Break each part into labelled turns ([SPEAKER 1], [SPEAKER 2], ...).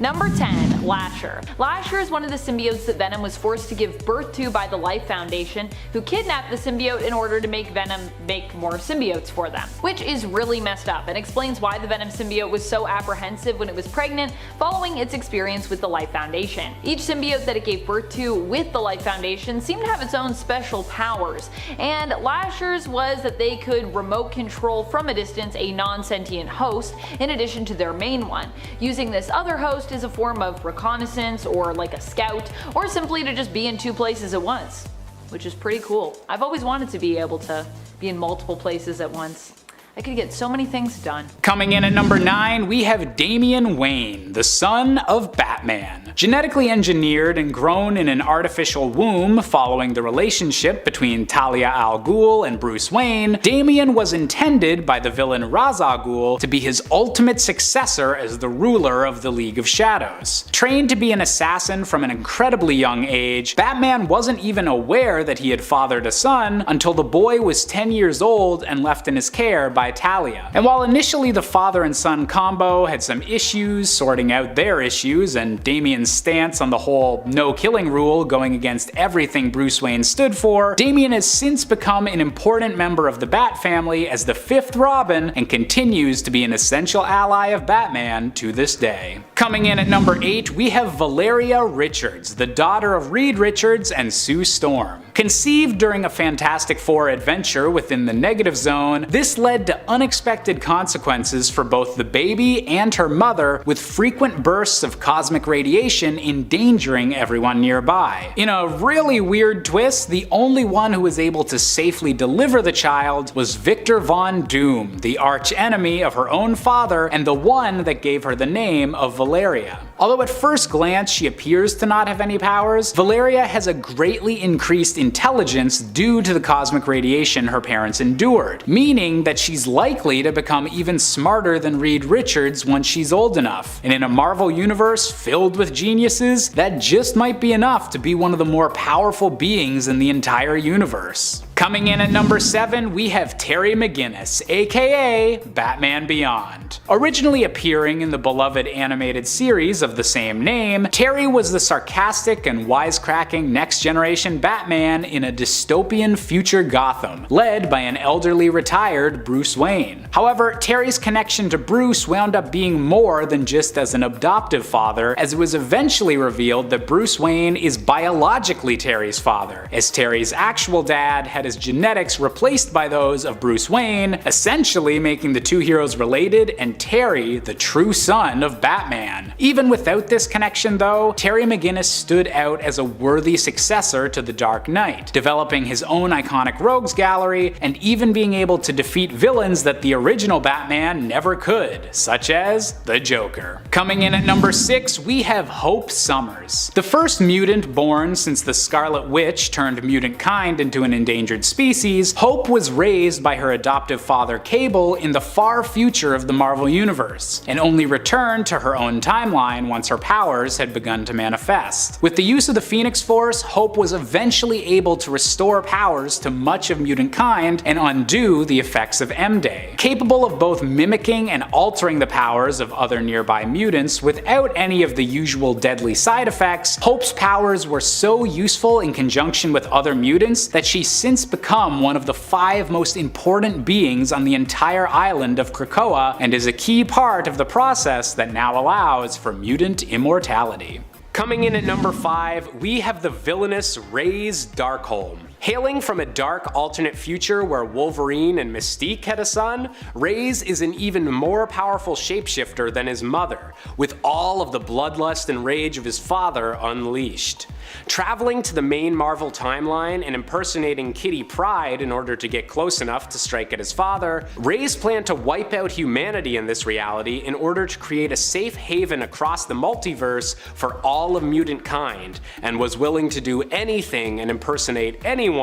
[SPEAKER 1] Number 10. Lasher. Lasher is one of the symbiotes that Venom was forced to give birth to by the Life Foundation, who kidnapped the symbiote in order to make Venom make more symbiotes for them. Which is really messed up and explains why the Venom symbiote was so apprehensive when it was pregnant following its experience with the Life Foundation. Each symbiote that it gave birth to with the Life Foundation seemed to have its own special powers, and Lasher's was that they could remote control from a distance a non-sentient host in addition to their main one, using this other host as a form of reconnaissance or like a scout, or simply to just be in two places at once, which is pretty cool. I've always wanted to be able to be in multiple places at once. I could get so many things done.
[SPEAKER 2] Coming in at number 9, we have Damian Wayne, the son of Batman. Genetically engineered and grown in an artificial womb following the relationship between Talia al Ghul and Bruce Wayne, Damian was intended by the villain Ra's al Ghul to be his ultimate successor as the ruler of the League of Shadows. Trained to be an assassin from an incredibly young age, Batman wasn't even aware that he had fathered a son until the boy was 10 years old and left in his care by Talia. And while initially the father and son combo had some issues sorting out their issues, and Damian's stance on the whole no-killing rule going against everything Bruce Wayne stood for, Damian has since become an important member of the Bat family as the 5th Robin and continues to be an essential ally of Batman to this day. Coming in at number 8, we have Valeria Richards, the daughter of Reed Richards and Sue Storm. Conceived during a Fantastic Four adventure within the Negative Zone, this led to unexpected consequences for both the baby and her mother, with frequent bursts of cosmic radiation endangering everyone nearby. In a really weird twist, the only one who was able to safely deliver the child was Victor Von Doom, the arch-enemy of her own father and the one that gave her the name of Valeria. Although at first glance she appears to not have any powers, Valeria has a greatly increased intelligence due to the cosmic radiation her parents endured, meaning that she's likely to become even smarter than Reed Richards once she's old enough. And in a Marvel universe filled with geniuses, that just might be enough to be one of the more powerful beings in the entire universe. Coming in at number 7, we have Terry McGinnis, aka Batman Beyond. Originally appearing in the beloved animated series of the same name, Terry was the sarcastic and wisecracking next-generation Batman in a dystopian future Gotham, led by an elderly retired Bruce Wayne. However, Terry's connection to Bruce wound up being more than just as an adoptive father, as it was eventually revealed that Bruce Wayne is biologically Terry's father, as Terry's actual dad had his genetics replaced by those of Bruce Wayne, essentially making the two heroes related and Terry the true son of Batman. Even without this connection though, Terry McGinnis stood out as a worthy successor to the Dark Knight, developing his own iconic rogues gallery and even being able to defeat villains that the original Batman never could, such as the Joker. Coming in at number 6, we have Hope Summers. The first mutant born since the Scarlet Witch turned mutant kind into an endangered species, Hope was raised by her adoptive father Cable in the far future of the Marvel Universe, and only returned to her own timeline once her powers had begun to manifest. With the use of the Phoenix Force, Hope was eventually able to restore powers to much of mutant kind and undo the effects of M-Day. Capable of both mimicking and altering the powers of other nearby mutants without any of the usual deadly side effects, Hope's powers were so useful in conjunction with other mutants that she's since become one of the 5 most important beings on the entire island of Krakoa, and is a key part of the process that now allows for mutant immortality. Coming in at number 5, we have the villainous Ra's Darkholme. Hailing from a dark alternate future where Wolverine and Mystique had a son, Ra's is an even more powerful shapeshifter than his mother, with all of the bloodlust and rage of his father unleashed. Traveling to the main Marvel timeline and impersonating Kitty Pryde in order to get close enough to strike at his father, Ra's planned to wipe out humanity in this reality in order to create a safe haven across the multiverse for all of mutant kind, and was willing to do anything and impersonate anyone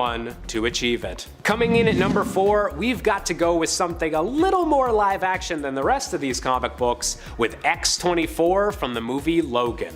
[SPEAKER 2] to achieve it. Coming in at number 4, we've got to go with something a little more live action than the rest of these comic books, with X-24 from the movie Logan.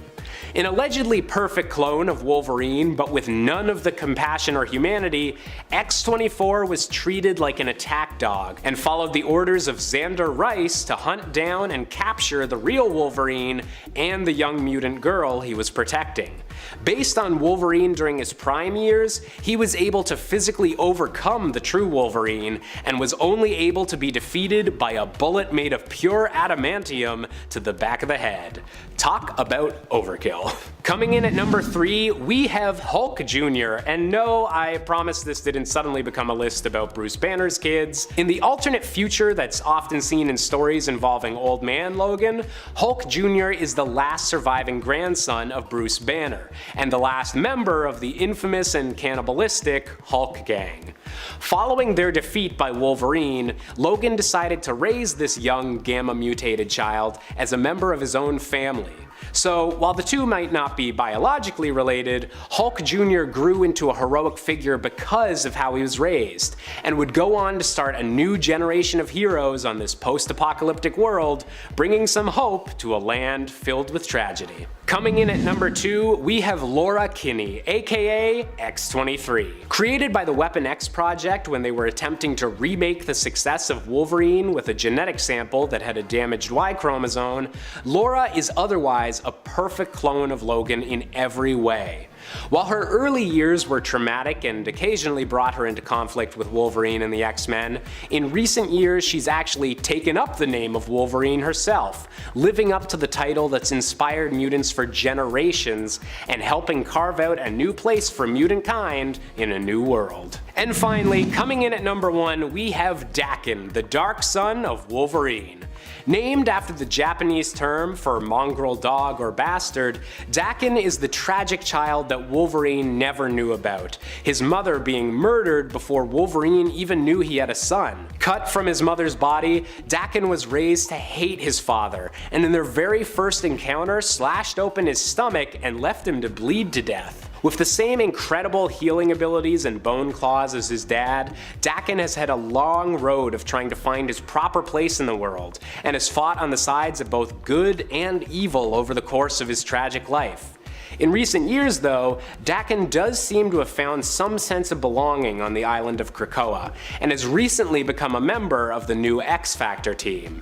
[SPEAKER 3] An allegedly perfect clone of Wolverine, but with none of the compassion or humanity, X-24 was treated like an attack dog and followed the orders of Xander Rice to hunt down and capture the real Wolverine and the young mutant girl he was protecting. Based on Wolverine during his prime years, he was able to physically overcome the true Wolverine and was only able to be defeated by a bullet made of pure adamantium to the back of the head. Talk about overkill. Coming in at number 3, we have Hulk Jr. And no, I promise this didn't suddenly become a list about Bruce Banner's kids. In the alternate future that's often seen in stories involving Old Man Logan, Hulk Jr. is the last surviving grandson of Bruce Banner, and the last member of the infamous and cannibalistic Hulk gang. Following their defeat by Wolverine, Logan decided to raise this young gamma-mutated child as a member of his own family. So, while the two might not be biologically related, Hulk Jr. grew into a heroic figure because of how he was raised, and would go on to start a new generation of heroes on this post-apocalyptic world, bringing some hope to a land filled with tragedy. Coming in at number 2, we have Laura Kinney, aka X-23. Created by the Weapon X project when they were attempting to remake the success of Wolverine with a genetic sample that had a damaged Y chromosome, Laura is otherwise a perfect clone of Logan in every way. While her early years were traumatic and occasionally brought her into conflict with Wolverine and the X-Men, in recent years she's actually taken up the name of Wolverine herself, living up to the title that's inspired mutants for generations and helping carve out a new place for mutant kind in a new world. And finally, coming in at number 1, we have Daken, the dark son of Wolverine. Named after the Japanese term for mongrel dog or bastard, Daken is the tragic child that Wolverine never knew about, his mother being murdered before Wolverine even knew he had a son. Cut from his mother's body, Daken was raised to hate his father, and in their very first encounter slashed open his stomach and left him to bleed to death. With the same incredible healing abilities and bone claws as his dad, Daken has had a long road of trying to find his proper place in the world, and has fought on the sides of both good and evil over the course of his tragic life. In recent years though, Daken does seem to have found some sense of belonging on the island of Krakoa, and has recently become a member of the new X-Factor team.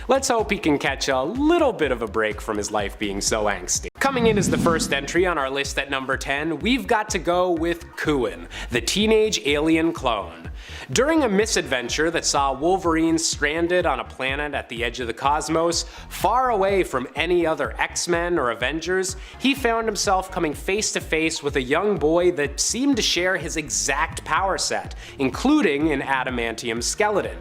[SPEAKER 3] Let's hope he can catch a little bit of a break from his life being so angsty. Coming in as the first entry on our list at number 10, we've got to go with Kuin, the teenage alien clone. During a misadventure that saw Wolverine stranded on a planet at the edge of the cosmos, far away from any other X-Men or Avengers, he found himself coming face to face with a young boy that seemed to share his exact power set, including an adamantium skeleton.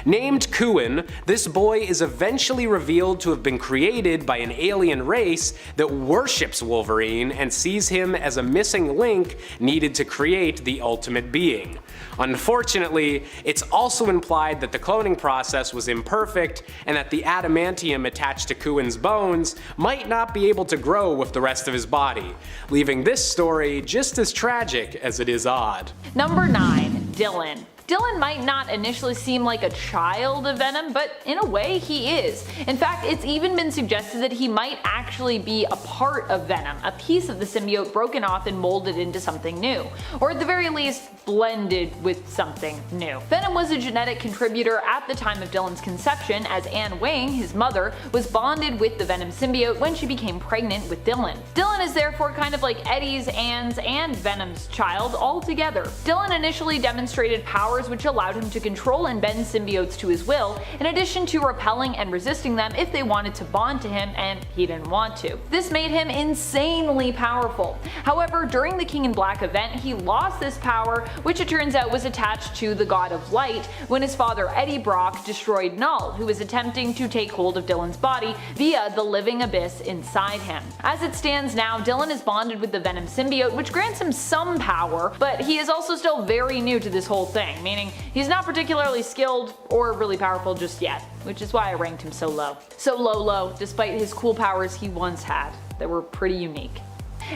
[SPEAKER 3] Named Kuin, this boy is eventually revealed to have been created by an alien race that worships Wolverine and sees him as a missing link needed to create the ultimate being. Unfortunately, it's also implied that the cloning process was imperfect and that the adamantium attached to Kuin's bones might not be able to grow with the rest of his body, leaving this story just as tragic as it is odd.
[SPEAKER 1] Number 9, Dylan. Dylan might not initially seem like a child of Venom, but in a way he is. In fact, it's even been suggested that he might actually be a part of Venom, a piece of the symbiote broken off and molded into something new, or at the very least blended with something new. Venom was a genetic contributor at the time of Dylan's conception, as Anne Wang, his mother, was bonded with the Venom symbiote when she became pregnant with Dylan. Dylan is therefore kind of like Eddie's, Anne's, and Venom's child all together. Dylan initially demonstrated powers which allowed him to control and bend symbiotes to his will, in addition to repelling and resisting them if they wanted to bond to him and he didn't want to. This made him insanely powerful. However, during the King in Black event, he lost this power, which it turns out was attached to the God of Light when his father Eddie Brock destroyed Null, who was attempting to take hold of Dylan's body via the living abyss inside him. As it stands now, Dylan is bonded with the Venom symbiote, which grants him some power, but he is also still very new to this whole thing, meaning he's not particularly skilled or really powerful just yet, which is why I ranked him so low. So low, despite his cool powers he once had that were pretty unique.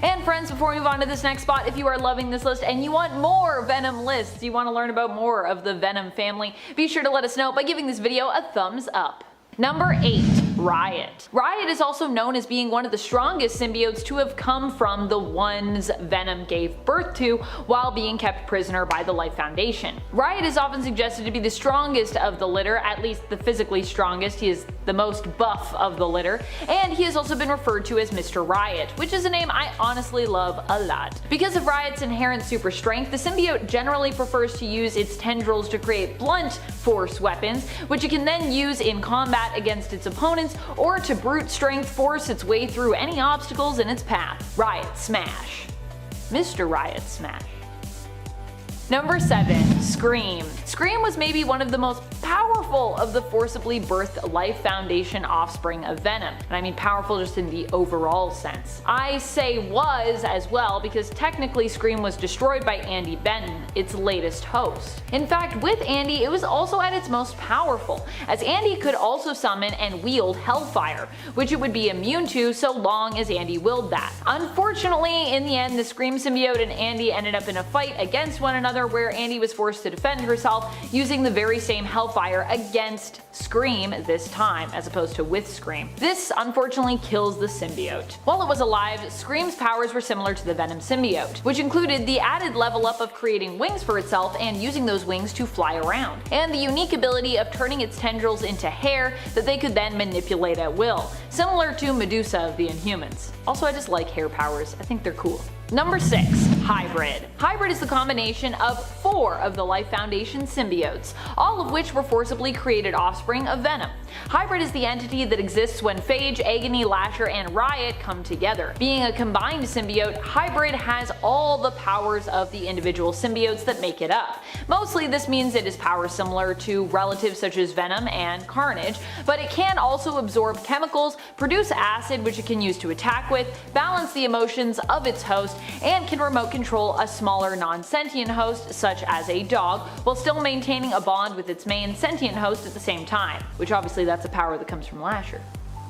[SPEAKER 1] And friends, before we move on to this next spot, if you are loving this list and you want more Venom lists, you want to learn about more of the Venom family, be sure to let us know by giving this video a thumbs up. Number 8. Riot. Riot is also known as being one of the strongest symbiotes to have come from the ones Venom gave birth to while being kept prisoner by the Life Foundation. Riot is often suggested to be the strongest of the litter, at least the physically strongest. He is the most buff of the litter, and he has also been referred to as Mr. Riot, which is a name I honestly love a lot. Because of Riot's inherent super strength, the symbiote generally prefers to use its tendrils to create blunt force weapons, which it can then use in combat against its opponents or to brute strength force its way through any obstacles in its path. Riot Smash. Mr. Riot Smash. Number 7. Scream. Scream was maybe one of the most powerful of the forcibly birthed Life Foundation offspring of Venom, and I mean powerful just in the overall sense. I say was as well because technically Scream was destroyed by Andy Benton, its latest host. In fact, with Andy it was also at its most powerful, as Andy could also summon and wield Hellfire, which it would be immune to so long as Andy willed that. Unfortunately, in the end, the Scream symbiote and Andy ended up in a fight against one another where Andy was forced to defend herself using the very same Hellfire against Scream this time, as opposed to with Scream. This unfortunately kills the symbiote. While it was alive, Scream's powers were similar to the Venom symbiote, which included the added level up of creating wings for itself and using those wings to fly around, and the unique ability of turning its tendrils into hair that they could then manipulate at will, similar to Medusa of the Inhumans. Also, I just like hair powers, I think they're cool. Number 6. Hybrid. Hybrid is the combination of 4 of the Life Foundation symbiotes, all of which were forcibly created offspring of Venom. Hybrid is the entity that exists when Phage, Agony, Lasher, and Riot come together. Being a combined symbiote, Hybrid has all the powers of the individual symbiotes that make it up. Mostly this means it is power similar to relatives such as Venom and Carnage, but it can also absorb chemicals, produce acid which it can use to attack with, balance the emotions of its host, and can remote control a smaller non-sentient host such as a dog, while still maintaining a bond with its main sentient host at the same time, which obviously that's a power that comes from Lasher.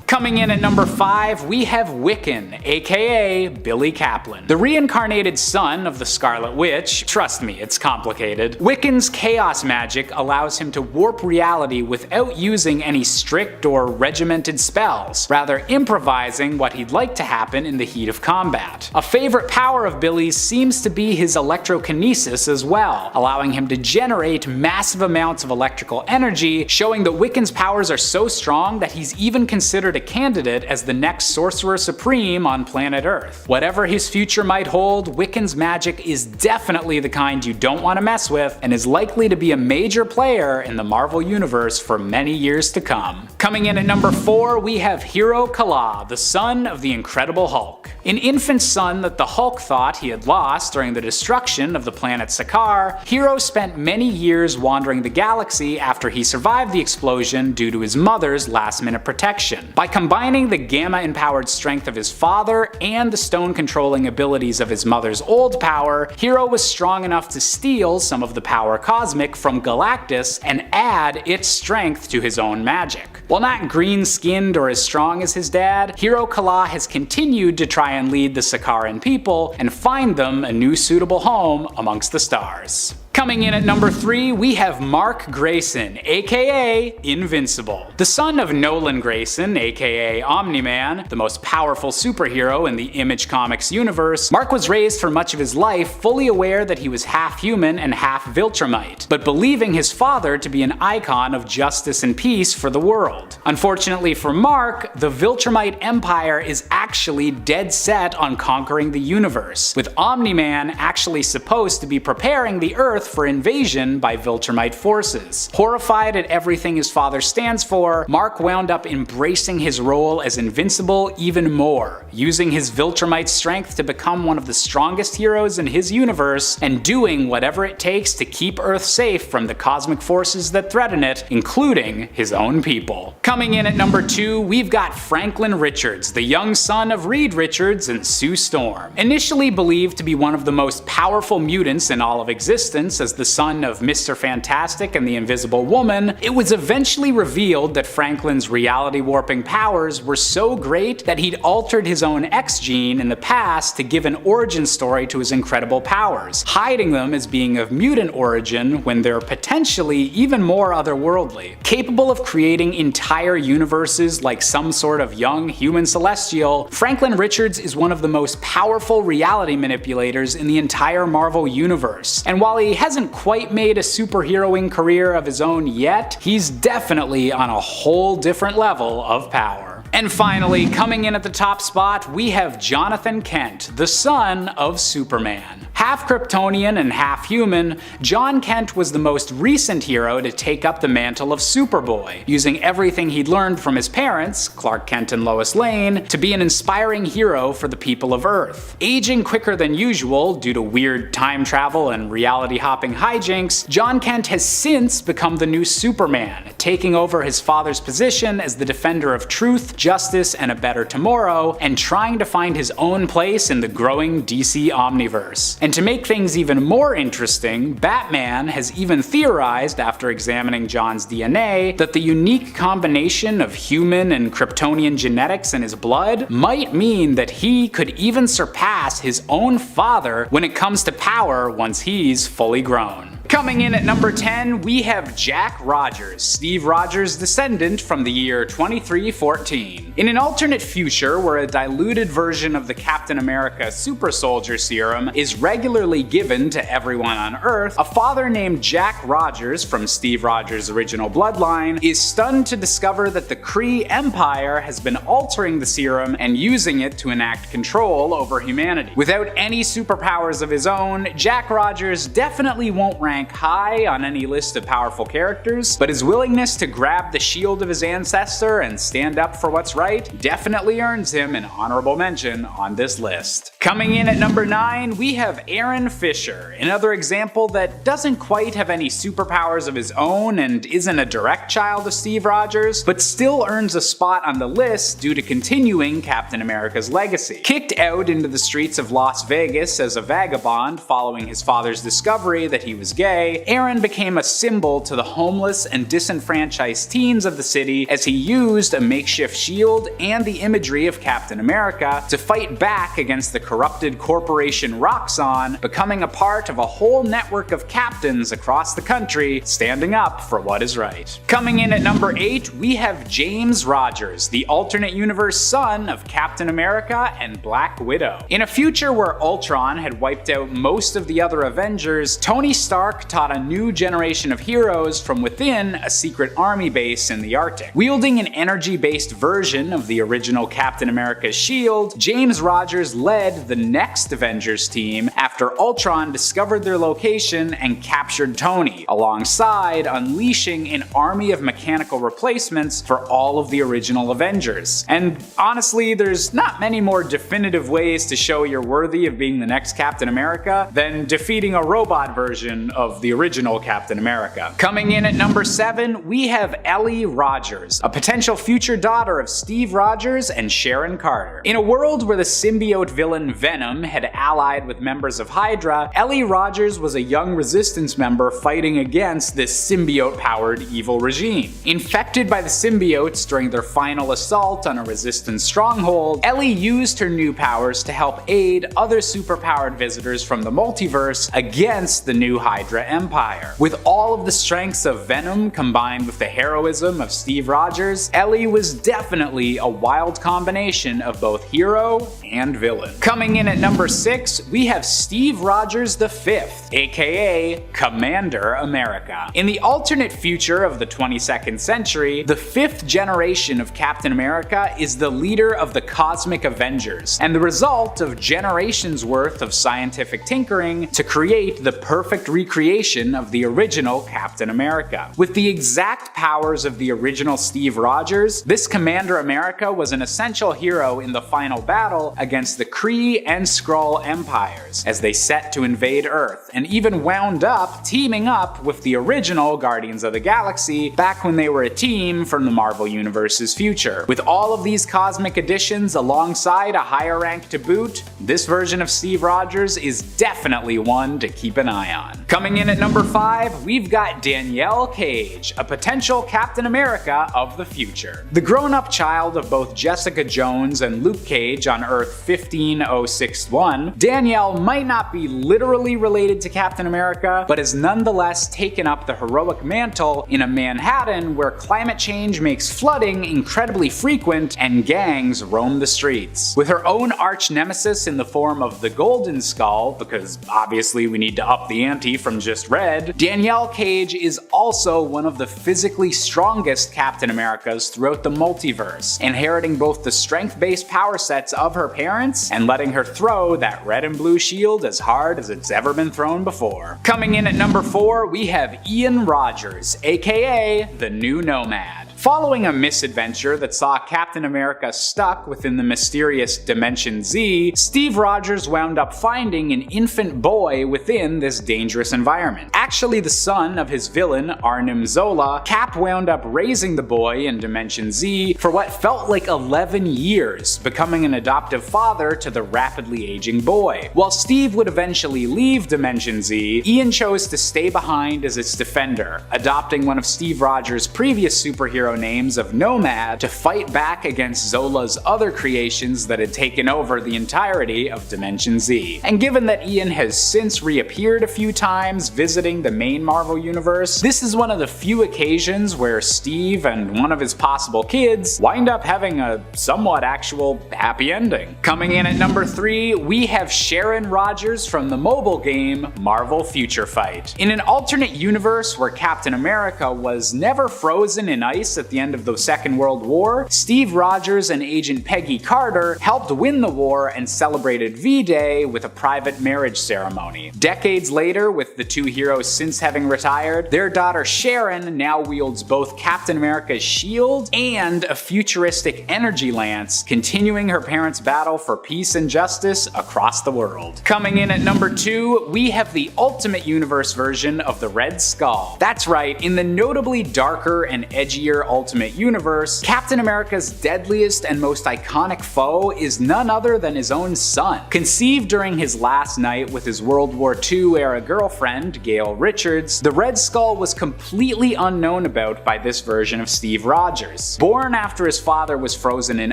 [SPEAKER 2] Coming in at number 5, we have Wiccan, aka Billy Kaplan. The reincarnated son of the Scarlet Witch, trust me, it's complicated. Wiccan's chaos magic allows him to warp reality without using any strict or regimented spells, rather improvising what he'd like to happen in the heat of combat. A favorite power of Billy's seems to be his electrokinesis as well, allowing him to generate massive amounts of electrical energy, showing that Wiccan's powers are so strong that he's even considered a candidate as the next Sorcerer Supreme on planet Earth. Whatever his future might hold, Wiccan's magic is definitely the kind you don't want to mess with, and is likely to be a major player in the Marvel Universe for many years to come. Coming in at number 4, we have Hero Kala, the son of the Incredible Hulk. An infant son that the Hulk thought he had lost during the destruction of the planet Sakaar, Hero spent many years wandering the galaxy after he survived the explosion due to his mother's last-minute protection. By combining the gamma-empowered strength of his father and the stone-controlling abilities of his mother's old power, Hero was strong enough to steal some of the power cosmic from Galactus and add its strength to his own magic. While not green-skinned or as strong as his dad, Hero Kala has continued to try and lead the Sakaaran people and find them a new suitable home amongst the stars. Coming in at number 3, we have Mark Grayson, aka Invincible. The son of Nolan Grayson, aka Omni-Man, the most powerful superhero in the Image Comics universe, Mark was raised for much of his life fully aware that he was half human and half Viltrumite, but believing his father to be an icon of justice and peace for the world. Unfortunately for Mark, the Viltrumite Empire is actually dead set on conquering the universe, with Omni-Man actually supposed to be preparing the Earth for invasion by Viltrumite forces. Horrified at everything his father stands for, Mark wound up embracing his role as Invincible even more, using his Viltrumite strength to become one of the strongest heroes in his universe, and doing whatever it takes to keep Earth safe from the cosmic forces that threaten it, including his own people. Coming in at number 2, we've got Franklin Richards, the young son of Reed Richards and Sue Storm. Initially believed to be one of the most powerful mutants in all of existence, emergence as the son of Mr. Fantastic and the Invisible Woman, it was eventually revealed that Franklin's reality warping powers were so great that he'd altered his own X gene in the past to give an origin story to his incredible powers, hiding them as being of mutant origin when they're potentially even more otherworldly. Capable of creating entire universes like some sort of young human celestial, Franklin Richards is one of the most powerful reality manipulators in the entire Marvel universe. And while he hasn't quite made a superheroing career of his own yet, he's definitely on a whole different level of power. And finally, coming in at the top spot, we have Jonathan Kent, the son of Superman. Half Kryptonian and half human, John Kent was the most recent hero to take up the mantle of Superboy, using everything he'd learned from his parents, Clark Kent and Lois Lane, to be an inspiring hero for the people of Earth. Aging quicker than usual due to weird time travel and reality-hopping hijinks, John Kent has since become the new Superman, taking over his father's position as the defender of truth, justice, and a better tomorrow, and trying to find his own place in the growing DC Omniverse. And to make things even more interesting, Batman has even theorized after examining John's DNA that the unique combination of human and Kryptonian genetics in his blood might mean that he could even surpass his own father when it comes to power once he's fully grown. Coming in at number 10, we have Jack Rogers, Steve Rogers' descendant from the year 2314. In an alternate future where a diluted version of the Captain America Super Soldier Serum is regularly given to everyone on Earth, a father named Jack Rogers from Steve Rogers' original bloodline is stunned to discover that the Kree Empire has been altering the serum and using it to enact control over humanity. Without any superpowers of his own, Jack Rogers definitely won't rank high on any list of powerful characters, but his willingness to grab the shield of his ancestor and stand up for what's right definitely earns him an honorable mention on this list. Coming in at number 9, we have Aaron Fisher, another example that doesn't quite have any superpowers of his own and isn't a direct child of Steve Rogers, but still earns a spot on the list due to continuing Captain America's legacy. Kicked out into the streets of Las Vegas as a vagabond following his father's discovery that he was gay, Aaron became a symbol to the homeless and disenfranchised teens of the city as he used a makeshift shield and the imagery of Captain America to fight back against the corrupted corporation Roxxon, becoming a part of a whole network of captains across the country standing up for what is right. Coming in at number 8, we have James Rogers, the alternate universe son of Captain America and Black Widow. In a future where Ultron had wiped out most of the other Avengers, Tony Stark taught a new generation of heroes from within a secret army base in the Arctic. Wielding an energy-based version of the original Captain America's shield, James Rogers led the next Avengers team after Ultron discovered their location and captured Tony, alongside unleashing an army of mechanical replacements for all of the original Avengers. And honestly, there's not many more definitive ways to show you're worthy of being the next Captain America than defeating a robot version of the original Captain America. Coming in at number 7, we have Ellie Rogers, a potential future daughter of Steve Rogers and Sharon Carter. In a world where the symbiote villain Venom had allied with members of Hydra, Ellie Rogers was a young resistance member fighting against this symbiote-powered evil regime. Infected by the symbiotes during their final assault on a resistance stronghold, Ellie used her new powers to help aid other superpowered visitors from the multiverse against the new Hydra Empire. With all of the strengths of Venom combined with the heroism of Steve Rogers, Ellie was definitely a wild combination of both hero and villain. Coming in at number 6, we have Steve Rogers V, aka Commander America. In the alternate future of the 22nd century, the 5th generation of Captain America is the leader of the Cosmic Avengers, and the result of generations worth of scientific tinkering to create the perfect recreation of the original Captain America. With the exact powers of the original Steve Rogers, this Commander America was an essential hero in the final battle against the Kree and Skrull empires as they set to invade Earth, and even wound up teaming up with the original Guardians of the Galaxy back when they were a team from the Marvel Universe's future. With all of these cosmic additions alongside a higher rank to boot, this version of Steve Rogers is definitely one to keep an eye on. Coming Coming in at number 5, we've got Danielle Cage, a potential Captain America of the future. The grown-up child of both Jessica Jones and Luke Cage on Earth 15061, Danielle might not be literally related to Captain America, but has nonetheless taken up the heroic mantle in a Manhattan where climate change makes flooding incredibly frequent and gangs roam the streets. With her own arch nemesis in the form of the Golden Skull, because obviously we need to up the ante from just red, Danielle Cage is also one of the physically strongest Captain Americas throughout the multiverse, inheriting both the strength-based power sets of her parents and letting her throw that red and blue shield as hard as it's ever been thrown before. Coming in at number 4, we have Ian Rogers, aka the New Nomad. Following a misadventure that saw Captain America stuck within the mysterious Dimension Z, Steve Rogers wound up finding an infant boy within this dangerous environment. Actually the son of his villain, Arnim Zola, Cap wound up raising the boy in Dimension Z for what felt like 11 years, becoming an adoptive father to the rapidly aging boy. While Steve would eventually leave Dimension Z, Ian chose to stay behind as its defender, adopting one of Steve Rogers' previous superhero names of Nomad to fight back against Zola's other creations that had taken over the entirety of Dimension Z. And given that Ian has since reappeared a few times visiting the main Marvel universe, this is one of the few occasions where Steve and one of his possible kids wind up having a somewhat actual happy ending. Coming in at number 3, we have Sharon Rogers from the mobile game Marvel Future Fight. In an alternate universe where Captain America was never frozen in ice at the end of the Second World War, Steve Rogers and Agent Peggy Carter helped win the war and celebrated V-Day with a private marriage ceremony. Decades later, with the two heroes since having retired, their daughter Sharon now wields both Captain America's shield and a futuristic energy lance, continuing her parents' battle for peace and justice across the world. Coming in at number 2, we have the Ultimate Universe version of the Red Skull. That's right, in the notably darker and edgier Ultimate Universe, Captain America's deadliest and most iconic foe is none other than his own son. Conceived during his last night with his World War II era girlfriend, Gail Richards, the Red Skull was completely unknown about by this version of Steve Rogers. Born after his father was frozen in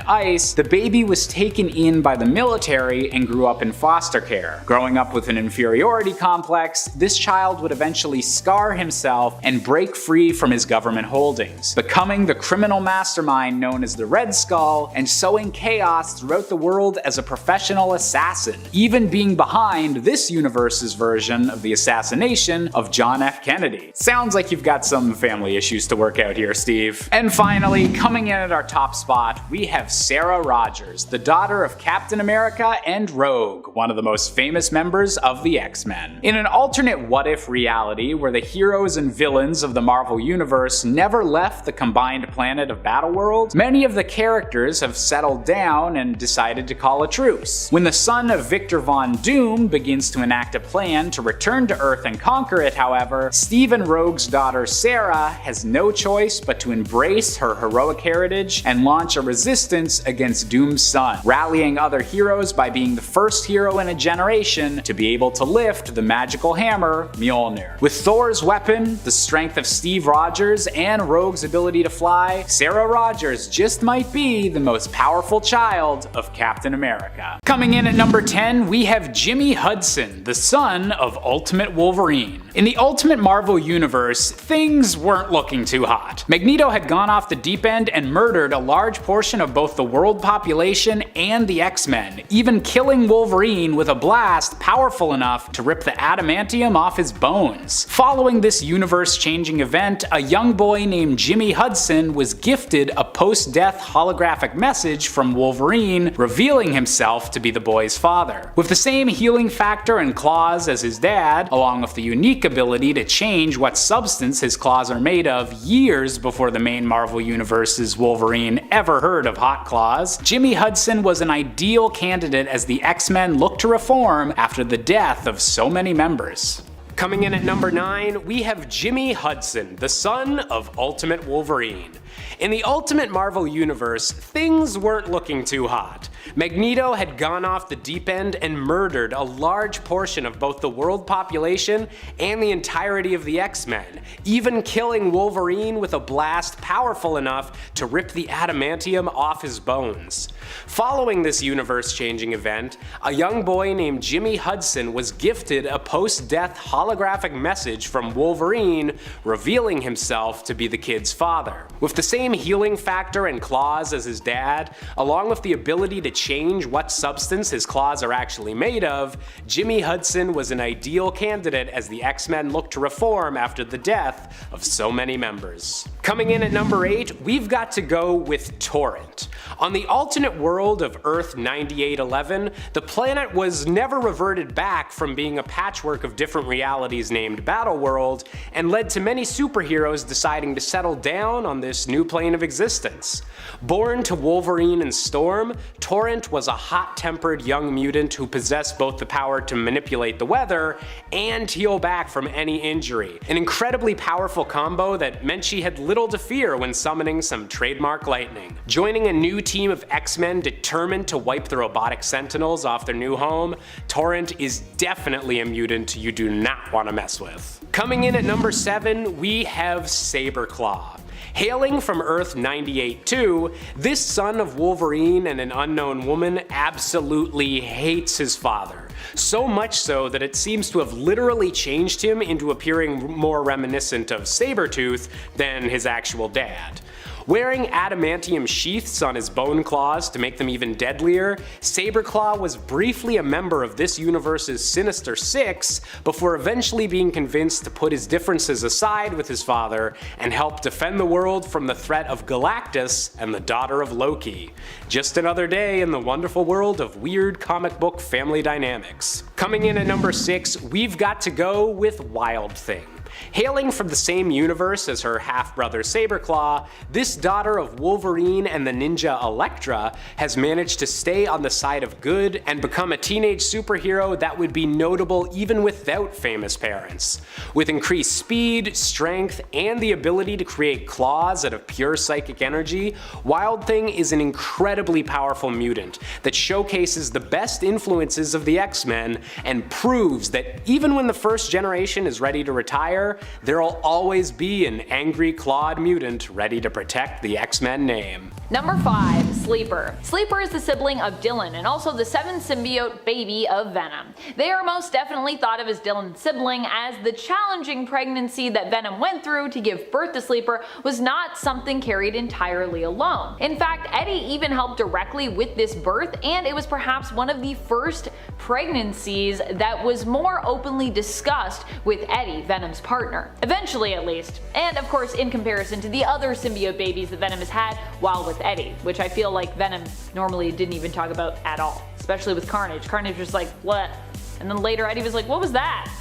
[SPEAKER 2] ice, the baby was taken in by the military and grew up in foster care. Growing up with an inferiority complex, this child would eventually scar himself and break free from his government holdings, becoming the criminal mastermind known as the Red Skull and sowing chaos throughout the world as a professional assassin, even being behind this universe's version of the assassination of John F. Kennedy. Sounds like you've got some family issues to work out here, Steve. And finally, coming in at our top spot, we have Sarah Rogers, the daughter of Captain America and Rogue, one of the most famous members of the X-Men. In an alternate what-if reality where the heroes and villains of the Marvel Universe never left the combined planet of Battleworld, many of the characters have settled down and decided to call a truce. When the son of Victor Von Doom begins to enact a plan to return to Earth and conquer it, however, Steve and Rogue's daughter Sarah has no choice but to embrace her heroic heritage and launch a resistance against Doom's son, rallying other heroes by being the first hero in a generation to be able to lift the magical hammer, Mjolnir. With Thor's weapon, the strength of Steve Rogers, and Rogue's ability to fly, Sarah Rogers just might be the most powerful child of Captain America. Coming in at number 10, we have Jimmy Hudson, the son of Ultimate Wolverine. In the Ultimate Marvel Universe, things weren't looking too hot. Magneto had gone off the deep end and murdered a large portion of both the world population and the X-Men, even killing Wolverine with a blast powerful enough to rip the adamantium off his bones. Following this universe-changing event, a young boy named Jimmy Hudson was gifted a post-death holographic message from Wolverine revealing himself to be the boy's father. With the same healing factor and claws as his dad, along with the unique ability to change what substance his claws are made of years before the main Marvel Universe's Wolverine ever heard of hot claws, Jimmy Hudson was an ideal candidate as the X-Men looked to reform after the death of so many members.
[SPEAKER 3] Coming in at number 9, we have Jimmy Hudson, the son of Ultimate Wolverine. In the Ultimate Marvel Universe, things weren't looking too hot. Magneto had gone off the deep end and murdered a large portion of both the world population and the entirety of the X-Men, even killing Wolverine with a blast powerful enough to rip the adamantium off his bones. Following this universe-changing event, a young boy named Jimmy Hudson was gifted a post-death holographic message from Wolverine revealing himself to be the kid's father. With the same healing factor and claws as his dad, along with the ability to change what substance his claws are actually made of, Jimmy Hudson was an ideal candidate as the X-Men looked to reform after the death of so many members. Coming in at number 8, we've got to go with Torrent. On the alternate world of Earth 9811, the planet was never reverted back from being a patchwork of different realities named Battleworld, and led to many superheroes deciding to settle down on this new plane of existence. Born to Wolverine and Storm, Torrent was a hot-tempered young mutant who possessed both the power to manipulate the weather and heal back from any injury. An incredibly powerful combo that meant she had little to fear when summoning some trademark lightning. Joining a new team of X-Men determined to wipe the robotic Sentinels off their new home, Torrent is definitely a mutant you do not want to mess with. Coming in at number 7, we have Saberclaw. Hailing from Earth 98-2, this son of Wolverine and an unknown woman absolutely hates his father. So much so that it seems to have literally changed him into appearing more reminiscent of Sabretooth than his actual dad. Wearing adamantium sheaths on his bone claws to make them even deadlier, Saberclaw was briefly a member of this universe's Sinister Six before eventually being convinced to put his differences aside with his father and help defend the world from the threat of Galactus and the daughter of Loki. Just another day in the wonderful world of weird comic book family dynamics. Coming in at number 6, we've got to go with Wild Thing. Hailing from the same universe as her half-brother Saberclaw, this daughter of Wolverine and the ninja Elektra has managed to stay on the side of good and become a teenage superhero that would be notable even without famous parents. With increased speed, strength, and the ability to create claws out of pure psychic energy, Wild Thing is an incredibly powerful mutant that showcases the best influences of the X-Men and proves that even when the first generation is ready to retire, there'll always be an angry clawed mutant ready to protect the X-Men name.
[SPEAKER 1] Number 5, Sleeper. Sleeper is the sibling of Dylan and also the 7th symbiote baby of Venom. They are most definitely thought of as Dylan's sibling, as the challenging pregnancy that Venom went through to give birth to Sleeper was not something carried entirely alone. In fact, Eddie even helped directly with this birth, and it was perhaps one of the first pregnancies that was more openly discussed with Eddie, Venom's partner. Eventually, at least. And of course, in comparison to the other symbiote babies that Venom has had while with Eddie, which I feel like Venom normally didn't even talk about at all. Especially with Carnage. Carnage was like, what? And then later Eddie was like, what was that?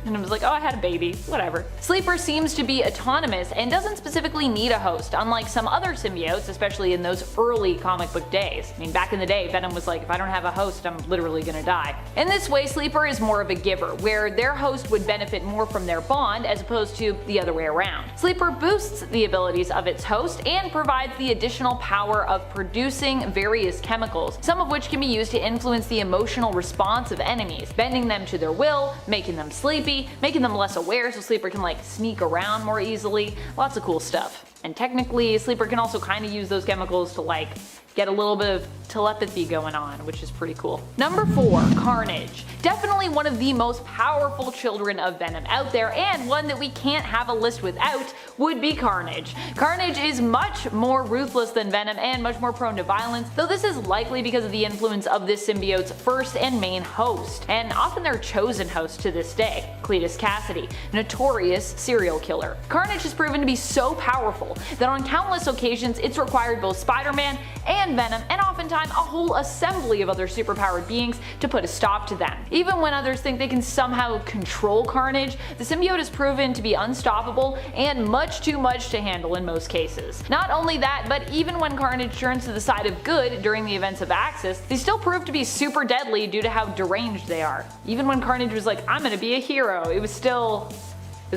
[SPEAKER 1] And I was like, oh, I had a baby, whatever. Sleeper seems to be autonomous and doesn't specifically need a host, unlike some other symbiotes, especially in those early comic book days. I mean, back in the day, Venom was like, if I don't have a host, I'm literally gonna die. In this way, Sleeper is more of a giver, where their host would benefit more from their bond as opposed to the other way around. Sleeper boosts the abilities of its host and provides the additional power of producing various chemicals, some of which can be used to influence the emotional response of enemies, bending them to their will, making them sleepy, making them less aware so Sleeper can like sneak around more easily. Lots of cool stuff. And technically, Sleeper can also kind of use those chemicals to like get a little bit of telepathy going on, which is pretty cool. Number 4, Carnage. Definitely one of the most powerful children of Venom out there, and one that we can't have a list without would be Carnage. Carnage is much more ruthless than Venom and much more prone to violence, though this is likely because of the influence of this symbiote's first and main host, and often their chosen host to this day, Cletus Cassidy, notorious serial killer. Carnage has proven to be so powerful powerful that on countless occasions it's required both Spider-Man and Venom, and oftentimes a whole assembly of other superpowered beings to put a stop to them. Even when others think they can somehow control Carnage, the symbiote is proven to be unstoppable and much too much to handle in most cases. Not only that, but even when Carnage turns to the side of good during the events of Axis, they still prove to be super deadly due to how deranged they are. Even when Carnage was like, I'm gonna be a hero, it was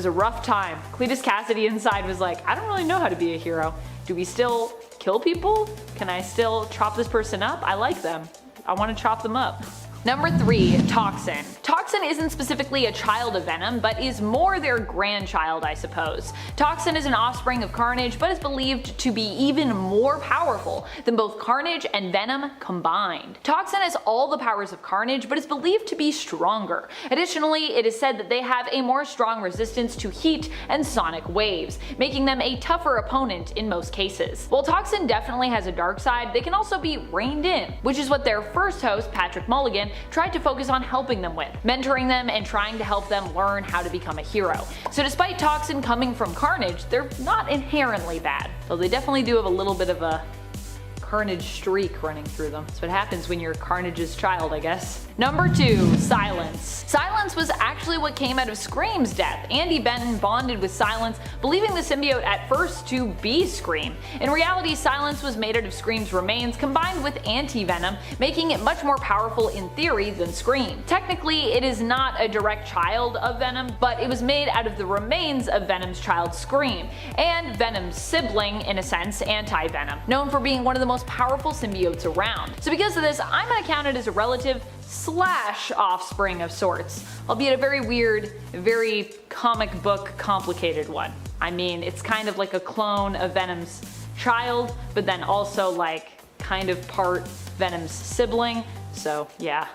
[SPEAKER 1] a rough time. Cletus Cassidy inside was like, I don't really know how to be a hero. Do we still kill people? Can I still chop this person up? I like them. I want to chop them up. Number 3. Toxin. Toxin isn't specifically a child of Venom, but is more their grandchild, I suppose. Toxin is an offspring of Carnage, but is believed to be even more powerful than both Carnage and Venom combined. Toxin has all the powers of Carnage, but is believed to be stronger. Additionally, it is said that they have a more strong resistance to heat and sonic waves, making them a tougher opponent in most cases. While Toxin definitely has a dark side, they can also be reined in, which is what their first host, Patrick Mulligan, tried to focus on helping them with, mentoring them and trying to help them learn how to become a hero. So despite Toxin coming from Carnage, they're not inherently bad, though they definitely do have a little bit of a Carnage streak running through them. That's what happens when you're Carnage's child, I guess. Number 2. Silence. Silence was actually what came out of Scream's death. Andy Benton bonded with Silence, believing the symbiote at first to be Scream. In reality, Silence was made out of Scream's remains combined with anti-venom, making it much more powerful in theory than Scream. Technically, it is not a direct child of Venom, but it was made out of the remains of Venom's child Scream, and Venom's sibling, in a sense, anti-venom, known for being one of the most powerful symbiotes around. So because of this, I'm gonna count it as a relative slash offspring of sorts, albeit a very weird, very comic book complicated one. I mean, it's kind of like a clone of Venom's child, but then also like kind of part Venom's sibling, so yeah,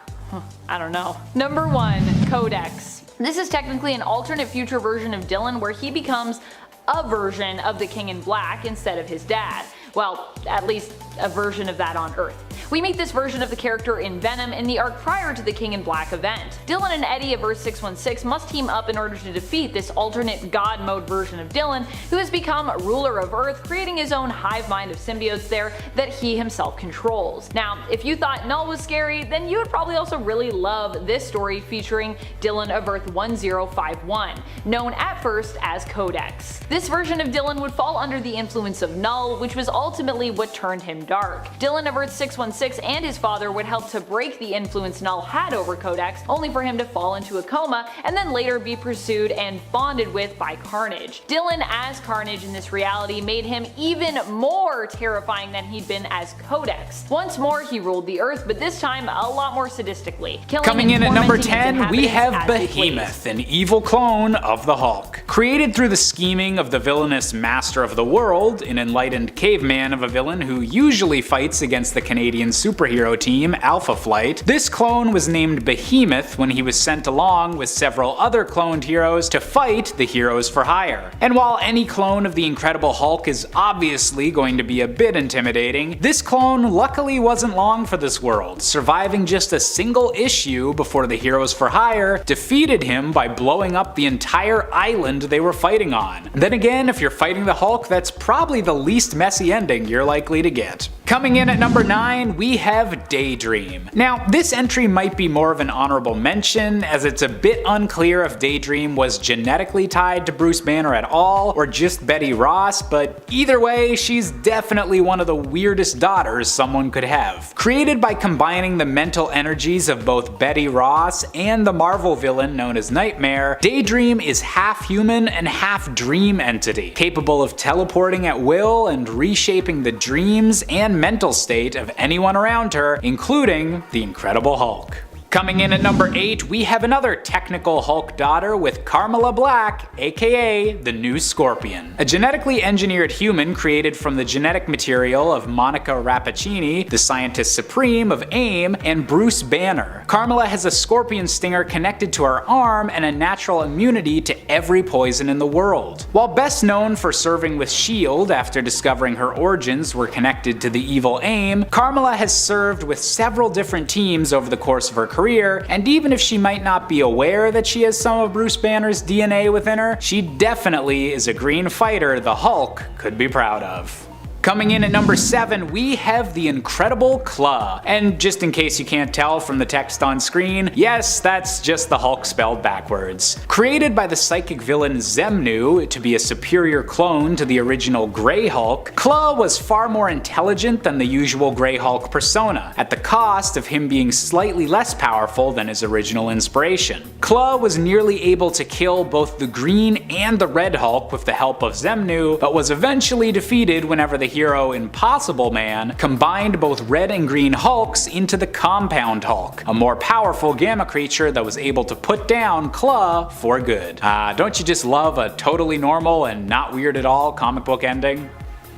[SPEAKER 1] I don't know. Number 1. Codex. This is technically an alternate future version of Dylan where he becomes a version of the King in Black instead of his dad. Well, at least a version of that on Earth. We meet this version of the character in Venom in the arc prior to the King in Black event. Dylan and Eddie of Earth 616 must team up in order to defeat this alternate God mode version of Dylan, who has become ruler of Earth, creating his own hive mind of symbiotes there that he himself controls. Now, if you thought Null was scary, then you would probably also really love this story featuring Dylan of Earth 1051, known at first as Codex. This version of Dylan would fall under the influence of Null, which was ultimately what turned him dark. Dylan of Earth 616 and his father would help to break the influence Null had over Codex, only for him to fall into a coma and then later be pursued and bonded with by Carnage. Dylan as Carnage in this reality made him even more terrifying than he'd been as Codex. Once more he ruled the Earth, but this time a lot more sadistically.
[SPEAKER 2] Coming in at number 10, we have Behemoth, an evil clone of the Hulk. Created through the scheming of the villainous Master of the World, an enlightened caveman of a villain who usually fights against the Canadian superhero team Alpha Flight, this clone was named Behemoth when he was sent along with several other cloned heroes to fight the Heroes for Hire. And while any clone of the Incredible Hulk is obviously going to be a bit intimidating, this clone luckily wasn't long for this world, surviving just a single issue before the Heroes for Hire defeated him by blowing up the entire island they were fighting on. Then again, if you're fighting the Hulk, that's probably the least messy ending you're likely to get. Coming in at number 9, we have Daydream. Now, this entry might be more of an honorable mention, as it's a bit unclear if Daydream was genetically tied to Bruce Banner at all, or just Betty Ross, but either way, she's definitely one of the weirdest daughters someone could have. Created by combining the mental energies of both Betty Ross and the Marvel villain known as Nightmare, Daydream is half human and half dream entity, capable of teleporting at will and reshaping the dreams and mental state of anyone around her, including the Incredible Hulk. Coming in at number 8, we have another technical Hulk daughter with Carmilla Black, aka the New Scorpion. A genetically engineered human created from the genetic material of Monica Rappaccini, the scientist supreme of AIM, and Bruce Banner. Carmilla has a scorpion stinger connected to her arm and a natural immunity to every poison in the world. While best known for serving with S.H.I.E.L.D. after discovering her origins were connected to the evil AIM, Carmilla has served with several different teams over the course of her career, career, and even if she might not be aware that she has some of Bruce Banner's DNA within her, she definitely is a green fighter the Hulk could be proud of. Coming in at number 7, we have the Incredible Claw. And just in case you can't tell from the text on screen, yes, that's just the Hulk spelled backwards. Created by the psychic villain Zemnu to be a superior clone to the original Grey Hulk, Claw was far more intelligent than the usual Grey Hulk persona, at the cost of him being slightly less powerful than his original inspiration. Claw was nearly able to kill both the Green and the Red Hulk with the help of Zemnu, but was eventually defeated whenever the hero Impossible Man combined both Red and Green Hulks into the Compound Hulk, a more powerful gamma creature that was able to put down Claw for good. Don't you just love a totally normal and not weird at all comic book ending?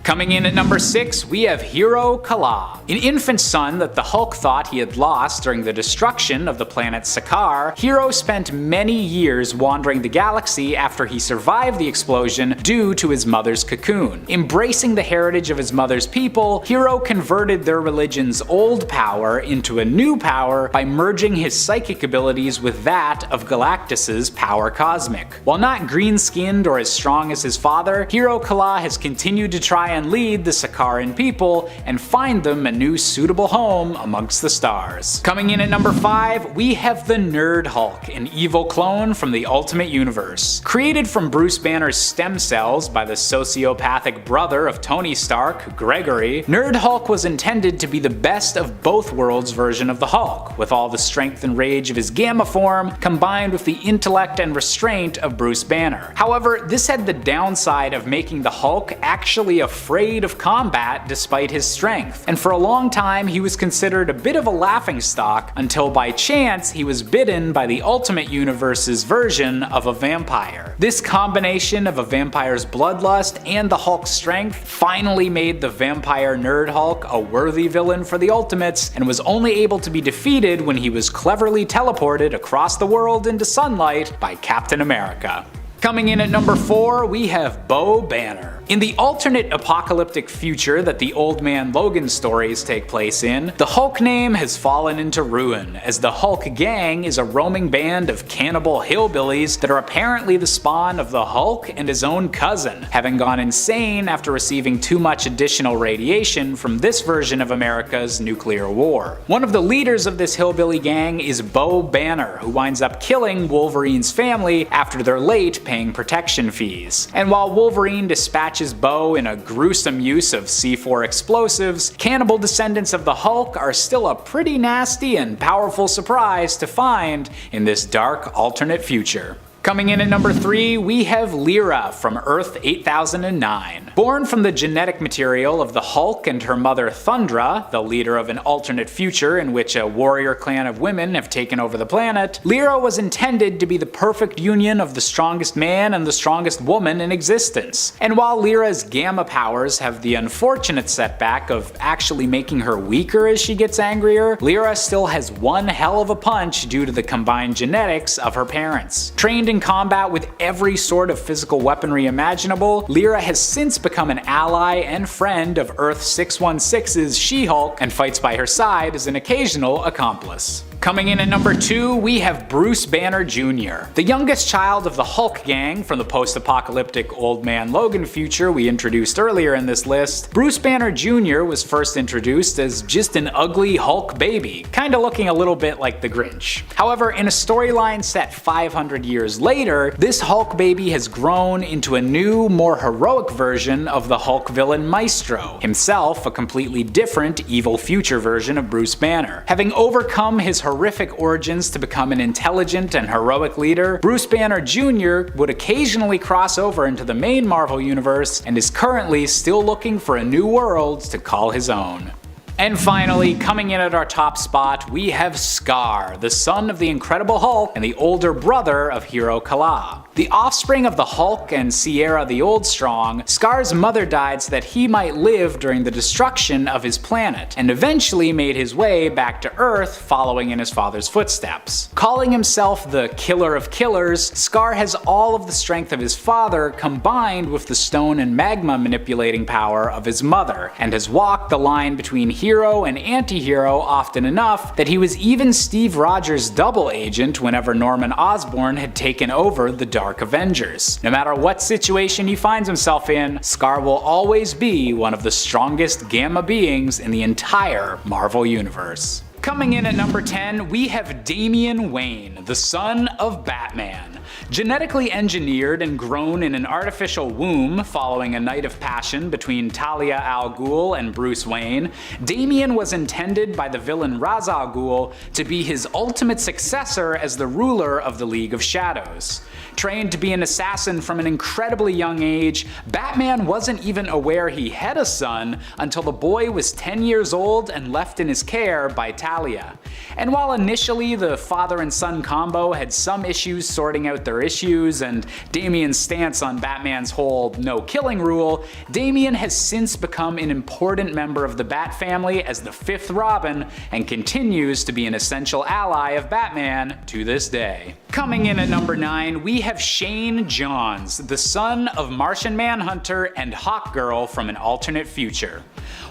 [SPEAKER 2] Coming in at number 6, we have Hero Kala. An infant son that the Hulk thought he had lost during the destruction of the planet Sakaar, Hero spent many years wandering the galaxy after he survived the explosion due to his mother's cocoon. Embracing the heritage of his mother's people, Hero converted their religion's old power into a new power by merging his psychic abilities with that of Galactus's power cosmic. While not green-skinned or as strong as his father, Hero Kala has continued to try and lead the Sakaaran people and find them a new suitable home amongst the stars. Coming in at number 5, we have the Nerd Hulk, an evil clone from the Ultimate Universe. Created from Bruce Banner's stem cells by the sociopathic brother of Tony Stark, Gregory, Nerd Hulk was intended to be the best of both worlds version of the Hulk, with all the strength and rage of his gamma form combined with the intellect and restraint of Bruce Banner. However, this had the downside of making the Hulk actually afraid of combat despite his strength, and for a long time he was considered a bit of a laughingstock until by chance he was bitten by the Ultimate Universe's version of a vampire. This combination of a vampire's bloodlust and the Hulk's strength finally made the vampire Nerd Hulk a worthy villain for the Ultimates, and was only able to be defeated when he was cleverly teleported across the world into sunlight by Captain America. Coming in at number 4, we have Bo Banner. In the alternate apocalyptic future that the Old Man Logan stories take place in, the Hulk name has fallen into ruin, as the Hulk Gang is a roaming band of cannibal hillbillies that are apparently the spawn of the Hulk and his own cousin, having gone insane after receiving too much additional radiation from this version of America's nuclear war. One of the leaders of this hillbilly gang is Bo Banner, who winds up killing Wolverine's family after they're late paying protection fees. And while Wolverine dispatches Bo in a gruesome use of C4 explosives, cannibal descendants of the Hulk are still a pretty nasty and powerful surprise to find in this dark alternate future. Coming in at number 3, we have Lyra from Earth 8009. Born from the genetic material of the Hulk and her mother Thundra, the leader of an alternate future in which a warrior clan of women have taken over the planet, Lyra was intended to be the perfect union of the strongest man and the strongest woman in existence. And while Lyra's gamma powers have the unfortunate setback of actually making her weaker as she gets angrier, Lyra still has one hell of a punch due to the combined genetics of her parents. Trained in combat with every sort of physical weaponry imaginable, Lyra has since become an ally and friend of Earth 616's She-Hulk and fights by her side as an occasional accomplice. Coming in at number 2, we have Bruce Banner Jr., the youngest child of the Hulk gang from the post-apocalyptic Old Man Logan future we introduced earlier in this list. Bruce Banner Jr. was first introduced as just an ugly Hulk baby, kinda looking a little bit like the Grinch. However, in a storyline set 500 years later, this Hulk baby has grown into a new, more heroic version of the Hulk villain Maestro, himself a completely different evil future version of Bruce Banner. Having overcome his horrific origins to become an intelligent and heroic leader, Bruce Banner Jr. would occasionally cross over into the main Marvel universe and is currently still looking for a new world to call his own. And finally, coming in at our top spot, we have Scar, the son of the Incredible Hulk and the older brother of Hero Kala. The offspring of the Hulk and Sierra the Old Strong, Scar's mother died so that he might live during the destruction of his planet, and eventually made his way back to Earth following in his father's footsteps. Calling himself the Killer of Killers, Scar has all of the strength of his father combined with the stone and magma manipulating power of his mother, and has walked the line between hero and anti-hero often enough that he was even Steve Rogers' double agent whenever Norman Osborn had taken over the Dark Avengers. No matter what situation he finds himself in, Scar will always be one of the strongest Gamma beings in the entire Marvel Universe. Coming in at number 10, we have Damian Wayne, the son of Batman. Genetically engineered and grown in an artificial womb following a night of passion between Talia al Ghul and Bruce Wayne, Damian was intended by the villain Ra's al Ghul to be his ultimate successor as the ruler of the League of Shadows. Trained to be an assassin from an incredibly young age, Batman wasn't even aware he had a son until the boy was 10 years old and left in his care by Talia. And while initially the father and son combo had some issues sorting out their issues and Damian's stance on Batman's whole no killing rule, Damian has since become an important member of the Bat family as the fifth Robin and continues to be an essential ally of Batman to this day. Coming in at number 9, we have Shane Johns, the son of Martian Manhunter and Hawkgirl from an alternate future.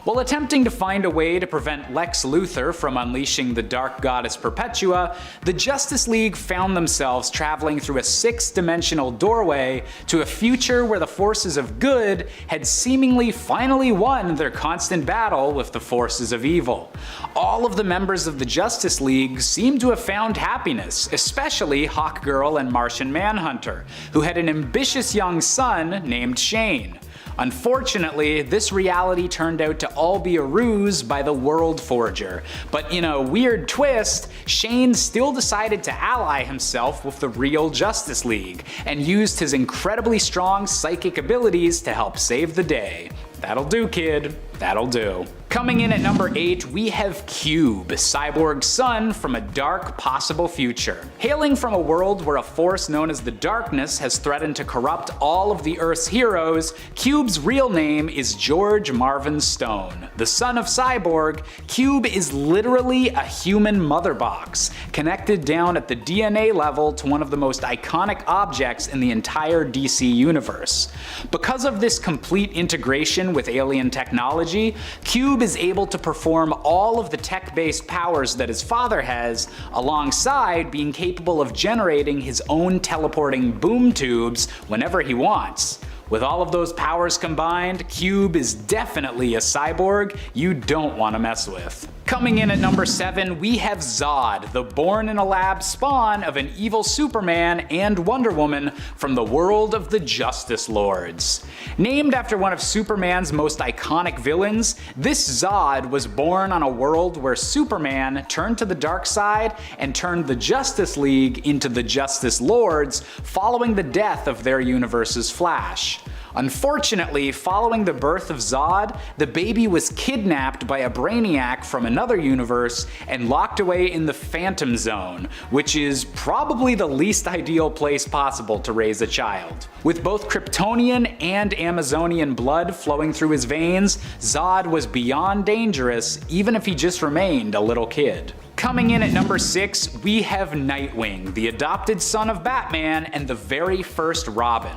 [SPEAKER 2] While attempting to find a way to prevent Lex Luthor from unleashing the Dark Goddess Perpetua, the Justice League found themselves traveling through a six-dimensional doorway to a future where the forces of good had seemingly finally won their constant battle with the forces of evil. All of the members of the Justice League seemed to have found happiness, especially Hawkgirl and Martian Manhunter, who had an ambitious young son named Shane. Unfortunately, this reality turned out to all be a ruse by the World Forger, but in a weird twist, Shane still decided to ally himself with the real Justice League, and used his incredibly strong psychic abilities to help save the day. That'll do, kid. That'll do. Coming in at number 8, we have Cube, Cyborg's son from a dark possible future. Hailing from a world where a force known as the Darkness has threatened to corrupt all of the Earth's heroes, Cube's real name is George Marvin Stone. The son of Cyborg, Cube is literally a human mother box, connected down at the DNA level to one of the most iconic objects in the entire DC universe. Because of this complete integration with alien technology, Cube is able to perform all of the tech-based powers that his father has, alongside being capable of generating his own teleporting boom tubes whenever he wants. With all of those powers combined, Cube is definitely a cyborg you don't want to mess with. Coming in at number 7, we have Zod, the born-in-a-lab spawn of an evil Superman and Wonder Woman from the world of the Justice Lords. Named after one of Superman's most iconic villains, this Zod was born on a world where Superman turned to the dark side and turned the Justice League into the Justice Lords following the death of their universe's Flash. Unfortunately, following the birth of Zod, the baby was kidnapped by a brainiac from another universe and locked away in the Phantom Zone, which is probably the least ideal place possible to raise a child. With both Kryptonian and Amazonian blood flowing through his veins, Zod was beyond dangerous even if he just remained a little kid. Coming in at number 6, we have Nightwing, the adopted son of Batman and the very first Robin.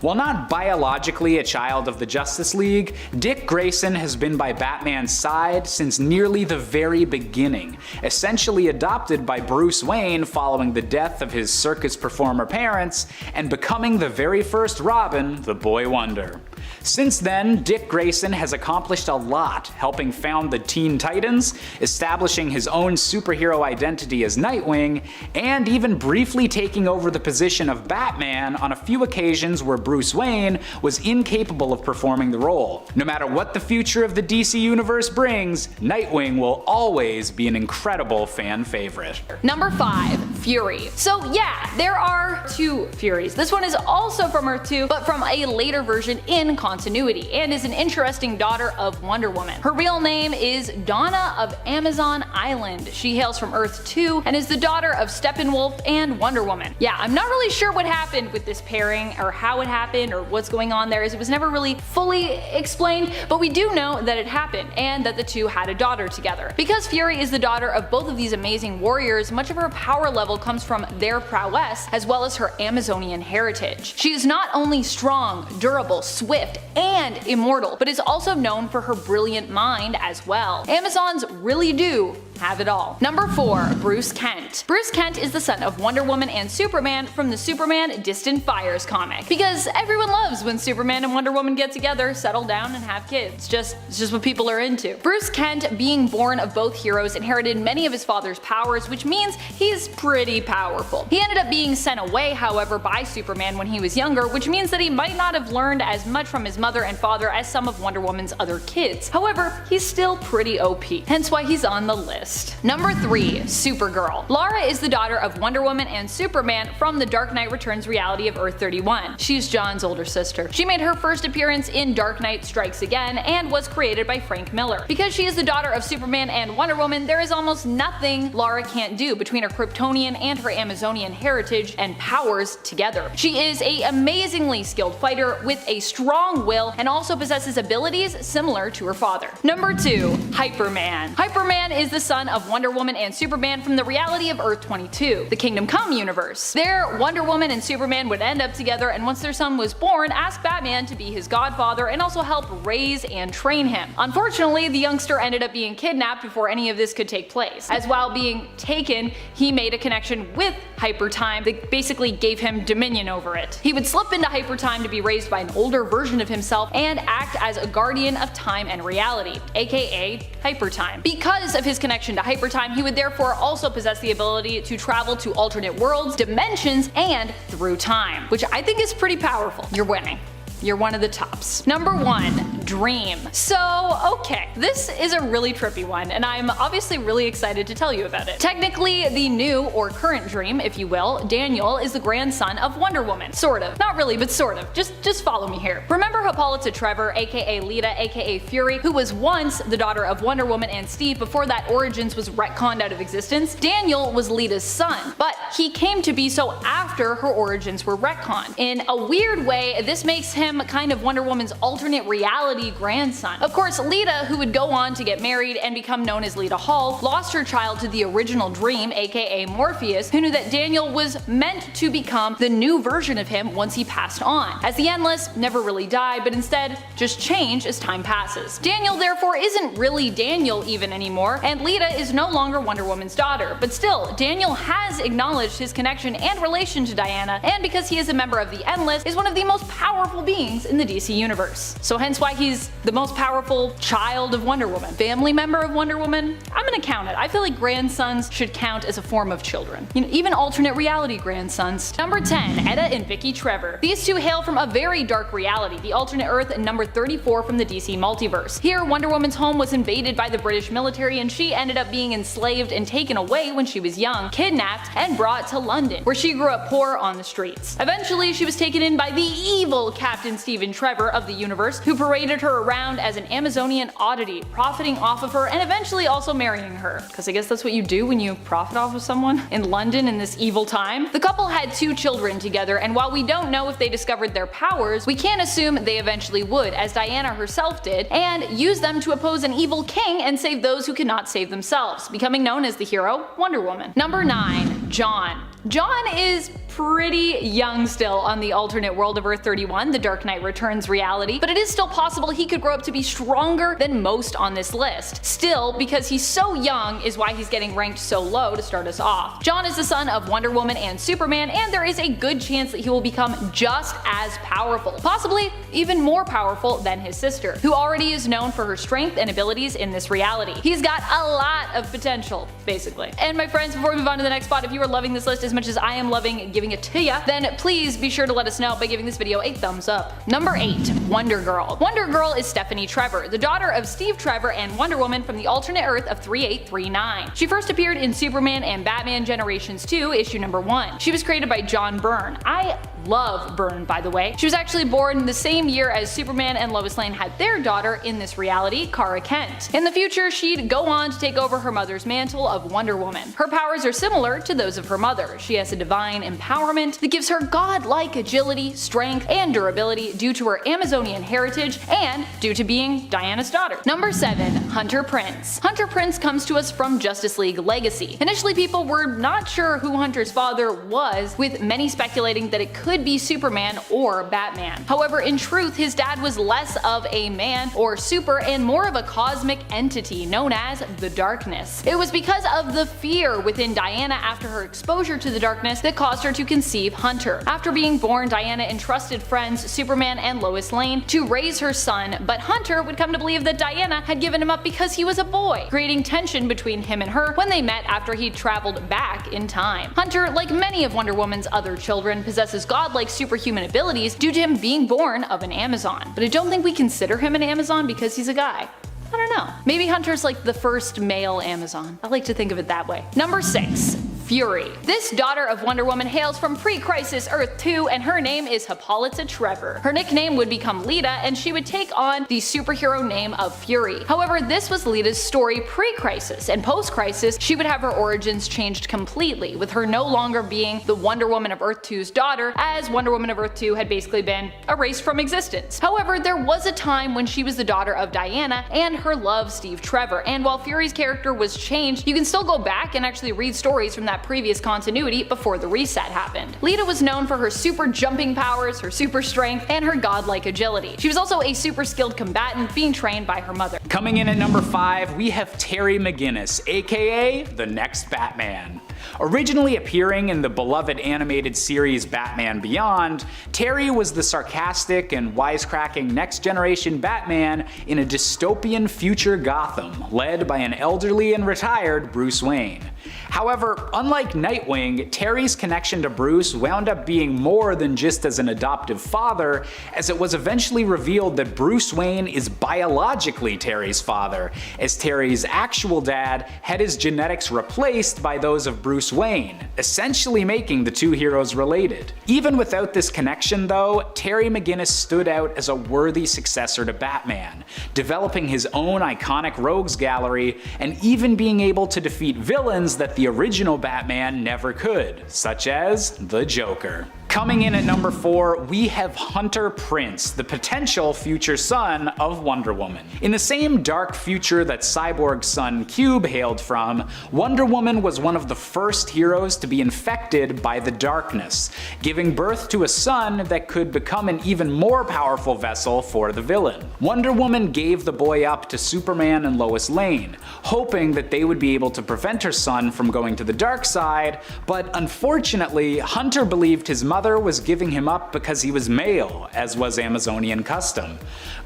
[SPEAKER 2] While not biologically a child of the Justice League, Dick Grayson has been by Batman's side since nearly the very beginning, essentially adopted by Bruce Wayne following the death of his circus performer parents, and becoming the very first Robin, the Boy Wonder. Since then, Dick Grayson has accomplished a lot, helping found the Teen Titans, establishing his own superhero identity as Nightwing, and even briefly taking over the position of Batman on a few occasions where Bruce Wayne was incapable of performing the role. No matter what the future of the DC Universe brings, Nightwing will always be an incredible fan favorite.
[SPEAKER 1] Number 5, Fury. So yeah, there are 2 Furies. This one is also from Earth 2, but from a later version in continuity, and is an interesting daughter of Wonder Woman. Her real name is Donna of Amazon Island. She hails from Earth 2 and is the daughter of Steppenwolf and Wonder Woman. Yeah, I'm not really sure what happened with this pairing, or how it happened, or what's going on there, as it was never really fully explained, but we do know that it happened, and that the two had a daughter together. Because Fury is the daughter of both of these amazing warriors, much of her power level level comes from their prowess as well as her Amazonian heritage. She is not only strong, durable, swift, and immortal, but is also known for her brilliant mind as well. Amazons really do have it all. Number 4. Bruce Kent. Bruce Kent is the son of Wonder Woman and Superman from the Superman Distant Fires comic. Because everyone loves when Superman and Wonder Woman get together, settle down, and have kids. It's just what people are into. Bruce Kent, being born of both heroes, inherited many of his father's powers, which means he's pretty powerful. He ended up being sent away, however, by Superman when he was younger, which means that he might not have learned as much from his mother and father as some of Wonder Woman's other kids. However, he's still pretty OP, hence why he's on the list. Number 3. Supergirl. Lara is the daughter of Wonder Woman and Superman from the Dark Knight Returns reality of Earth 31. She's John's older sister. She made her first appearance in Dark Knight Strikes Again and was created by Frank Miller. Because she is the daughter of Superman and Wonder Woman, there is almost nothing Lara can't do between her Kryptonian and her Amazonian heritage and powers together. She is an amazingly skilled fighter with a strong will and also possesses abilities similar to her father. Number 2. Hyperman. Hyperman is the son of Wonder Woman and Superman from the reality of Earth 22, the Kingdom Come universe. There, Wonder Woman and Superman would end up together, and once their son was born, ask Batman to be his godfather and also help raise and train him. Unfortunately, the youngster ended up being kidnapped before any of this could take place, as while being taken, he made a connection with Hypertime that basically gave him dominion over it. He would slip into Hypertime to be raised by an older version of himself and act as a guardian of time and reality, aka Hypertime. Because of his connection to Hypertime, he would therefore also possess the ability to travel to alternate worlds, dimensions, and through time, which I think is pretty powerful. You're winning. You're one of the tops. Number 1. Dream. So, okay, this is a really trippy one, and I'm obviously really excited to tell you about it. Technically, the new, or current Dream, if you will, Daniel, is the grandson of Wonder Woman. Sort of. Not really, but sort of. Just follow me here. Remember Hippolyta Trevor, aka Lita, aka Fury, who was once the daughter of Wonder Woman and Steve before that Origins was retconned out of existence? Daniel was Lita's son, but he came to be so after her Origins were retconned. In a weird way, this makes him kind of Wonder Woman's alternate reality grandson. Of course, Lita, who would go on to get married and become known as Lita Hall, lost her child to the original Dream, aka Morpheus, who knew that Daniel was meant to become the new version of him once he passed on, as the Endless never really died, but instead just changed as time passes. Daniel therefore isn't really Daniel even anymore, and Lita is no longer Wonder Woman's daughter, but still, Daniel has acknowledged his connection and relation to Diana, and because he is a member of the Endless, is one of the most powerful beings in the DC universe. So hence why he's the most powerful child of Wonder Woman. Family member of Wonder Woman? I'm gonna count it. I feel like grandsons should count as a form of children. You know, even alternate reality grandsons. Number 10. Etta and Vicky Trevor. These two hail from a very dark reality, the alternate Earth and number 34 from the DC multiverse. Here, Wonder Woman's home was invaded by the British military and she ended up being enslaved and taken away when she was young, kidnapped, and brought to London, where she grew up poor on the streets. Eventually, she was taken in by the evil Captain Stephen Trevor of the universe, who paraded her around as an Amazonian oddity, profiting off of her and eventually also marrying her. Because I guess that's what you do when you profit off of someone in London in this evil time. The couple had 2 children together, and while we don't know if they discovered their powers, we can assume they eventually would, as Diana herself did, and use them to oppose an evil king and save those who cannot save themselves, becoming known as the hero Wonder Woman. Number 9. John. John is pretty young still on the alternate world of Earth 31, the Dark Knight Returns reality, but it is still possible he could grow up to be stronger than most on this list. Still, because he's so young is why he's getting ranked so low to start us off. John is the son of Wonder Woman and Superman, and there is a good chance that he will become just as powerful, possibly even more powerful than his sister, who already is known for her strength and abilities in this reality. He's got a lot of potential, basically. And my friends, before we move on to the next spot, if you are loving this list as much as I am loving giving it to ya, then please be sure to let us know by giving this video a thumbs up. Number 8. Wonder Girl. Wonder Girl is Stephanie Trevor, the daughter of Steve Trevor and Wonder Woman from the alternate Earth of 3839. She first appeared in Superman and Batman Generations 2, issue number 1. She was created by John Byrne. I love Byrne, by the way. She was actually born the same year as Superman and Lois Lane had their daughter in this reality, Kara Kent. In the future, she'd go on to take over her mother's mantle of Wonder Woman. Her powers are similar to those of her mother. She has a divine empowerment that gives her godlike agility, strength, and durability due to her Amazonian heritage and due to being Diana's daughter. Number 7. Hunter Prince. Hunter Prince comes to us from Justice League Legacy. Initially, people were not sure who Hunter's father was, with many speculating that it could be Superman or Batman. However, in truth, his dad was less of a man or super and more of a cosmic entity known as the Darkness. It was because of the fear within Diana after her exposure to the darkness that caused her to conceive Hunter. After being born, Diana entrusted friends Superman and Lois Lane to raise her son, but Hunter would come to believe that Diana had given him up because he was a boy, creating tension between him and her when they met after he traveled back in time. Hunter, like many of Wonder Woman's other children, possesses godlike superhuman abilities due to him being born of an Amazon. But I don't think we consider him an Amazon because he's a guy. I don't know. Maybe Hunter's like the first male Amazon. I like to think of it that way. Number 6. Fury. This daughter of Wonder Woman hails from pre-crisis Earth 2 and her name is Hippolyta Trevor. Her nickname would become Lita and she would take on the superhero name of Fury. However, this was Lita's story pre-crisis, and post-crisis she would have her origins changed completely, with her no longer being the Wonder Woman of Earth 2's daughter, as Wonder Woman of Earth 2 had basically been erased from existence. However, there was a time when she was the daughter of Diana and her love Steve Trevor, and while Fury's character was changed, you can still go back and actually read stories from that previous continuity before the reset happened. Lita was known for her super jumping powers, her super strength, and her godlike agility. She was also a super skilled combatant being trained by her mother.
[SPEAKER 2] Coming in at number 5, we have Terry McGinnis, aka the next Batman. Originally appearing in the beloved animated series Batman Beyond, Terry was the sarcastic and wisecracking next-generation Batman in a dystopian future Gotham, led by an elderly and retired Bruce Wayne. However, unlike Nightwing, Terry's connection to Bruce wound up being more than just as an adoptive father, as it was eventually revealed that Bruce Wayne is biologically Terry's father, as Terry's actual dad had his genetics replaced by those of Bruce Wayne, essentially making the two heroes related. Even without this connection though, Terry McGinnis stood out as a worthy successor to Batman, developing his own iconic rogues gallery and even being able to defeat villains that the original Batman never could, such as the Joker. Coming in at number 4, we have Hunter Prince, the potential future son of Wonder Woman. In the same dark future that Cyborg's son Cube hailed from, Wonder Woman was one of the first heroes to be infected by the darkness, giving birth to a son that could become an even more powerful vessel for the villain. Wonder Woman gave the boy up to Superman and Lois Lane, hoping that they would be able to prevent her son from going to the dark side, but unfortunately, Hunter believed his mother was giving him up because he was male, as was Amazonian custom.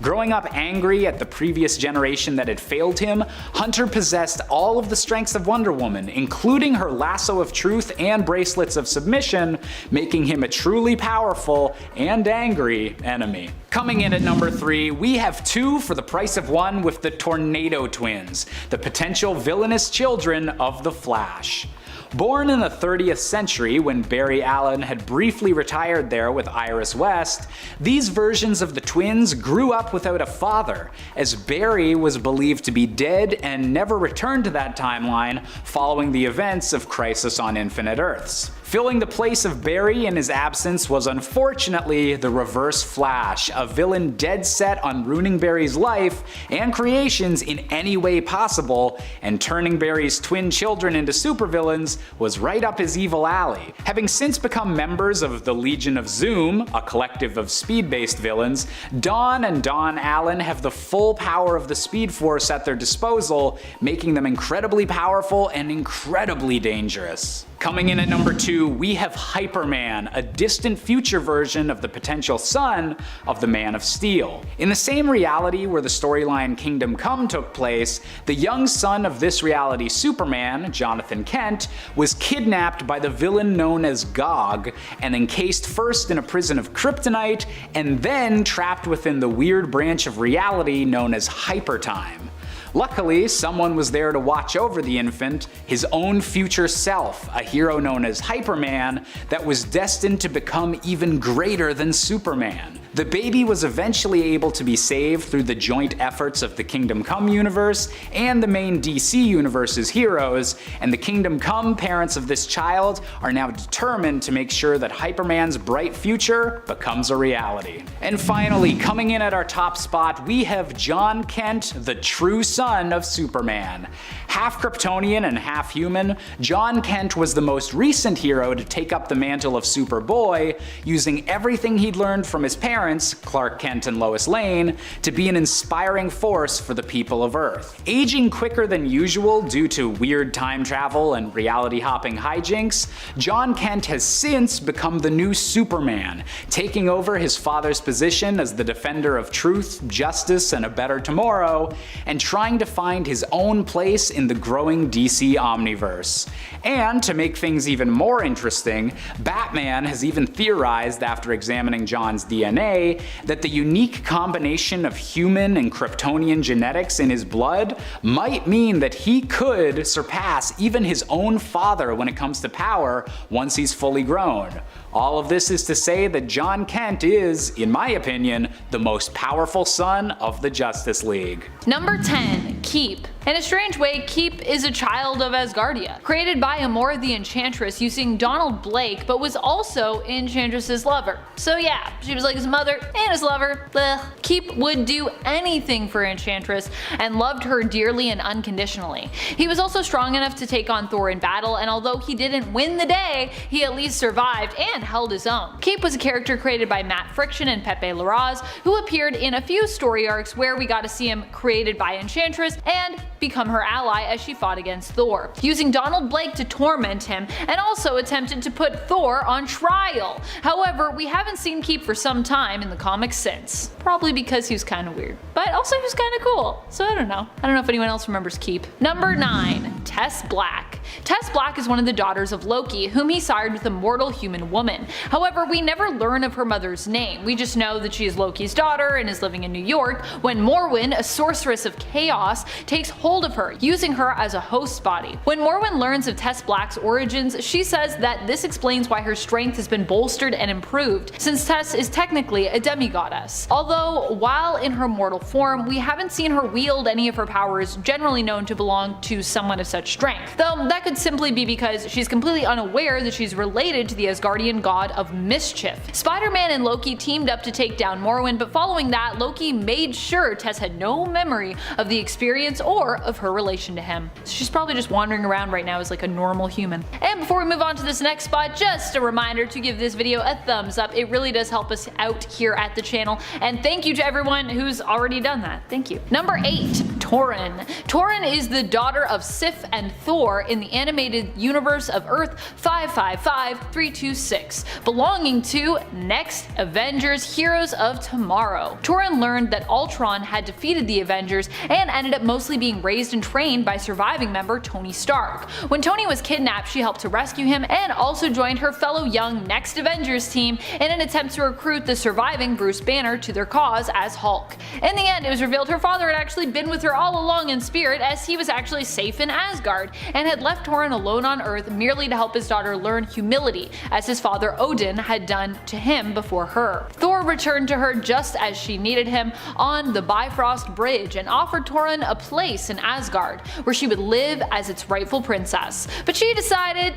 [SPEAKER 2] Growing up angry at the previous generation that had failed him, Hunter possessed all of the strengths of Wonder Woman, including her lasso of truth and bracelets of submission, making him a truly powerful and angry enemy. Coming in at number 3, we have 2 for the price of 1 with the Tornado Twins, the potential villainous children of the Flash. Born in the 30th century when Barry Allen had briefly retired there with Iris West, these versions of the twins grew up without a father, as Barry was believed to be dead and never returned to that timeline following the events of Crisis on Infinite Earths. Filling the place of Barry in his absence was unfortunately the Reverse Flash, a villain dead set on ruining Barry's life and creations in any way possible, and turning Barry's twin children into supervillains was right up his evil alley. Having since become members of the Legion of Zoom, a collective of speed-based villains, Dawn and Dawn Allen have the full power of the Speed Force at their disposal, making them incredibly powerful and incredibly dangerous. Coming in at number 2, we have Hyperman, a distant future version of the potential son of the Man of Steel. In the same reality where the storyline Kingdom Come took place, the young son of this reality Superman, Jonathan Kent, was kidnapped by the villain known as Gog and encased first in a prison of kryptonite and then trapped within the weird branch of reality known as Hypertime. Luckily, someone was there to watch over the infant, his own future self, a hero known as Hyperman that was destined to become even greater than Superman. The baby was eventually able to be saved through the joint efforts of the Kingdom Come universe and the main DC universe's heroes, and the Kingdom Come parents of this child are now determined to make sure that Hyperman's bright future becomes a reality. And finally, coming in at our top spot, we have John Kent, the true son of Superman. Half Kryptonian and half human, John Kent was the most recent hero to take up the mantle of Superboy, using everything he'd learned from his parents, Clark Kent and Lois Lane, to be an inspiring force for the people of Earth. Aging quicker than usual due to weird time travel and reality-hopping hijinks, John Kent has since become the new Superman, taking over his father's position as the defender of truth, justice, and a better tomorrow, and trying to find his own place in the growing DC Omniverse. And to make things even more interesting, Batman has even theorized after examining John's DNA that the unique combination of human and Kryptonian genetics in his blood might mean that he could surpass even his own father when it comes to power once he's fully grown. All of this is to say that John Kent is, in my opinion, the most powerful son of the Justice League.
[SPEAKER 1] Number 10. Keep. In a strange way, Keep is a child of Asgardia, created by Amora the Enchantress using Donald Blake, but was also Enchantress's lover. So yeah, she was like his mother and his lover. Blech. Keep would do anything for Enchantress and loved her dearly and unconditionally. He was also strong enough to take on Thor in battle, and although he didn't win the day, he at least survived and held his own. Keep was a character created by Matt Friction and Pepe Larraz, who appeared in a few story arcs where we got to see him created by Enchantress and become her ally as she fought against Thor, using Donald Blake to torment him, and also attempted to put Thor on trial. However, we haven't seen Keep for some time in the comics since. Probably because he was kind of weird. But also he was kind of cool, so I don't know. I don't know if anyone else remembers Keep. Number 9. Tess Black. Tess Black is one of the daughters of Loki, whom he sired with a mortal human woman. However, we never learn of her mother's name. We just know that she is Loki's daughter and is living in New York when Morwen, a sorceress of chaos, takes hold of her, using her as a host body. When Morwen learns of Tess Black's origins, she says that this explains why her strength has been bolstered and improved, since Tess is technically a demigoddess. Although, while in her mortal form, we haven't seen her wield any of her powers generally known to belong to someone of such strength, though that could simply be because she's completely unaware that she's related to the Asgardian god of mischief. Spider-Man and Loki teamed up to take down Morwen, but following that, Loki made sure Tess had no memory of the experience or of her relation to him. So she's probably just wandering around right now as like a normal human. And before we move on to this next spot, just a reminder to give this video a thumbs up. It really does help us out here at the channel, and thank you to everyone who's already done that. Thank you. Number 8. Taurin. Taurin is the daughter of Sif and Thor in the animated universe of Earth 555326, belonging to Next Avengers Heroes of Tomorrow. Taurin learned that Ultron had defeated the Avengers and ended up mostly being raised and trained by surviving member Tony Stark. When Tony was kidnapped, she helped to rescue him and also joined her fellow young Next Avengers team in an attempt to recruit the surviving Bruce Banner to their cause as Hulk. In the end, it was revealed her father had actually been with her all along in spirit, as he was actually safe in Asgard and had left Taurin alone on Earth merely to help his daughter learn humility, as his father Odin had done to him before her. Thor returned to her just as she needed him on the Bifrost Bridge and offered Taurin a place in Asgard where she would live as its rightful princess, but she decided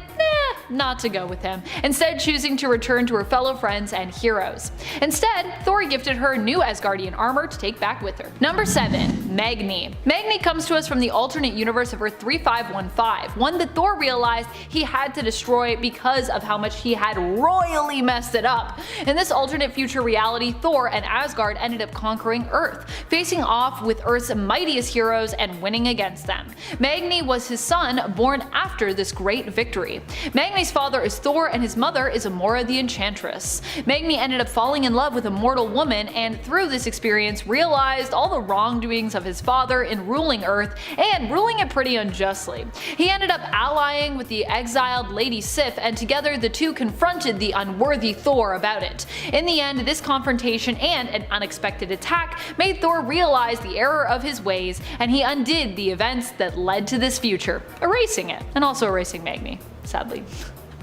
[SPEAKER 1] not to go with him, instead choosing to return to her fellow friends and heroes. Instead, Thor gifted her new Asgardian armor to take back with her. Number 7. Magni. Magni comes to us from the alternate universe of Earth 3515, one that Thor realized he had to destroy because of how much he had royally messed it up. In this alternate future reality, Thor and Asgard ended up conquering Earth, facing off with Earth's mightiest heroes and winning against them. Magni was his son, born after this great victory. Magni's father is Thor and his mother is Amora the Enchantress. Magni ended up falling in love with a mortal woman, and through this experience realized all the wrongdoings of his father ruler in ruling Earth and ruling it pretty unjustly. He ended up allying with the exiled Lady Sif, and together the two confronted the unworthy Thor about it. In the end, this confrontation and an unexpected attack made Thor realize the error of his ways, and he undid the events that led to this future, erasing it, and also erasing Magni, sadly.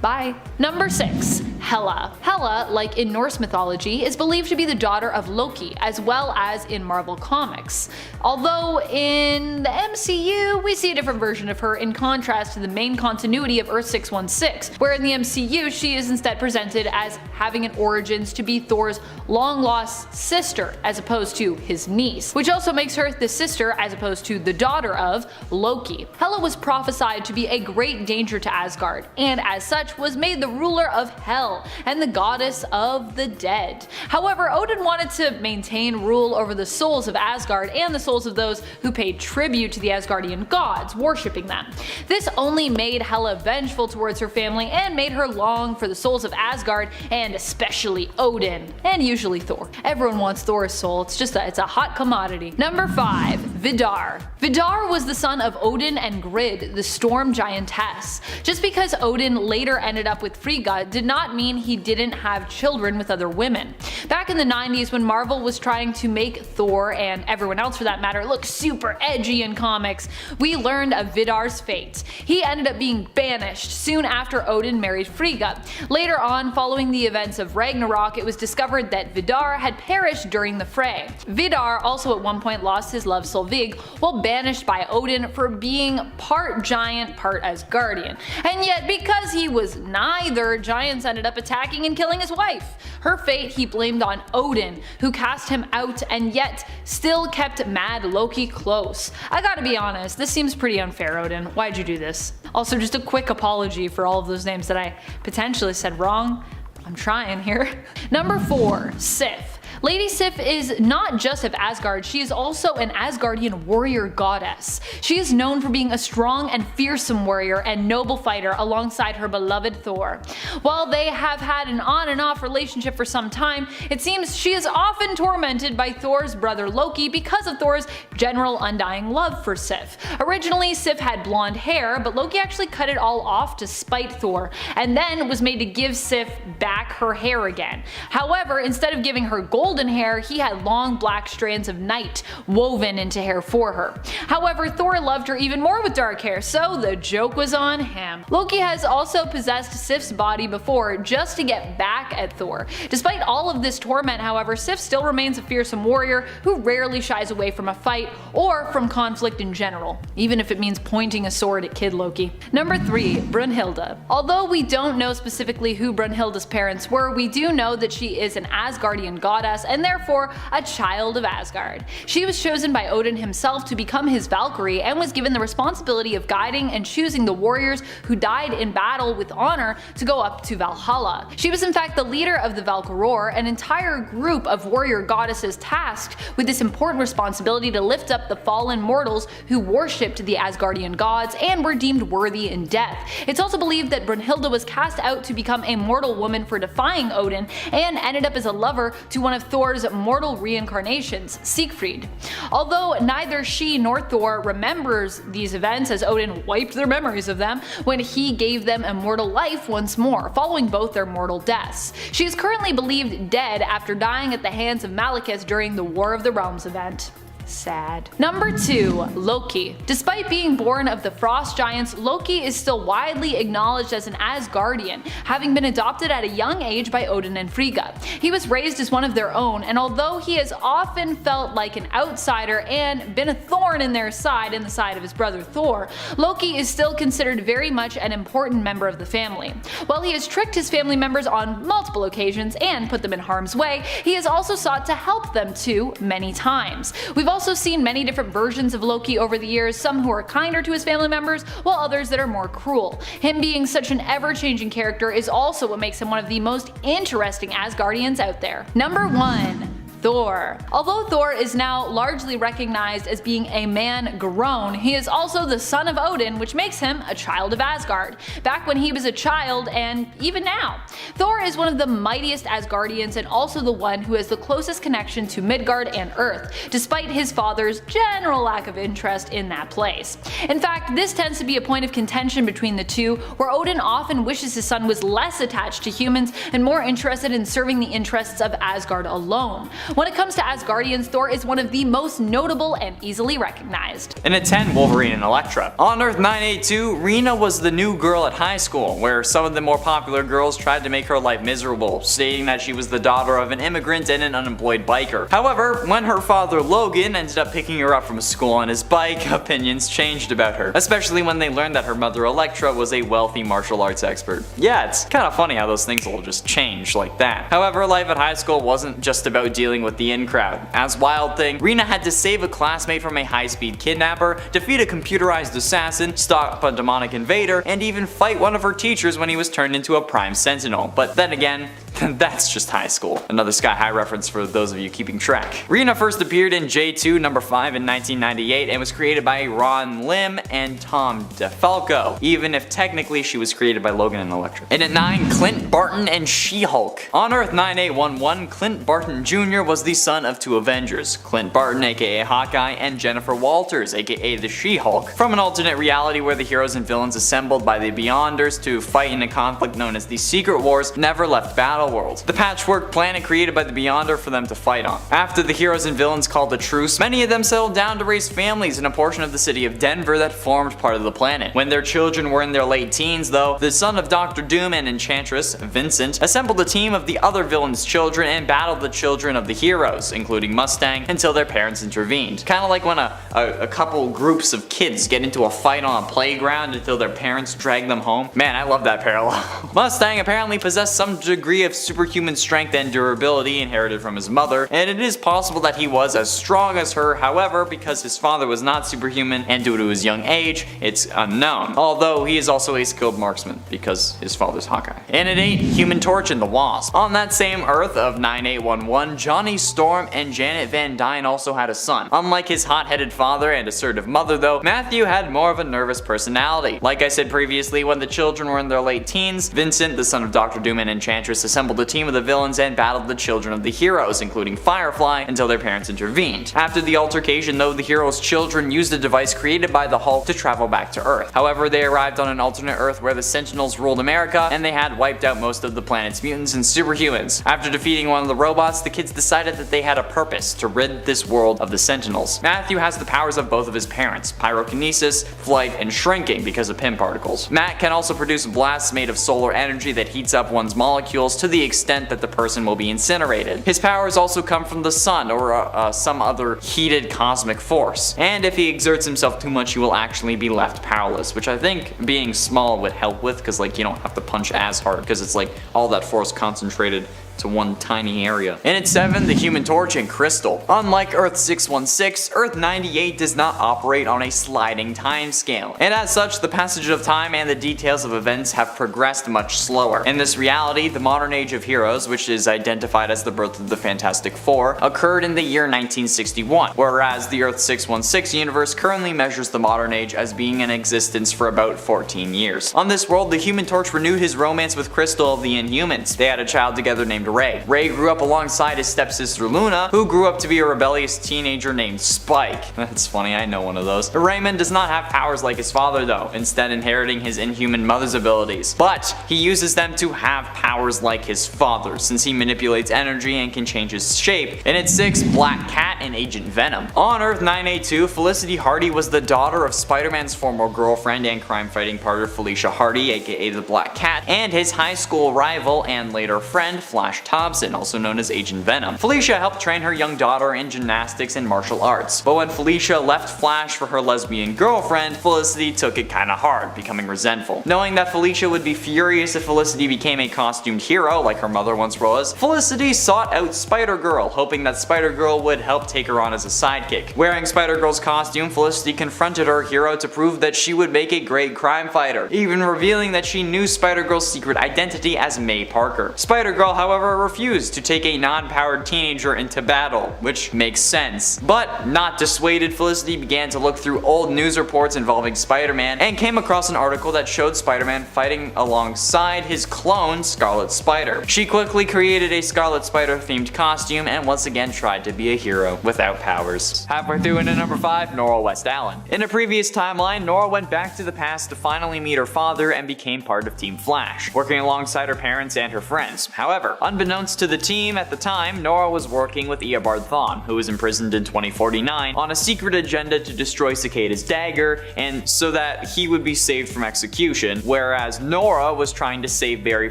[SPEAKER 1] Bye. Number 6. Hela. Hela, like in Norse mythology, is believed to be the daughter of Loki, as well as in Marvel Comics. Although in the MCU, we see a different version of her in contrast to the main continuity of Earth 616, where in the MCU she is instead presented as having an origins to be Thor's long-lost sister, as opposed to his niece, which also makes her the sister as opposed to the daughter of Loki. Hela was prophesied to be a great danger to Asgard, and as such was made the ruler of Hell and the goddess of the dead. However, Odin wanted to maintain rule over the souls of Asgard and the souls of those who paid tribute to the Asgardian gods, worshipping them. This only made Hela vengeful towards her family and made her long for the souls of Asgard, and especially Odin, and usually Thor. Everyone wants Thor's soul, it's a hot commodity. Number 5. Vidar. Vidar was the son of Odin and Grid, the storm giantess. Just because Odin later ended up with Frigga did not mean he didn't have children with other women. Back in the 90s, when Marvel was trying to make Thor, and everyone else for that matter, look super edgy in comics, we learned of Vidar's fate. He ended up being banished soon after Odin married Frigga. Later on, following the events of Ragnarok, it was discovered that Vidar had perished during the fray. Vidar also at one point lost his love Solveig while banished by Odin for being part giant, part Asgardian. And yet, because he was neither, giants ended up attacking and killing his wife. Her fate he blamed on Odin, who cast him out and yet still kept Mad Loki close. I gotta be honest, this seems pretty unfair, Odin. Why'd you do this? Also, just a quick apology for all of those names that I potentially said wrong. I'm trying here. Number 4. Sif. Lady Sif is not just of Asgard, she is also an Asgardian warrior goddess. She is known for being a strong and fearsome warrior and noble fighter alongside her beloved Thor. While they have had an on and off relationship for some time, it seems she is often tormented by Thor's brother Loki because of Thor's general undying love for Sif. Originally, Sif had blonde hair, but Loki actually cut it all off to spite Thor, and then was made to give Sif back her hair again. However, instead of giving her golden hair, he had long black strands of night woven into hair for her. However, Thor loved her even more with dark hair, so the joke was on him. Loki has also possessed Sif's body before just to get back at Thor. Despite all of this torment, however, Sif still remains a fearsome warrior who rarely shies away from a fight or from conflict in general, even if it means pointing a sword at Kid Loki. Number 3. Brunhilde. Although we don't know specifically who Brunhilde's parents were, we do know that she is an Asgardian goddess and therefore a child of Asgard. She was chosen by Odin himself to become his Valkyrie and was given the responsibility of guiding and choosing the warriors who died in battle with honor to go up to Valhalla. She was in fact the leader of the Valkyror, an entire group of warrior goddesses tasked with this important responsibility to lift up the fallen mortals who worshipped the Asgardian gods and were deemed worthy in death. It's also believed that Brunhilde was cast out to become a mortal woman for defying Odin and ended up as a lover to one of Thor's mortal reincarnations, Siegfried. Although neither she nor Thor remembers these events, as Odin wiped their memories of them when he gave them immortal life once more, following both their mortal deaths. She is currently believed dead after dying at the hands of Malekith during the War of the Realms event. Sad. Number 2. Loki. Despite being born of the Frost Giants, Loki is still widely acknowledged as an Asgardian, having been adopted at a young age by Odin and Frigga. He was raised as one of their own, and although he has often felt like an outsider and been a thorn in their side and the side of his brother Thor, Loki is still considered very much an important member of the family. While he has tricked his family members on multiple occasions and put them in harm's way, he has also sought to help them too many times. We've also seen many different versions of Loki over the years, some who are kinder to his family members, while others that are more cruel. Him being such an ever-changing character is also what makes him one of the most interesting Asgardians out there. Number 1. Thor. Although Thor is now largely recognized as being a man grown, he is also the son of Odin, which makes him a child of Asgard, back when he was a child and even now. Thor is one of the mightiest Asgardians and also the one who has the closest connection to Midgard and Earth, despite his father's general lack of interest in that place. In fact, this tends to be a point of contention between the two, where Odin often wishes his son was less attached to humans and more interested in serving the interests of Asgard alone. When it comes to Asgardians, Thor is one of the most notable and easily recognized.
[SPEAKER 4] And at 10, Wolverine and Elektra. On Earth 982, Rena was the new girl at high school, where some of the more popular girls tried to make her life miserable, stating that she was the daughter of an immigrant and an unemployed biker. However, when her father Logan ended up picking her up from school on his bike, opinions changed about her, especially when they learned that her mother Elektra was a wealthy martial arts expert. Yeah, it's kinda funny how those things will just change like that. However, life at high school wasn't just about dealing with the in-crowd. As Wild Thing, Rena had to save a classmate from a high-speed kidnapper, defeat a computerized assassin, stop a demonic invader, and even fight one of her teachers when he was turned into a Prime Sentinel. But then again, that's just high school. Another Sky High reference for those of you keeping track. Rena first appeared in J2 number 5 in 1998 and was created by Ron Lim and Tom DeFalco, even if technically she was created by Logan and Elektra. And at 9, Clint Barton and She-Hulk. On Earth 9811, Clint Barton Jr. was the son of two Avengers, Clint Barton aka Hawkeye and Jennifer Walters aka the She-Hulk, from an alternate reality where the heroes and villains assembled by the Beyonders to fight in a conflict known as the Secret Wars never left Battle World, the patchwork planet created by the Beyonder for them to fight on. After the heroes and villains called a truce, many of them settled down to raise families in a portion of the city of Denver that formed part of the planet. When their children were in their late teens though, the son of Dr. Doom and Enchantress, Vincent, assembled a team of the other villains' children and battled the children of the heroes, including Mustang, until their parents intervened. Kinda like when a couple groups of kids get into a fight on a playground until their parents drag them home. Man, I love that parallel. Mustang apparently possessed some degree of superhuman strength and durability inherited from his mother, and it is possible that he was as strong as her. However, because his father was not superhuman and due to his young age, it's unknown. Although he is also a skilled marksman because his father's Hawkeye. And at 8, Human Torch and the Wasp. On that same Earth of 9811, Johnny Storm and Janet Van Dyne also had a son. Unlike his hot-headed father and assertive mother though, Matthew had more of a nervous personality. Like I said previously, when the children were in their late teens, Vincent, the son of Dr. Doom and Enchantress, assembled a team of the villains and battled the children of the heroes, including Firefly, until their parents intervened. After the altercation though, the heroes' children used a device created by the Hulk to travel back to Earth. However, they arrived on an alternate Earth where the Sentinels ruled America, and they had wiped out most of the planet's mutants and superhumans. After defeating one of the robots, the kids decided that they had a purpose: to rid this world of the Sentinels. Matthew has the powers of both of his parents, pyrokinesis, flight, and shrinking because of Pym particles. Matt can also produce blasts made of solar energy that heats up one's molecules to the extent that the person will be incinerated. His powers also come from the sun or some other heated cosmic force, and if he exerts himself too much he will actually be left powerless, which I think being small would help with, because like you don't have to punch as hard because it's like all that force concentrated to one tiny area. And at 7, the Human Torch and Crystal. Unlike Earth 616, Earth 98 does not operate on a sliding time scale, and as such the passage of time and the details of events have progressed much slower. In this reality, the modern age of heroes, which is identified as the birth of the Fantastic Four, occurred in the year 1961, whereas the Earth 616 universe currently measures the modern age as being in existence for about 14 years. On this world, the Human Torch renewed his romance with Crystal of the Inhumans. They had a child together named Ray. Ray grew up alongside his stepsister Luna, who grew up to be a rebellious teenager named Spike. That's funny, I know one of those. Raymond does not have powers like his father though, instead inheriting his inhuman mother's abilities. But he uses them to have powers like his father, since he manipulates energy and can change his shape. And at 6, Black Cat and Agent Venom. On Earth 982, Felicity Hardy was the daughter of Spider-Man's former girlfriend and crime-fighting partner Felicia Hardy, aka the Black Cat, and his high school rival and later friend Flash Thompson, also known as Agent Venom. Felicia helped train her young daughter in gymnastics and martial arts, but when Felicia left Flash for her lesbian girlfriend, Felicity took it kinda hard, becoming resentful. Knowing that Felicia would be furious if Felicity became a costumed hero like her mother once was, Felicity sought out Spider-Girl, hoping that Spider-Girl would help take her on as a sidekick. Wearing Spider-Girl's costume, Felicity confronted her hero to prove that she would make a great crime fighter, even revealing that she knew Spider-Girl's secret identity as May Parker. Spider-Girl, however, however, refused to take a non-powered teenager into battle, which makes sense. But not dissuaded, Felicity began to look through old news reports involving Spider-Man and came across an article that showed Spider-Man fighting alongside his clone, Scarlet Spider. She quickly created a Scarlet Spider themed costume and once again tried to be a hero without powers. Halfway through into number 5, Nora West Allen. In a previous timeline, Nora went back to the past to finally meet her father and became part of Team Flash, working alongside her parents and her friends. However, unbeknownst to the team at the time, Nora was working with Eobard Thawne, who was imprisoned in 2049, on a secret agenda to destroy Cicada's dagger and so that he would be saved from execution, whereas Nora was trying to save Barry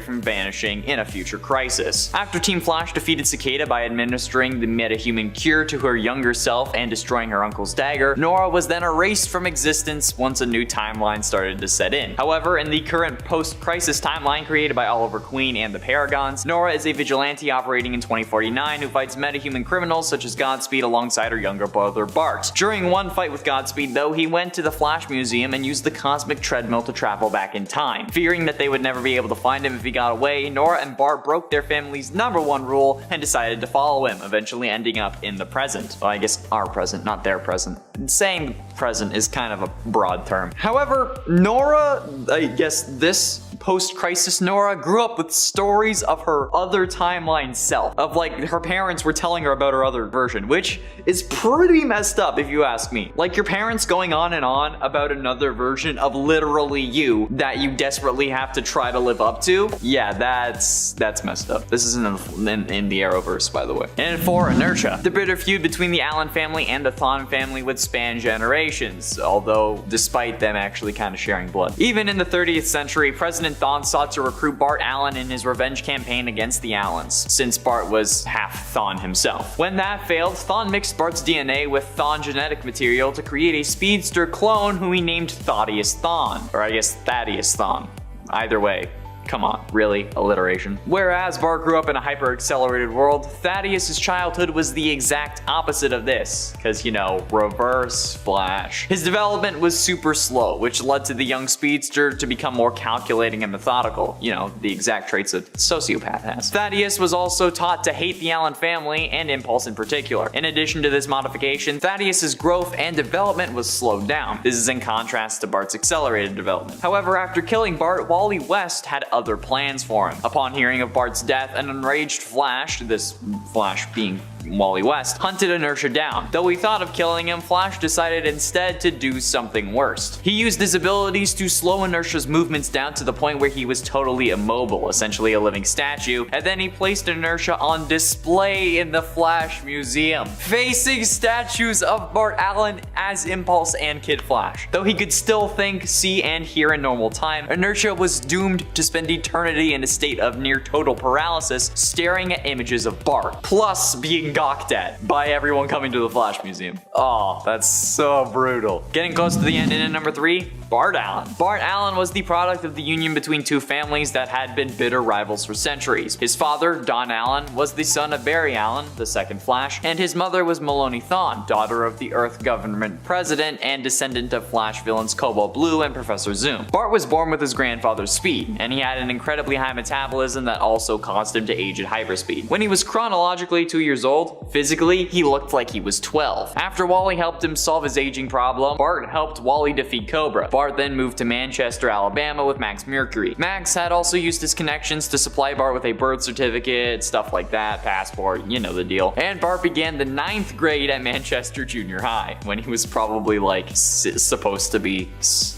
[SPEAKER 4] from vanishing in a future crisis. After Team Flash defeated Cicada by administering the metahuman cure to her younger self and destroying her uncle's dagger, Nora was then erased from existence once a new timeline started to set in. However, in the current post-crisis timeline created by Oliver Queen and the Paragons, Nora is a vigilante operating in 2049 who fights metahuman criminals such as Godspeed alongside her younger brother Bart. During one fight with Godspeed though, he went to the Flash Museum and used the cosmic treadmill to travel back in time. Fearing that they would never be able to find him if he got away, Nora and Bart broke their family's #1 rule and decided to follow him, eventually ending up in the present. Well, I guess our present, not their present. Saying present is kind of a broad term. However, Nora, I guess this post-crisis Nora, grew up with stories of her other timeline self. Of like, her parents were telling her about her other version, which is pretty messed up if you ask me. Like your parents going on and on about another version of literally you that you desperately have to try to live up to. Yeah, that's messed up. This is in the Arrowverse, by the way. And for Inertia, the bitter feud between the Allen family and the Thawne family would span generations, although despite them actually kind of sharing blood. Even in the 30th century, President Thawne sought to recruit Bart Allen in his revenge campaign against the Allens, since Bart was half Thawne himself. When that failed, Thawne mixed Bart's DNA with Thawne genetic material to create a speedster clone who he named Thaddeus Thawne, or I guess Thaddeus Thawne. Either way. Come on, really? Alliteration. Whereas Bart grew up in a hyper-accelerated world, Thaddeus' childhood was the exact opposite of this. Cause you know, reverse Flash. His development was super slow, which led to the young speedster to become more calculating and methodical. You know, the exact traits a sociopath has. Thaddeus was also taught to hate the Allen family, and Impulse in particular. In addition to this modification, Thaddeus' growth and development was slowed down. This is in contrast to Bart's accelerated development. However, after killing Bart, Wally West had other plans for him. Upon hearing of Bart's death, an enraged Flash, this Flash being Wally West, hunted Inertia down. Though he thought of killing him, Flash decided instead to do something worse. He used his abilities to slow Inertia's movements down to the point where he was totally immobile, essentially a living statue, and then he placed Inertia on display in the Flash Museum, facing statues of Bart Allen as Impulse and Kid Flash. Though he could still think, see, and hear in normal time, Inertia was doomed to spend eternity in a state of near total paralysis, staring at images of Bart, plus being gawked at by everyone coming to the Flash Museum. Oh, that's so brutal. Getting close to the end, and in number 3, Bart Allen. Bart Allen was the product of the union between two families that had been bitter rivals for centuries. His father, Don Allen, was the son of Barry Allen, the second Flash, and his mother was Maloney Thawne, daughter of the Earth government president and descendant of Flash villains Cobalt Blue and Professor Zoom. Bart was born with his grandfather's speed, and he had an incredibly high metabolism that also caused him to age at hyperspeed. When he was chronologically 2 years old, physically, he looked like he was 12. After Wally helped him solve his aging problem, Bart helped Wally defeat Cobra. Bart then moved to Manchester, Alabama with Max Mercury. Max had also used his connections to supply Bart with a birth certificate, stuff like that, passport, you know the deal. And Bart began the 9th grade at Manchester Junior High, when he was probably like supposed to be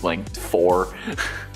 [SPEAKER 4] like 4.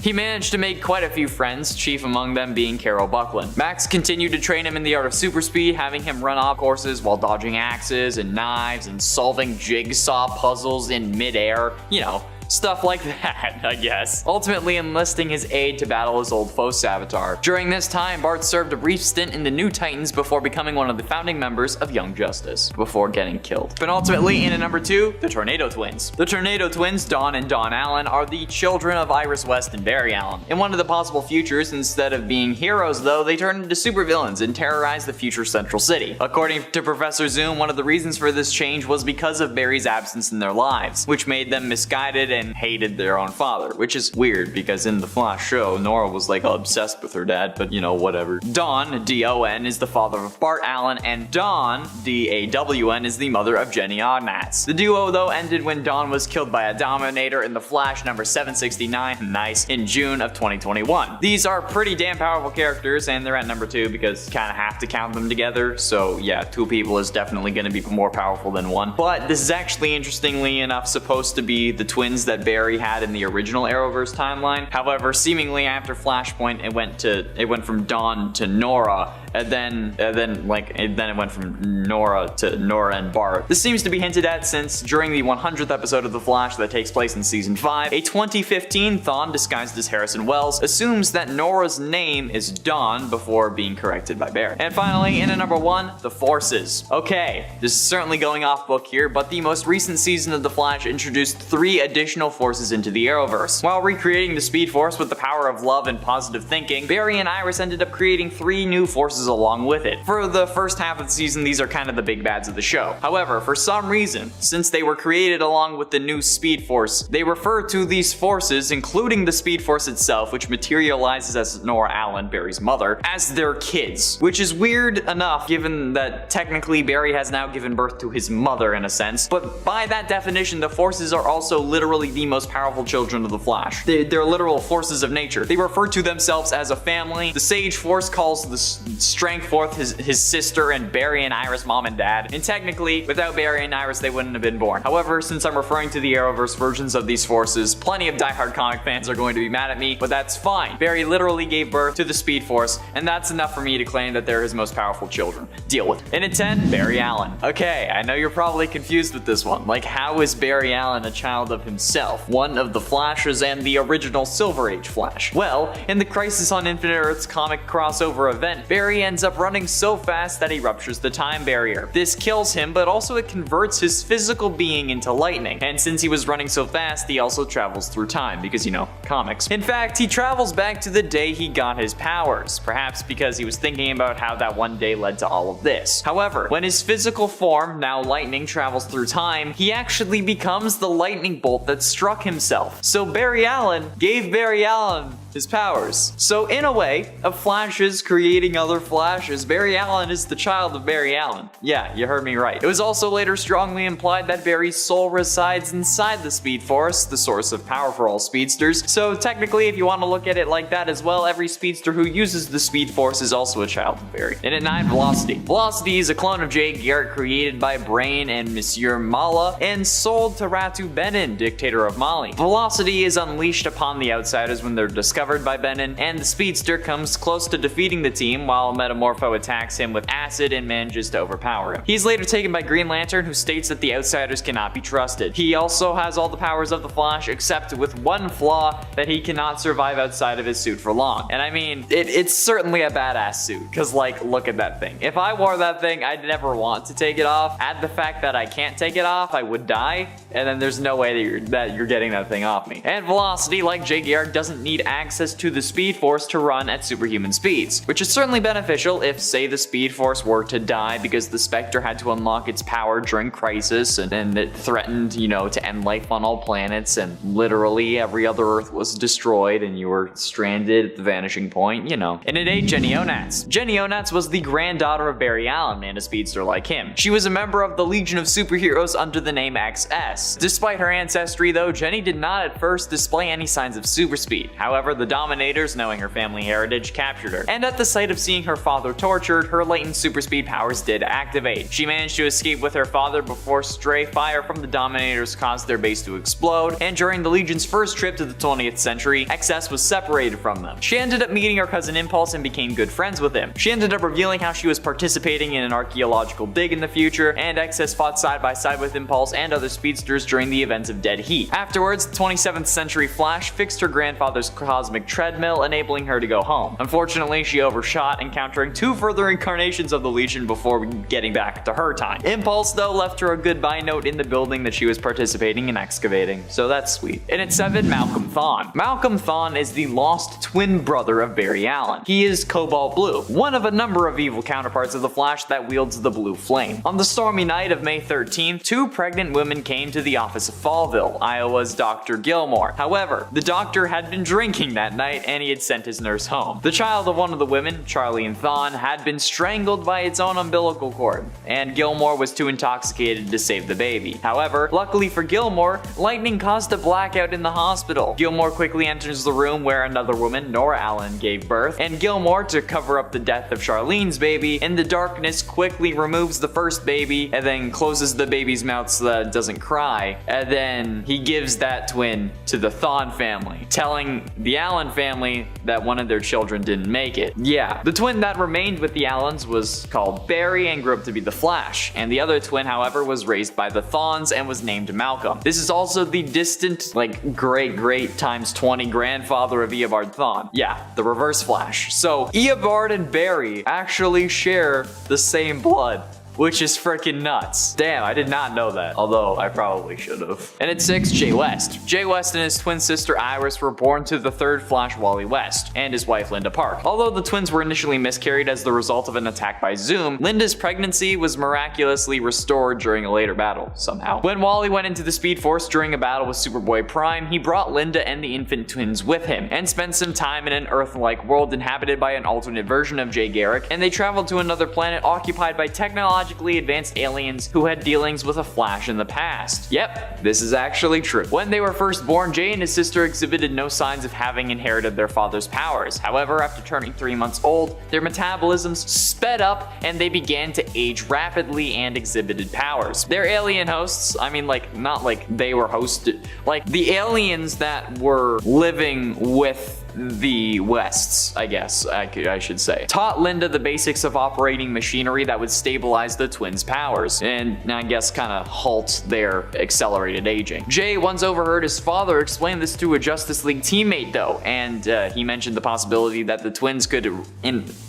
[SPEAKER 4] He managed to make quite a few friends, chief among them being Carol Buckland. Max continued to train him in the art of super speed, having him run off courses while dodging axes and knives and solving jigsaw puzzles in midair. You know, stuff like that, I guess. Ultimately enlisting his aid to battle his old foe Savitar. During this time, Bart served a brief stint in the New Titans before becoming one of the founding members of Young Justice, before getting killed. But ultimately, in at number 2, the Tornado Twins. The Tornado Twins, Don and Don Allen, are the children of Iris West and Barry Allen. In one of the possible futures, instead of being heroes though, they turned into supervillains and terrorized the future Central City. According to Professor Zoom, one of the reasons for this change was because of Barry's absence in their lives, which made them misguided and hated their own father, which is weird because in the Flash show, Nora was like obsessed with her dad, but you know, whatever. Don, D-O-N, is the father of Bart Allen, and Dawn, D-A-W-N, is the mother of Jenny Onatz. The duo though ended when Dawn was killed by a Dominator in the Flash number 769, nice, in June of 2021. These are pretty damn powerful characters, and they're at number 2 because you kinda have to count them together, so yeah, 2 people is definitely gonna be more powerful than 1. But this is actually, interestingly enough, supposed to be the twins that Barry had in the original Arrowverse timeline. However, seemingly after Flashpoint, it went from Dawn to Nora, and then it went from Nora to Nora and Bart. This seems to be hinted at since during the 100th episode of The Flash that takes place in season 5, a 2015 Thawne disguised as Harrison Wells assumes that Nora's name is Dawn before being corrected by Barry. And finally, in at number 1, the Forces. Okay, this is certainly going off book here, but the most recent season of The Flash introduced 3 additional forces into the Arrowverse. While recreating the Speed Force with the power of love and positive thinking, Barry and Iris ended up creating 3 new forces along with it. For the first half of the season, these are kind of the big bads of the show. However, for some reason, since they were created along with the new Speed Force, they refer to these forces, including the Speed Force itself, which materializes as Nora Allen, Barry's mother, as their kids. Which is weird enough given that technically Barry has now given birth to his mother in a sense, but by that definition, the forces are also literally the most powerful children of the Flash. They're literal forces of nature. They refer to themselves as a family. The Sage Force calls the Strength Force his sister, and Barry and Iris mom and dad. And technically, without Barry and Iris, they wouldn't have been born. However, since I'm referring to the Arrowverse versions of these forces, plenty of diehard comic fans are going to be mad at me, but that's fine. Barry literally gave birth to the Speed Force, and that's enough for me to claim that they're his most powerful children. Deal with it. And at 10, Barry Allen. Okay, I know you're probably confused with this one. Like, how is Barry Allen a child of himself? One of the Flashes and the original Silver Age Flash? Well, in the Crisis on Infinite Earths comic crossover event, Barry ends up running so fast that he ruptures the time barrier. This kills him, but also it converts his physical being into lightning. And since he was running so fast, he also travels through time, because, you know, comics. In fact, he travels back to the day he got his powers, perhaps because he was thinking about how that one day led to all of this. However, when his physical form, now lightning, travels through time, he actually becomes the lightning bolt that struck himself. So Barry Allen gave Barry Allen his powers. So in a way, of Flashes creating other Flashes, Barry Allen is the child of Barry Allen. Yeah, you heard me right. It was also later strongly implied that Barry's soul resides inside the Speed Force, the source of power for all speedsters. So technically, if you want to look at it like that as well, every speedster who uses the Speed Force is also a child of Barry. And at 9, Velocity. Velocity is a clone of Jay Garrick created by Brain and Monsieur Mala and sold to Ratu Benin, dictator of Mali. Velocity is unleashed upon the Outsiders when they're discovered by Benin, and the speedster comes close to defeating the team while Metamorpho attacks him with acid and manages to overpower him. He's later taken by Green Lantern, who states that the Outsiders cannot be trusted. He also has all the powers of the Flash, except with one flaw, that he cannot survive outside of his suit for long. And I mean, it's certainly a badass suit, because like, look at that thing. If I wore that thing, I'd never want to take it off. Add the fact that I can't take it off, I would die, and then there's no way that you're getting that thing off me. And Velocity, like Jay Garrick, doesn't need access to the Speed Force to run at superhuman speeds, which is certainly beneficial if, say, the Speed Force were to die because the Spectre had to unlock its power during Crisis, and it threatened, you know, to end life on all planets, and literally every other Earth was destroyed and you were stranded at the vanishing point, you know. And at 8, Jenny Onatz. Jenny Onatz was the granddaughter of Barry Allen and a speedster like him. She was a member of the Legion of Superheroes under the name XS. Despite her ancestry though, Jenny did not at first display any signs of super speed. However, the Dominators, knowing her family heritage, captured her. And at the sight of seeing her father tortured, her latent super speed powers did activate. She managed to escape with her father before stray fire from the Dominators caused their base to explode, and during the Legion's first trip to the 20th century, XS was separated from them. She ended up meeting her cousin Impulse and became good friends with him. She ended up revealing how she was participating in an archaeological dig in the future, and XS fought side by side with Impulse and other speedsters during the events of Dead Heat. Afterwards, the 27th century Flash fixed her grandfather's cosmic treadmill, enabling her to go home. Unfortunately, she overshot, encountering 2 further incarnations of the Legion before getting back to her time. Impulse, though, left her a goodbye note in the building that she was participating in excavating, so that's sweet. And at 7, Malcolm Thawne. Thawne. Malcolm Thawne is the lost twin brother of Barry Allen. He is Cobalt Blue, one of a number of evil counterparts of the Flash that wields the blue flame. On the stormy night of May 13th, 2 pregnant women came to the office of Fallville, Iowa's Dr. Gilmore. However, the doctor had been drinking that night and he had sent his nurse home. The child of one of the women, Charlene Thawne, had been strangled by its own umbilical cord, and Gilmore was too intoxicated to save the baby. However, luckily for Gilmore, lightning caused a blackout in the hospital. Gilmore quickly enters the room where another woman, Nora Allen, gave birth, and Gilmore, to cover up the death of Charlene's baby, in the darkness quickly removes the first baby and then closes the baby's mouth so that it doesn't cry, and then he gives that twin to the Thawne family, telling the Allen family that one of their children didn't make it. Yeah, the twin that remained with the Allens was called Barry and grew up to be the Flash, and the other twin, however, was raised by the Thawnes and was named Malcolm. This is also the distant, like, great times 20 grandfather of Eobard Thawne. Yeah, the Reverse Flash. So Eobard and Barry actually share the same blood, which is freaking nuts. Damn, I did not know that, although I probably should have. And at 6, Jay West. Jay West and his twin sister Iris were born to the third Flash, Wally West, and his wife Linda Park. Although the twins were initially miscarried as the result of an attack by Zoom, Linda's pregnancy was miraculously restored during a later battle, somehow. When Wally went into the Speed Force during a battle with Superboy Prime, he brought Linda and the infant twins with him, and spent some time in an Earth-like world inhabited by an alternate version of Jay Garrick, and they traveled to another planet occupied by technologically advanced aliens who had dealings with a Flash in the past. Yep, this is actually true. When they were first born, Jay and his sister exhibited no signs of having inherited their father's powers. However, after turning 3 months old, their metabolisms sped up and they began to age rapidly and exhibited powers. Their alien hosts, I mean, like, not like they were hosted, like the aliens that were living with the Wests, I guess I should say, taught Linda the basics of operating machinery that would stabilize the twins' powers, and I guess kind of halt their accelerated aging. Jay once overheard his father explain this to a Justice League teammate though, and he mentioned the possibility that the twins could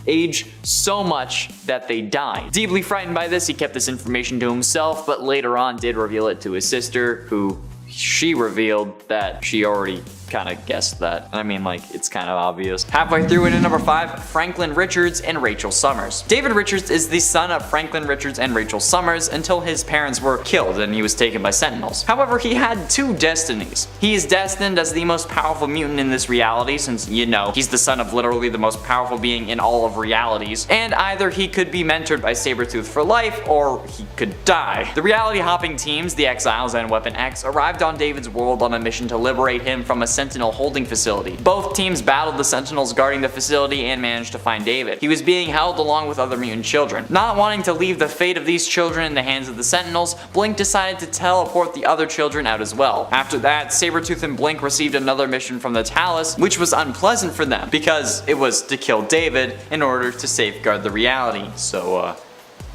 [SPEAKER 4] age so much that they died. Deeply frightened by this, he kept this information to himself, but later on did reveal it to his sister, who she revealed that she already kind of guessed that. I mean, like, it's kind of obvious. Halfway through into number 5, Franklin Richards and Rachel Summers. David Richards is the son of Franklin Richards and Rachel Summers until his parents were killed and he was taken by Sentinels. However, he had 2 destinies. He is destined as the most powerful mutant in this reality since, you know, he's the son of literally the most powerful being in all of realities, and either he could be mentored by Sabretooth for life or he could die. The reality hopping teams, the Exiles and Weapon X, arrived on David's world on a mission to liberate him from a Sentinel holding facility. Both teams battled the Sentinels guarding the facility and managed to find David. He was being held along with other mutant children. Not wanting to leave the fate of these children in the hands of the Sentinels, Blink decided to teleport the other children out as well. After that, Sabretooth and Blink received another mission from the Talus, which was unpleasant for them because it was to kill David in order to safeguard the reality. So,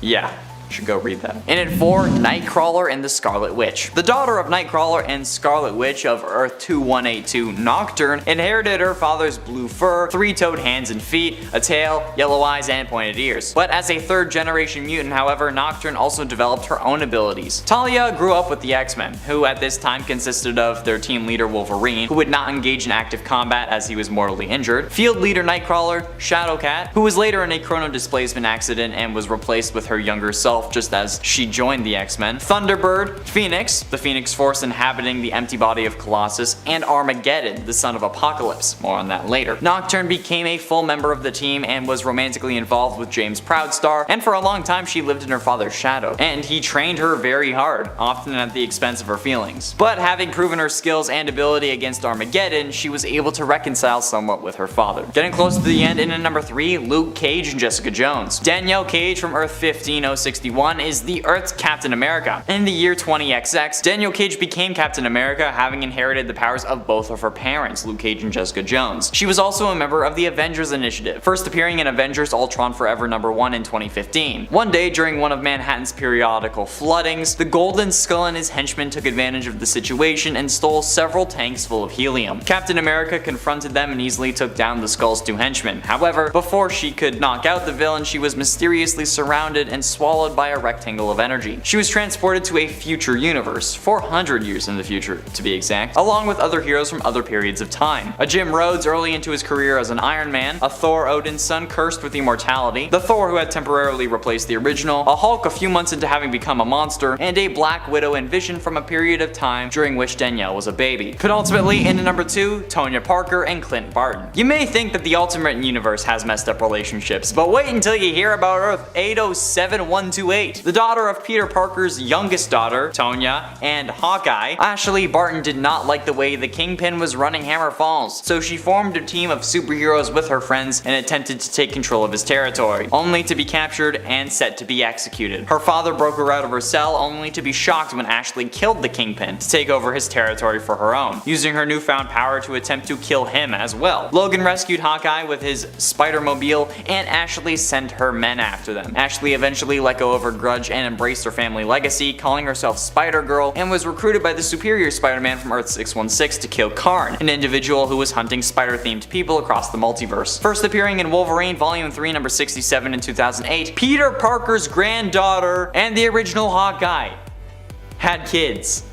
[SPEAKER 4] yeah. Should go read that. And at 4, Nightcrawler and the Scarlet Witch. The daughter of Nightcrawler and Scarlet Witch of Earth 2182, Nocturne, inherited her father's blue fur, 3-toed hands and feet, a tail, yellow eyes, and pointed ears. But as a 3rd generation mutant, however, Nocturne also developed her own abilities. Talia grew up with the X-Men, who at this time consisted of their team leader Wolverine, who would not engage in active combat as he was mortally injured, field leader Nightcrawler, Shadowcat, who was later in a chrono displacement accident and was replaced with her younger self just as she joined the X-Men, Thunderbird, Phoenix, the Phoenix Force inhabiting the empty body of Colossus, and Armageddon, the son of Apocalypse. More on that later. Nocturne became a full member of the team and was romantically involved with James Proudstar, and for a long time she lived in her father's shadow, and he trained her very hard, often at the expense of her feelings. But having proven her skills and ability against Armageddon, she was able to reconcile somewhat with her father. Getting close to the end, and in number 3, Luke Cage and Jessica Jones. Danielle Cage from Earth 15061 is the Earth's Captain America. In the year 20XX, Danielle Cage became Captain America, having inherited the powers of both of her parents, Luke Cage and Jessica Jones. She was also a member of the Avengers Initiative, first appearing in Avengers Ultron Forever #1 in 2015. One day during one of Manhattan's periodical floodings, the Golden Skull and his henchmen took advantage of the situation and stole several tanks full of helium. Captain America confronted them and easily took down the Skull's 2 henchmen. However, before she could knock out the villain, she was mysteriously surrounded and swallowed by a rectangle of energy. She was transported to a future universe, 400 years in the future to be exact, along with other heroes from other periods of time. A Jim Rhodes early into his career as an Iron Man, a Thor Odin's son cursed with immortality, the Thor who had temporarily replaced the original, a Hulk a few months into having become a monster, and a Black Widow and Vision from a period of time during which Danielle was a baby. Penultimately, into number 2, Tonya Parker and Clint Barton. You may think that the Ultimate Universe has messed up relationships, but wait until you hear about Earth 807128. The daughter of Peter Parker's youngest daughter, Tonya, and Hawkeye, Ashley Barton did not like the way the Kingpin was running Hammer Falls, so she formed a team of superheroes with her friends and attempted to take control of his territory, only to be captured and set to be executed. Her father broke her out of her cell, only to be shocked when Ashley killed the Kingpin to take over his territory for her own, using her newfound power to attempt to kill him as well. Logan rescued Hawkeye with his Spider-Mobile, and Ashley sent her men after them. Ashley eventually let go of her grudge and embraced her family legacy, calling herself Spider-Girl, and was recruited by the superior Spider-Man from Earth 616 to kill Karn, an individual who was hunting spider-themed people across the multiverse. First appearing in Wolverine Volume 3 number 67 in 2008, Peter Parker's granddaughter and the original Hawkeye had kids.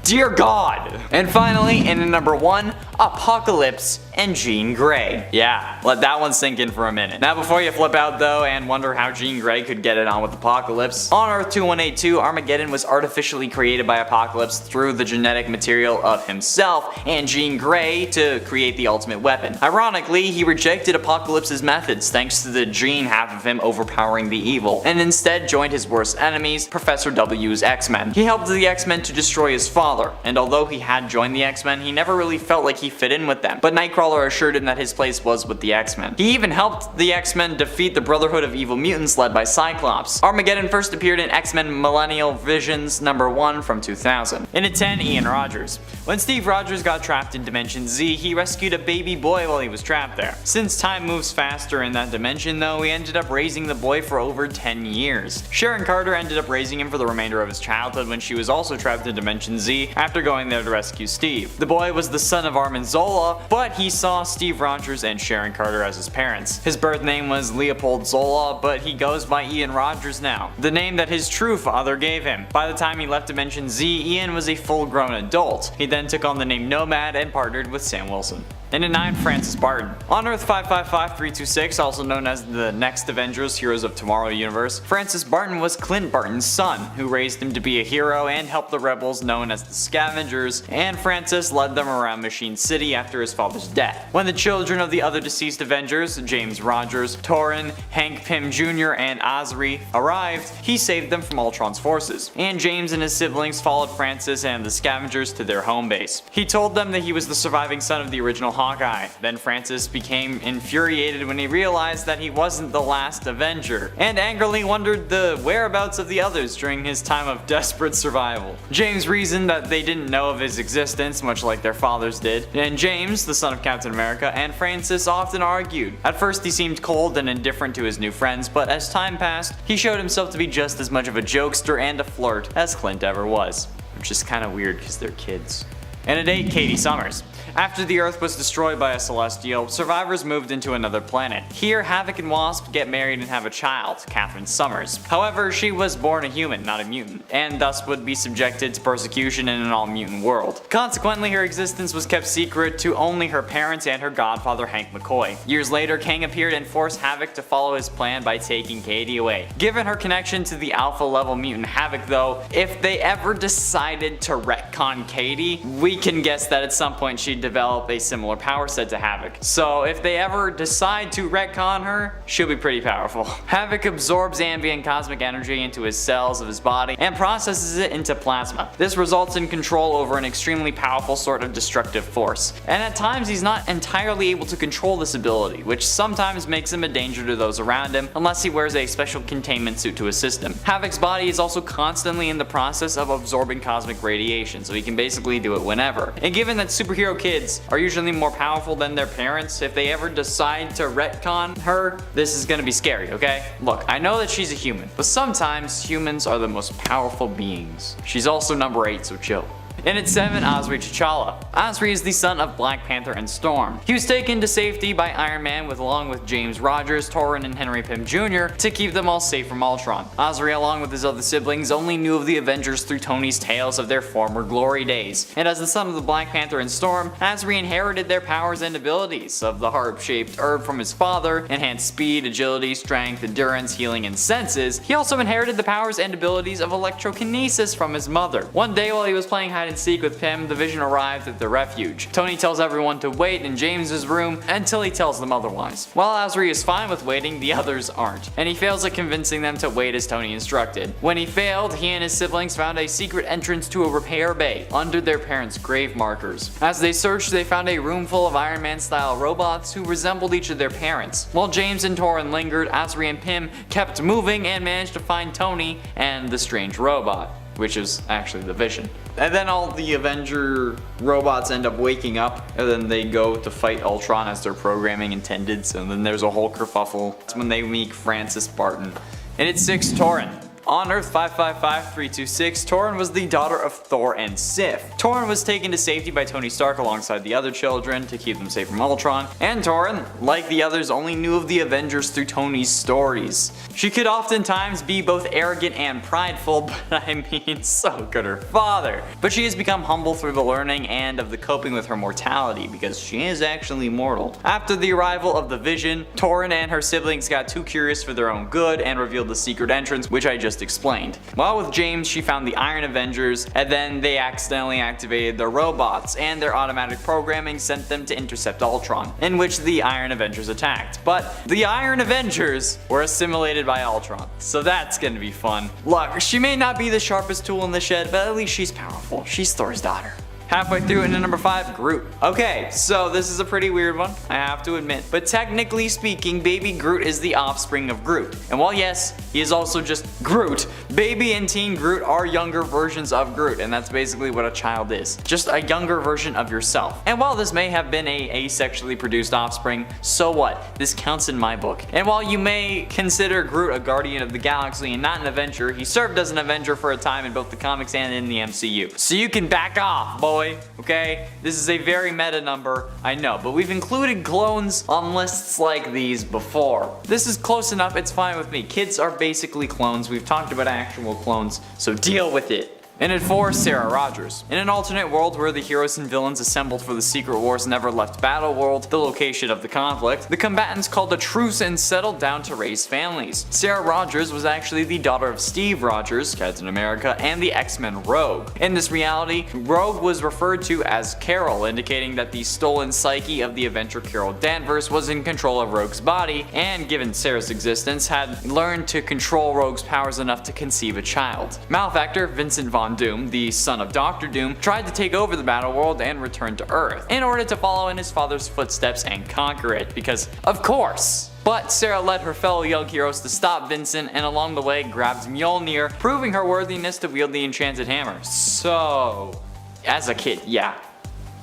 [SPEAKER 4] Dear God! And finally, in number 1, Apocalypse and Jean Grey. Yeah, let that one sink in for a minute. Now before you flip out though and wonder how Jean Grey could get it on with Apocalypse, on Earth 2182, Armageddon was artificially created by Apocalypse through the genetic material of himself and Jean Grey to create the ultimate weapon. Ironically, he rejected Apocalypse's methods thanks to the gene half of him overpowering the evil, and instead joined his worst enemies, Professor W's X-Men. He helped the X-Men to destroy his father, and although he had joined the X-Men, he never really felt like he fit in with them, but Nightcrawler assured him that his place was with the X-Men. He even helped the X-Men defeat the Brotherhood of Evil Mutants led by Cyclops. Armageddon first appeared in X-Men Millennial Visions number 1 from 2000. In at 10, Ian Rogers. When Steve Rogers got trapped in Dimension Z, he rescued a baby boy while he was trapped there. Since time moves faster in that dimension though, he ended up raising the boy for over 10 years. Sharon Carter ended up raising him for the remainder of his childhood when she was also trapped in Dimension Z after going there to rescue Steve. The boy was the son of Armin Zola, but he saw Steve Rogers and Sharon Carter as his parents. His birth name was Leopold Zola, but he goes by Ian Rogers now, the name that his true father gave him. By the time he left Dimension Z, Ian was a full-grown adult. He then took on the name Nomad and partnered with Sam Wilson. And at 9, Francis Barton. On Earth 555326, also known as the Next Avengers Heroes of Tomorrow universe, Francis Barton was Clint Barton's son, who raised him to be a hero and helped the rebels known as the Scavengers, and Francis led them around Machine City after his father's death. When the children of the other deceased Avengers, James Rogers, Torin, Hank Pym Jr., and Osri, arrived, he saved them from Ultron's forces, and James and his siblings followed Francis and the Scavengers to their home base. He told them that he was the surviving son of the original Hawkeye. Then Francis became infuriated when he realized that he wasn't the last Avenger, and angrily wondered the whereabouts of the others during his time of desperate survival. James reasoned that they didn't know of his existence, much like their fathers did, and James, the son of Captain America, and Francis often argued. At first he seemed cold and indifferent to his new friends, but as time passed, he showed himself to be just as much of a jokester and a flirt as Clint ever was. Which is kinda weird because they're kids. And at 8, Katie Summers. After the Earth was destroyed by a Celestial, survivors moved into another planet. Here, Havoc and Wasp get married and have a child, Catherine Summers. However, she was born a human, not a mutant, and thus would be subjected to persecution in an all-mutant world. Consequently, her existence was kept secret to only her parents and her godfather, Hank McCoy. Years later, Kang appeared and forced Havoc to follow his plan by taking Katie away. Given her connection to the alpha-level mutant Havoc though, if they ever decided to retcon Katie, we can guess that at some point she'd develop a similar power set to Havoc. So if they ever decide to retcon her, she'll be pretty powerful. Havoc absorbs ambient cosmic energy into his cells of his body and processes it into plasma. This results in control over an extremely powerful sort of destructive force. And at times he's not entirely able to control this ability, which sometimes makes him a danger to those around him unless he wears a special containment suit to assist him. Havoc's body is also constantly in the process of absorbing cosmic radiation, so he can basically do it whenever. And given that superhero kids are usually more powerful than their parents, if they ever decide to retcon her, this is gonna be scary, okay? Look, I know that she's a human, but sometimes humans are the most powerful beings. She's also number 8, so chill. And at 7, Osri T'Challa. Osri is the son of Black Panther and Storm. He was taken to safety by Iron Man along with James Rogers, Torrin, and Henry Pym Jr. to keep them all safe from Ultron. Osri, along with his other siblings, only knew of the Avengers through Tony's tales of their former glory days. And as the son of the Black Panther and Storm, Osri inherited their powers and abilities of the heart-shaped herb from his father, enhanced speed, agility, strength, endurance, healing, and senses. He also inherited the powers and abilities of electrokinesis from his mother. One day while he was playing hide and seek with Pym, the Vision arrived at the refuge. Tony tells everyone to wait in James's room until he tells them otherwise. While Osri is fine with waiting, the others aren't, and he fails at convincing them to wait as Tony instructed. When he failed, he and his siblings found a secret entrance to a repair bay under their parents' grave markers. As they searched, they found a room full of Iron Man-style robots who resembled each of their parents. While James and Torrin lingered, Osri and Pym kept moving and managed to find Tony and the strange robot, which is actually the Vision. And then all the Avenger robots end up waking up, and then they go to fight Ultron as their programming intended, so then there's a whole kerfuffle. That's when they meet Francis Barton. And it's 6, Torrin. On Earth 555326, Torrin was the daughter of Thor and Sif. Torrin was taken to safety by Tony Stark alongside the other children to keep them safe from Ultron, and Torrin, like the others, only knew of the Avengers through Tony's stories. She could oftentimes be both arrogant and prideful, but I mean, so could her father. But she has become humble through the learning and of the coping with her mortality, because she is actually mortal. After the arrival of the Vision, Torrin and her siblings got too curious for their own good and revealed the secret entrance, which I just explained. While with James, she found the Iron Avengers, and then they accidentally activated their robots, and their automatic programming sent them to intercept Ultron, in which the Iron Avengers attacked. But the Iron Avengers were assimilated by Ultron, so that's gonna be fun. Look, she may not be the sharpest tool in the shed, but at least she's powerful. She's Thor's daughter. Halfway through into number 5, Groot. Okay, so this is a pretty weird one, I have to admit. But technically speaking, baby Groot is the offspring of Groot. And while yes, he is also just Groot, baby and teen Groot are younger versions of Groot, and that's basically what a child is. Just a younger version of yourself. And while this may have been a asexually produced offspring, so what? This counts in my book. And while you may consider Groot a guardian of the galaxy and not an Avenger, he served as an Avenger for a time in both the comics and in the MCU. So you can back off, boy. Okay? This is a very meta number, I know, but we've included clones on lists like these before. This is close enough, it's fine with me. Kids are basically clones, we've talked about actual clones, so deal with it. And at 4, Sarah Rogers. In an alternate world where the heroes and villains assembled for the Secret Wars never left Battle World, the location of the conflict, the combatants called a truce and settled down to raise families. Sarah Rogers was actually the daughter of Steve Rogers, Captain America, and the X-Men Rogue. In this reality, Rogue was referred to as Carol, indicating that the stolen psyche of the Avenger Carol Danvers was in control of Rogue's body, and given Sarah's existence, had learned to control Rogue's powers enough to conceive a child. Malefactor Vincent Von Doom, the son of Dr. Doom, tried to take over the battle world and return to Earth, in order to follow in his father's footsteps and conquer it, because of course. But Sarah led her fellow young heroes to stop Vincent, and along the way grabbed Mjolnir, proving her worthiness to wield the enchanted hammer. So, as a kid, yeah,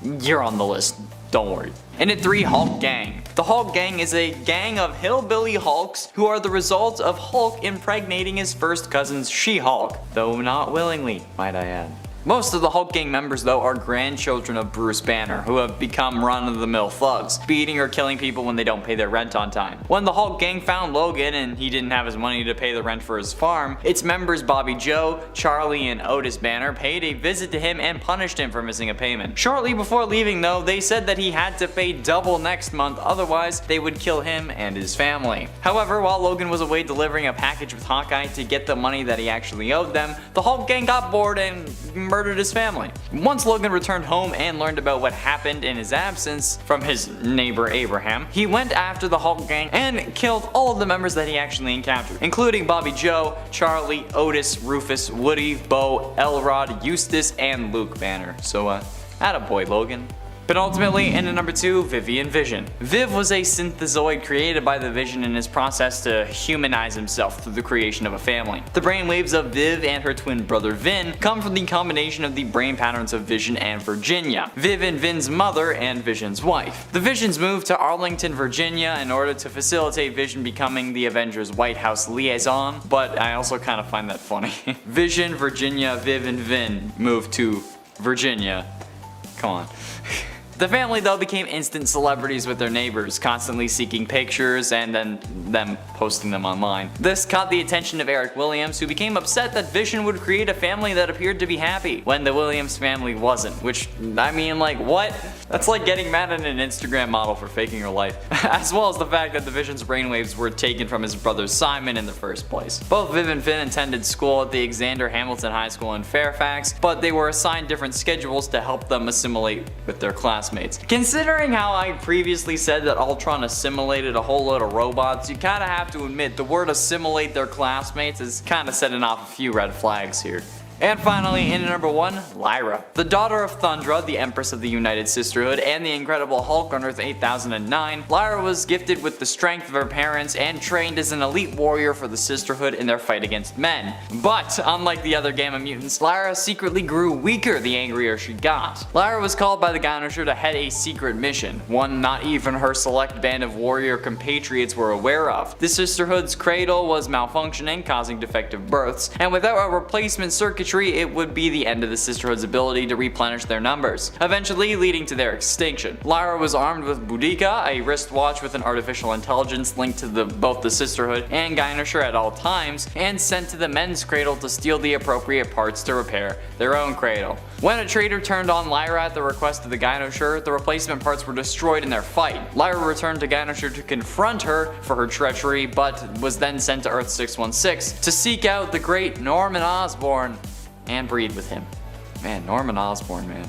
[SPEAKER 4] you're on the list, don't worry. And at 3, Hulk Gang. The Hulk Gang is a gang of hillbilly Hulks who are the result of Hulk impregnating his first cousin's She-Hulk, though not willingly, might I add. Most of the Hulk Gang members though are grandchildren of Bruce Banner, who have become run-of-the-mill thugs, beating or killing people when they don't pay their rent on time. When the Hulk Gang found Logan and he didn't have his money to pay the rent for his farm, its members Bobby Joe, Charlie, and Otis Banner paid a visit to him and punished him for missing a payment. Shortly before leaving though, they said that he had to pay double next month, otherwise they would kill him and his family. However, while Logan was away delivering a package with Hawkeye to get the money that he actually owed them, the Hulk Gang got bored and murdered his family. Once Logan returned home and learned about what happened in his absence from his neighbor Abraham, he went after the Hulk Gang and killed all of the members that he actually encountered, including Bobby Joe, Charlie, Otis, Rufus, Woody, Bo, Elrod, Eustace, and Luke Banner. So attaboy Logan. But ultimately, in at number 2, Vivian Vision. Viv was a synthezoid created by the Vision in his process to humanize himself through the creation of a family. The brainwaves of Viv and her twin brother Vin come from the combination of the brain patterns of Vision and Virginia, Viv and Vin's mother and Vision's wife. The Visions moved to Arlington, Virginia in order to facilitate Vision becoming the Avengers' White House liaison, but I also kind of find that funny. Vision, Virginia, Viv, and Vin moved to Virginia. Come on. The family though became instant celebrities with their neighbors, constantly seeking pictures and then them posting them online. This caught the attention of Eric Williams, who became upset that Vision would create a family that appeared to be happy, when the Williams family wasn't. Which, I mean, like, what? That's like getting mad at an Instagram model for faking her life. As well as the fact that the Vision's brainwaves were taken from his brother Simon in the first place. Both Viv and Finn attended school at the Alexander Hamilton High School in Fairfax, but they were assigned different schedules to help them assimilate with their classmates. Considering how I previously said that Ultron assimilated a whole load of robots, you kinda have to admit the word assimilate their classmates is kinda setting off a few red flags here. And finally, in number 1, Lyra. The daughter of Thundra, the Empress of the United Sisterhood, and the Incredible Hulk on Earth 8009, Lyra was gifted with the strength of her parents and trained as an elite warrior for the Sisterhood in their fight against men. But, unlike the other Gamma mutants, Lyra secretly grew weaker the angrier she got. Lyra was called by the Gynosure to head a secret mission, one not even her select band of warrior compatriots were aware of. The Sisterhood's cradle was malfunctioning, causing defective births, and without a replacement circuitry, it would be the end of the Sisterhood's ability to replenish their numbers, eventually leading to their extinction. Lyra was armed with Boudica, a wristwatch with an artificial intelligence linked to both the Sisterhood and Gynosure at all times, and sent to the men's cradle to steal the appropriate parts to repair their own cradle. When a traitor turned on Lyra at the request of the Gynosure, the replacement parts were destroyed in their fight. Lyra returned to Gynosure to confront her for her treachery, but was then sent to Earth 616 to seek out the great Norman Osborn and breed with him. Man, Norman Osborn, man.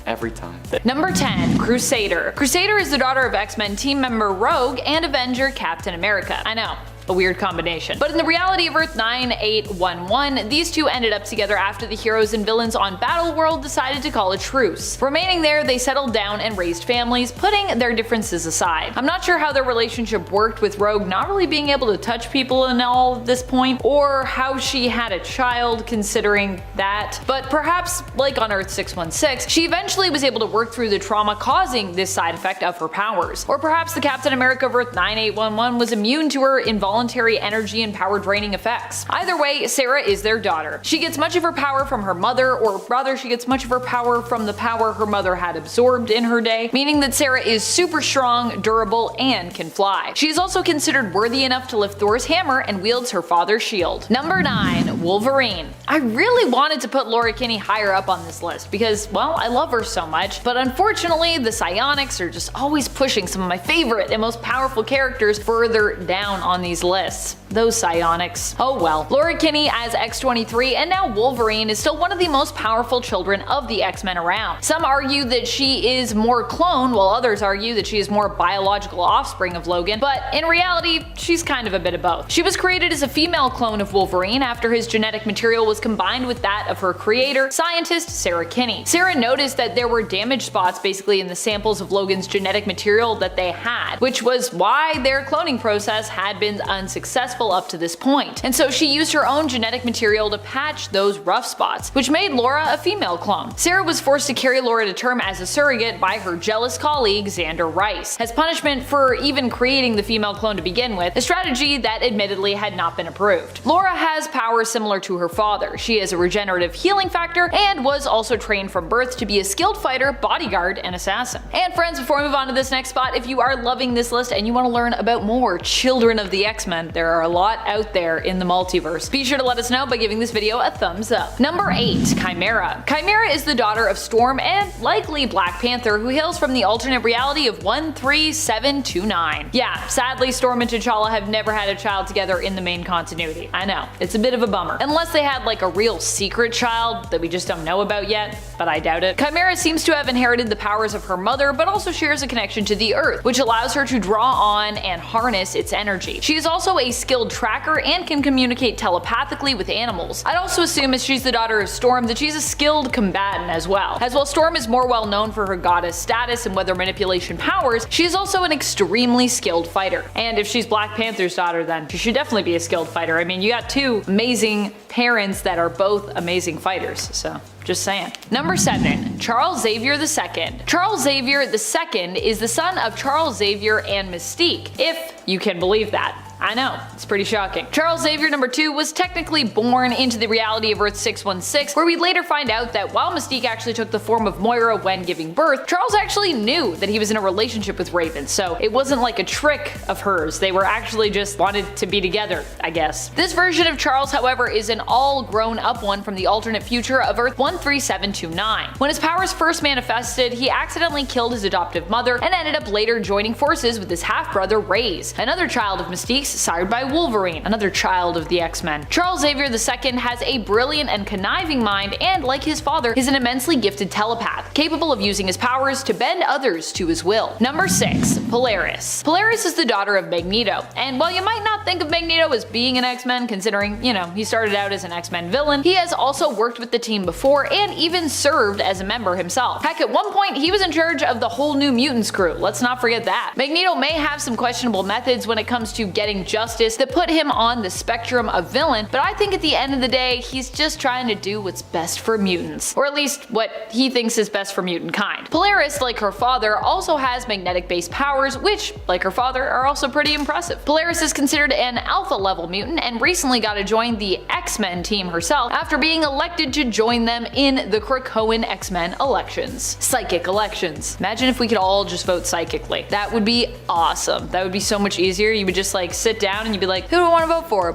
[SPEAKER 4] Every time.
[SPEAKER 1] Number 10, Crusader. Crusader is the daughter of X-Men team member Rogue and Avenger Captain America. I know, a weird combination. But in the reality of Earth 9811, these two ended up together after the heroes and villains on Battleworld decided to call a truce. Remaining there, they settled down and raised families, putting their differences aside. I'm not sure how their relationship worked, with Rogue not really being able to touch people and all at this point, or how she had a child considering that, but perhaps, like on Earth 616, she eventually was able to work through the trauma causing this side effect of her powers. Or perhaps the Captain America of Earth 9811 was immune to her involuntary energy and power draining effects. Either way, Sarah is their daughter. She gets much of her power from her mother, or rather she gets much of her power from the power her mother had absorbed in her day, meaning that Sarah is super strong, durable, and can fly. She is also considered worthy enough to lift Thor's hammer and wields her father's shield. Number 9, Wolverine. I really wanted to put Laura Kinney higher up on this list because, well, I love her so much, but unfortunately the psionics are just always pushing some of my favorite and most powerful characters further down on these lists. Those psionics. Oh well. Laura Kinney as X-23 and now Wolverine is still one of the most powerful children of the X-Men around. Some argue that she is more clone, while others argue that she is more biological offspring of Logan, but in reality, she's kind of a bit of both. She was created as a female clone of Wolverine after his genetic material was combined with that of her creator, scientist Sarah Kinney. Sarah noticed that there were damage spots basically in the samples of Logan's genetic material that they had, which was why their cloning process had been unsuccessful up to this point. And so she used her own genetic material to patch those rough spots, which made Laura a female clone. Sarah was forced to carry Laura to term as a surrogate by her jealous colleague Xander Rice, as punishment for even creating the female clone to begin with, a strategy that admittedly had not been approved. Laura has powers similar to her father. She has a regenerative healing factor and was also trained from birth to be a skilled fighter, bodyguard, and assassin. And friends, before we move on to this next spot, if you are loving this list and you want to learn about more children of the X-Men, there are a lot out there in the multiverse. Be sure to let us know by giving this video a thumbs up. Number 8, Chimera. Chimera is the daughter of Storm and likely Black Panther, who hails from the alternate reality of 13729. Yeah, sadly Storm and T'Challa have never had a child together in the main continuity. I know, it's a bit of a bummer. Unless they had like a real secret child that we just don't know about yet, but I doubt it. Chimera seems to have inherited the powers of her mother, but also shares a connection to the Earth, which allows her to draw on and harness its energy. She is also a skilled tracker and can communicate telepathically with animals. I'd also assume, as she's the daughter of Storm, that she's a skilled combatant as well. As while Storm is more well known for her goddess status and weather manipulation powers, she is also an extremely skilled fighter. And if she's Black Panther's daughter, then she should definitely be a skilled fighter. I mean, you got two amazing parents that are both amazing fighters, so just saying. Number 7, Charles Xavier II. Charles Xavier II is the son of Charles Xavier and Mystique, if you can believe that. I know, it's pretty shocking. Charles Xavier number 2 was technically born into the reality of Earth 616, where we later find out that while Mystique actually took the form of Moira when giving birth, Charles actually knew that he was in a relationship with Raven, so it wasn't like a trick of hers. They were actually just wanted to be together, I guess. This version of Charles, however, is an all grown up one from the alternate future of Earth 13729. When his powers first manifested, he accidentally killed his adoptive mother and ended up later joining forces with his half-brother Raze, another child of Mystique's sired by Wolverine, another child of the X-Men. Charles Xavier II has a brilliant and conniving mind and, like his father, is an immensely gifted telepath, capable of using his powers to bend others to his will. Number 6. Polaris. Polaris is the daughter of Magneto, and while you might not think of Magneto as being an X-Men, considering, he started out as an X-Men villain, he has also worked with the team before and even served as a member himself. Heck, at one point he was in charge of the whole New Mutants crew, let's not forget that. Magneto may have some questionable methods when it comes to getting justice that put him on the spectrum of villain, but I think at the end of the day, he's just trying to do what's best for mutants. Or at least what he thinks is best for mutant kind. Polaris, like her father, also has magnetic-based powers, which, like her father, are also pretty impressive. Polaris is considered an alpha-level mutant and recently got to join the X-Men team herself after being elected to join them in the Krakoan X-Men elections. Psychic elections. Imagine if we could all just vote psychically. That would be awesome. That would be so much easier. You would just sit down and you'd be like, who do I want to vote for?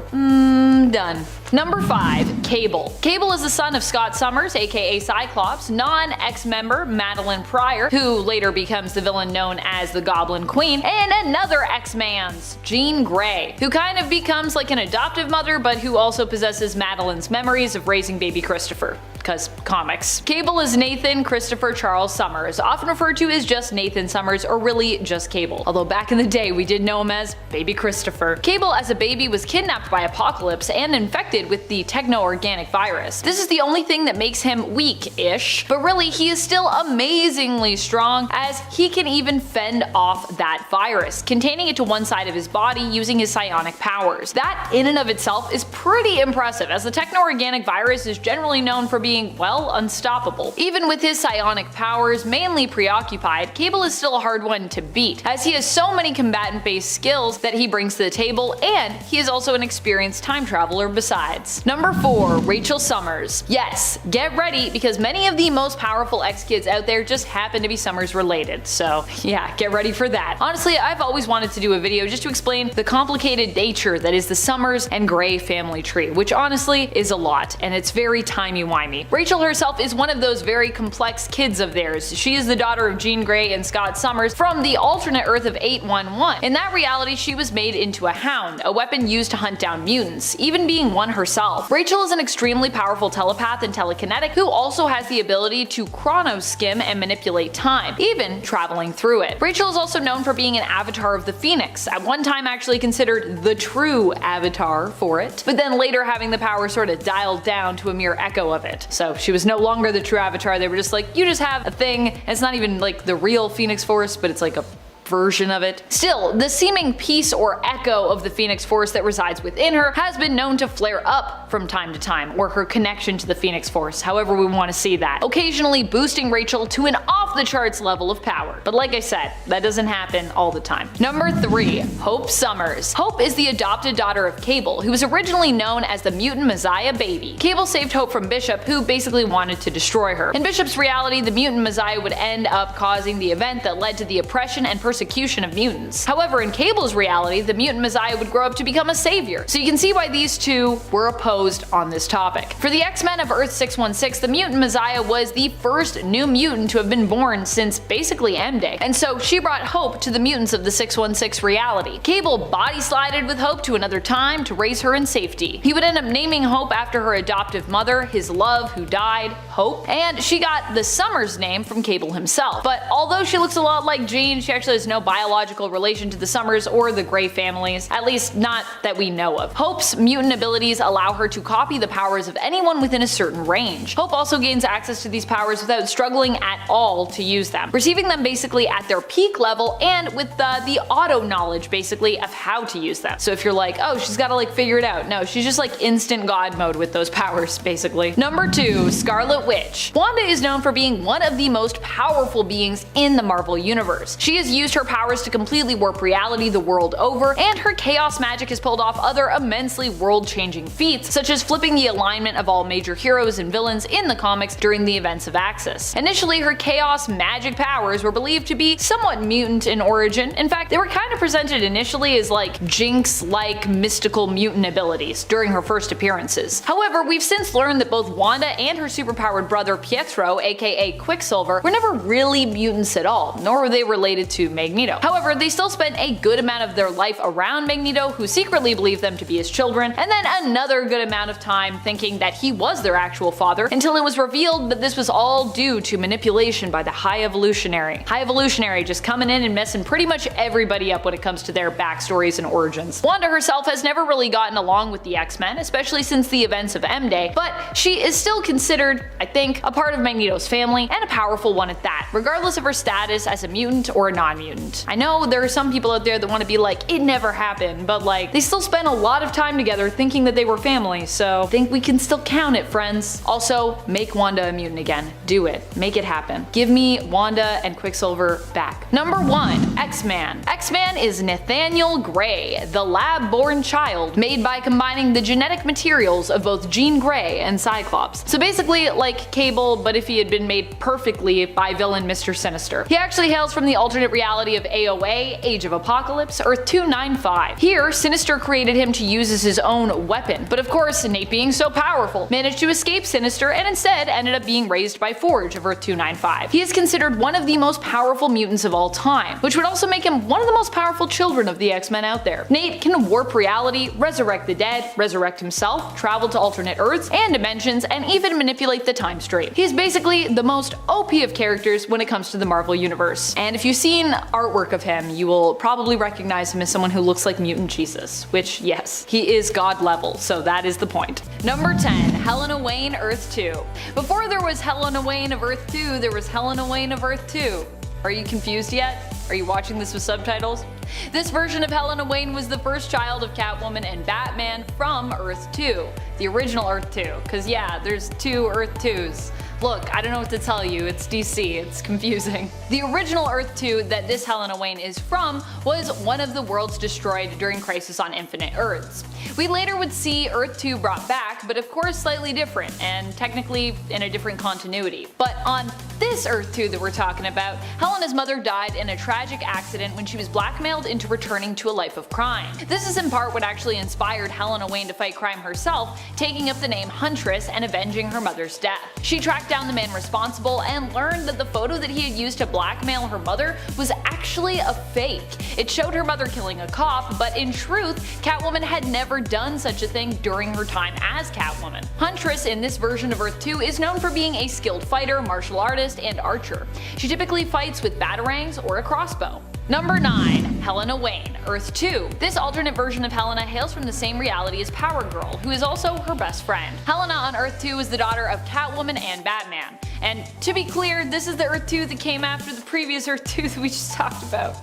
[SPEAKER 1] Done. Number 5. Cable. Cable is the son of Scott Summers, aka Cyclops, non-X member Madeline Pryor, who later becomes the villain known as the Goblin Queen, and another X-Man's, Jean Grey, who kind of becomes like an adoptive mother, but who also possesses Madeline's memories of raising baby Christopher. Because comics. Cable is Nathan Christopher Charles Summers, often referred to as just Nathan Summers or really just Cable, although back in the day we did know him as Baby Christopher. Cable as a baby was kidnapped by Apocalypse and infected with the techno-organic virus. This is the only thing that makes him weak-ish, but really he is still amazingly strong as he can even fend off that virus, containing it to one side of his body using his psionic powers. That in and of itself is pretty impressive, as the techno-organic virus is generally known for being, well, unstoppable. Even with his psionic powers mainly preoccupied, Cable is still a hard one to beat, as he has so many combatant-based skills that he brings to the table, and he is also an experienced time traveler besides. Number 4. Rachel Summers. Yes, get ready, because many of the most powerful X-Kids out there just happen to be Summers related, so yeah, get ready for that. Honestly, I've always wanted to do a video just to explain the complicated nature that is the Summers and Grey family tree, which honestly is a lot, and it's very timey-wimey. Rachel herself is one of those very complex kids of theirs. She is the daughter of Jean Grey and Scott Summers from the alternate Earth of 811. In that reality, she was made into a hound, a weapon used to hunt down mutants, even being one herself. Rachel is an extremely powerful telepath and telekinetic who also has the ability to chronoskim and manipulate time, even traveling through it. Rachel is also known for being an avatar of the Phoenix, at one time actually considered the true avatar for it, but then later having the power sort of dialed down to a mere echo of it. So she was no longer the true avatar, they were just like, you just have a thing, and it's not even like the real Phoenix Force, but it's like a version of it. Still, the seeming piece or echo of the Phoenix Force that resides within her has been known to flare up from time to time, or her connection to the Phoenix Force, however we want to see that, occasionally boosting Rachel to an off-the-charts level of power. But like I said, that doesn't happen all the time. Number 3. Hope Summers. Hope is the adopted daughter of Cable, who was originally known as the Mutant Messiah Baby. Cable saved Hope from Bishop, who basically wanted to destroy her. In Bishop's reality, the Mutant Messiah would end up causing the event that led to the oppression and persecution of mutants. However, in Cable's reality, the Mutant Messiah would grow up to become a savior, so you can see why these two were opposed on this topic. For the X-Men of Earth 616, the Mutant Messiah was the first new mutant to have been born since basically M-Day, and so she brought hope to the mutants of the 616 reality. Cable body-slided with Hope to another time to raise her in safety. He would end up naming Hope after her adoptive mother, his love who died, Hope, and she got the Summers name from Cable himself. But although she looks a lot like Jean, she actually has no biological relation to the Summers or the Grey families, at least not that we know of. Hope's mutant abilities allow her to copy the powers of anyone within a certain range. Hope also gains access to these powers without struggling at all to use them, receiving them basically at their peak level and with the auto knowledge basically of how to use them. So if you're like, oh, she's gotta figure it out, no, she's just instant god mode with those powers basically. Number 2. Scarlet Witch. Wanda is known for being one of the most powerful beings in the Marvel Universe. She has used used her powers to completely warp reality the world over, and her chaos magic has pulled off other immensely world-changing feats, such as flipping the alignment of all major heroes and villains in the comics during the events of Axis. Initially, her chaos magic powers were believed to be somewhat mutant in origin. In fact, they were kind of presented initially as like Jinx-like mystical mutant abilities during her first appearances. However, we've since learned that both Wanda and her superpowered brother Pietro, aka Quicksilver, were never really mutants at all, nor were they related to Magneto. However, they still spent a good amount of their life around Magneto, who secretly believed them to be his children, and then another good amount of time thinking that he was their actual father, until it was revealed that this was all due to manipulation by the High Evolutionary. High Evolutionary just coming in and messing pretty much everybody up when it comes to their backstories and origins. Wanda herself has never really gotten along with the X-Men, especially since the events of M-Day, but she is still considered, I think, a part of Magneto's family, and a powerful one at that, regardless of her status as a mutant or a non-mutant. I know there are some people out there that want to be like, it never happened, but like, they still spent a lot of time together thinking that they were family, so I think we can still count it, friends. Also, make Wanda a mutant again. Do it. Make it happen. Give me Wanda and Quicksilver back. Number 1. X-Man. X-Man is Nathaniel Grey, the lab-born child made by combining the genetic materials of both Jean Grey and Cyclops. So basically like Cable, but if he had been made perfectly by villain Mr. Sinister. He actually hails from the alternate reality of AOA, Age of Apocalypse, Earth 295. Here, Sinister created him to use as his own weapon, but of course, Nate being so powerful, managed to escape Sinister and instead ended up being raised by Forge of Earth 295. He is considered one of the most powerful mutants of all time, which would also make him one of the most powerful children of the X-Men out there. Nate can warp reality, resurrect the dead, resurrect himself, travel to alternate Earths and dimensions, and even manipulate the time stream. He's basically the most OP of characters when it comes to the Marvel Universe. And if you've seen artwork of him, you will probably recognize him as someone who looks like Mutant Jesus, which yes, he is god level, so that is the point. Number 10. Helena Wayne Earth 2. Before there was Helena Wayne of Earth 2, there was Helena Wayne of Earth 2. Are you confused yet? Are you watching this with subtitles? This version of Helena Wayne was the first child of Catwoman and Batman from Earth 2. The original Earth 2, cause yeah, there's 2 Earth 2s. Look, I don't know what to tell you, it's DC, it's confusing. The original Earth 2 that this Helena Wayne is from was one of the worlds destroyed during Crisis on Infinite Earths. We later would see Earth 2 brought back, but of course slightly different, and technically in a different continuity. But on this Earth 2 that we're talking about, Helena's mother died in a tragic accident when she was blackmailed into returning to a life of crime. This is in part what actually inspired Helena Wayne to fight crime herself, taking up the name Huntress and avenging her mother's death. She tracked down the man responsible and learned that the photo that he had used to blackmail her mother was actually a fake. It showed her mother killing a cop, but in truth, Catwoman had never done such a thing during her time as Catwoman. Huntress in this version of Earth 2 is known for being a skilled fighter, martial artist, and archer. She typically fights with batarangs or a crossbow. Number 9. Helena Wayne, Earth 2. This alternate version of Helena hails from the same reality as Power Girl, who is also her best friend. Helena on Earth 2 is the daughter of Catwoman and Batman. And to be clear, this is the Earth 2 that came after the previous Earth 2 that we just talked about.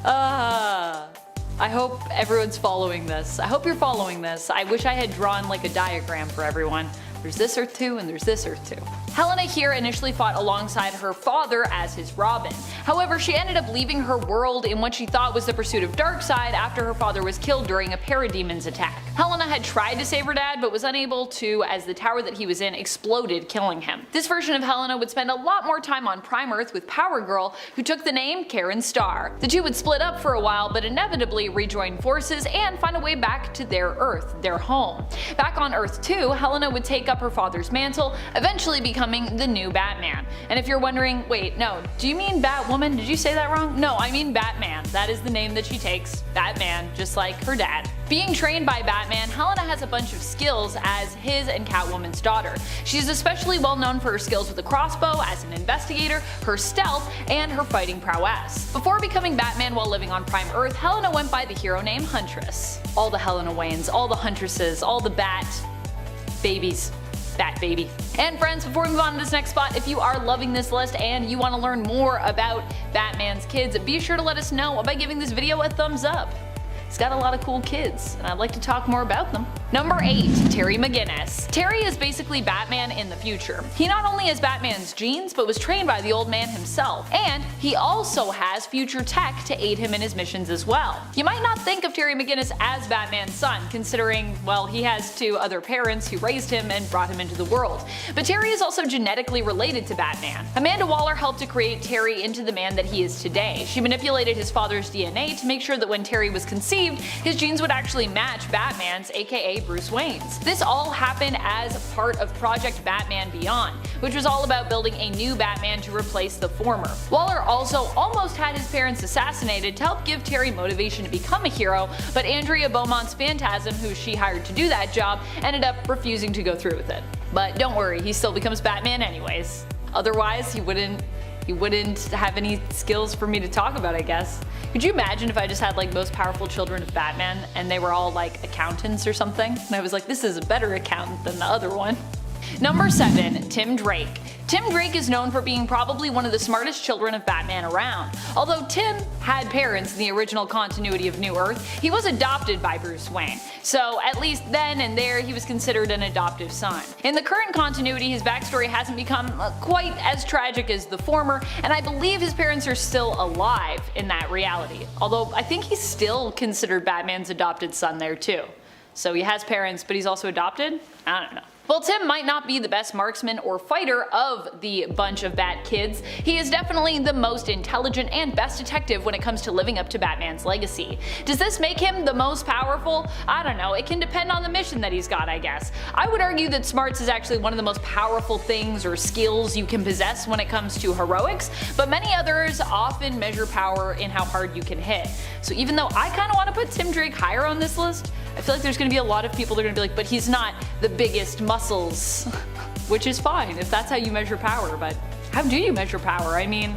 [SPEAKER 1] I hope everyone's following this. I hope you're following this. I wish I had drawn like a diagram for everyone. There's this Earth 2 and there's this Earth 2. Helena here initially fought alongside her father as his Robin. However, she ended up leaving her world in what she thought was the pursuit of Darkseid after her father was killed during a Parademon's attack. Helena had tried to save her dad but was unable to, as the tower that he was in exploded, killing him. This version of Helena would spend a lot more time on Prime Earth with Power Girl, who took the name Karen Starr. The two would split up for a while but inevitably rejoin forces and find a way back to their Earth, their home. Back on Earth 2, Helena would take up her father's mantle, eventually becoming the new Batman. And if you're wondering, wait, no, do you mean Batwoman? Did you say that wrong? No, I mean Batman. That is the name that she takes. Batman, just like her dad. Being trained by Batman, Helena has a bunch of skills as his and Catwoman's daughter. She's especially well known for her skills with a crossbow, as an investigator, her stealth, and her fighting prowess. Before becoming Batman while living on Prime Earth, Helena went by the hero name Huntress. All the Helena Waynes, all the Huntresses, all the Bat babies. Bat baby. And friends, before we move on to this next spot, if you are loving this list and you want to learn more about Batman's kids, be sure to let us know by giving this video a thumbs up. It's got a lot of cool kids, and I'd like to talk more about them. Number 8. Terry McGinnis. Terry is basically Batman in the future. He not only has Batman's genes, but was trained by the old man himself, and he also has future tech to aid him in his missions as well. You might not think of Terry McGinnis as Batman's son, considering, well, he has 2 other parents who raised him and brought him into the world. But Terry is also genetically related to Batman. Amanda Waller helped to create Terry into the man that he is today. She manipulated his father's DNA to make sure that when Terry was conceived, his genes would actually match Batman's, aka Bruce Wayne's. This all happened as part of Project Batman Beyond, which was all about building a new Batman to replace the former. Waller also almost had his parents assassinated to help give Terry motivation to become a hero, but Andrea Beaumont's Phantasm, who she hired to do that job, ended up refusing to go through with it. But don't worry, he still becomes Batman anyways. Otherwise, he wouldn't have any skills for me to talk about, I guess. Could you imagine if I just had like most powerful children of Batman and they were all like accountants or something? And I was like, this is a better accountant than the other one. Number 7. Tim Drake. Tim Drake is known for being probably one of the smartest children of Batman around. Although Tim had parents in the original continuity of New Earth, he was adopted by Bruce Wayne. So at least then and there he was considered an adoptive son. In the current continuity, his backstory hasn't become quite as tragic as the former, and I believe his parents are still alive in that reality. Although I think he's still considered Batman's adopted son there too. So he has parents, but he's also adopted? I don't know. While Tim might not be the best marksman or fighter of the bunch of Bat kids, he is definitely the most intelligent and best detective when it comes to living up to Batman's legacy. Does this make him the most powerful? I don't know, it can depend on the mission that he's got, I guess. I would argue that smarts is actually one of the most powerful things or skills you can possess when it comes to heroics, but many others often measure power in how hard you can hit. So even though I kinda wanna put Tim Drake higher on this list, I feel like there's gonna be a lot of people that are gonna be like, but he's not the biggest muscles. Which is fine if that's how you measure power, but how do you measure power? I mean,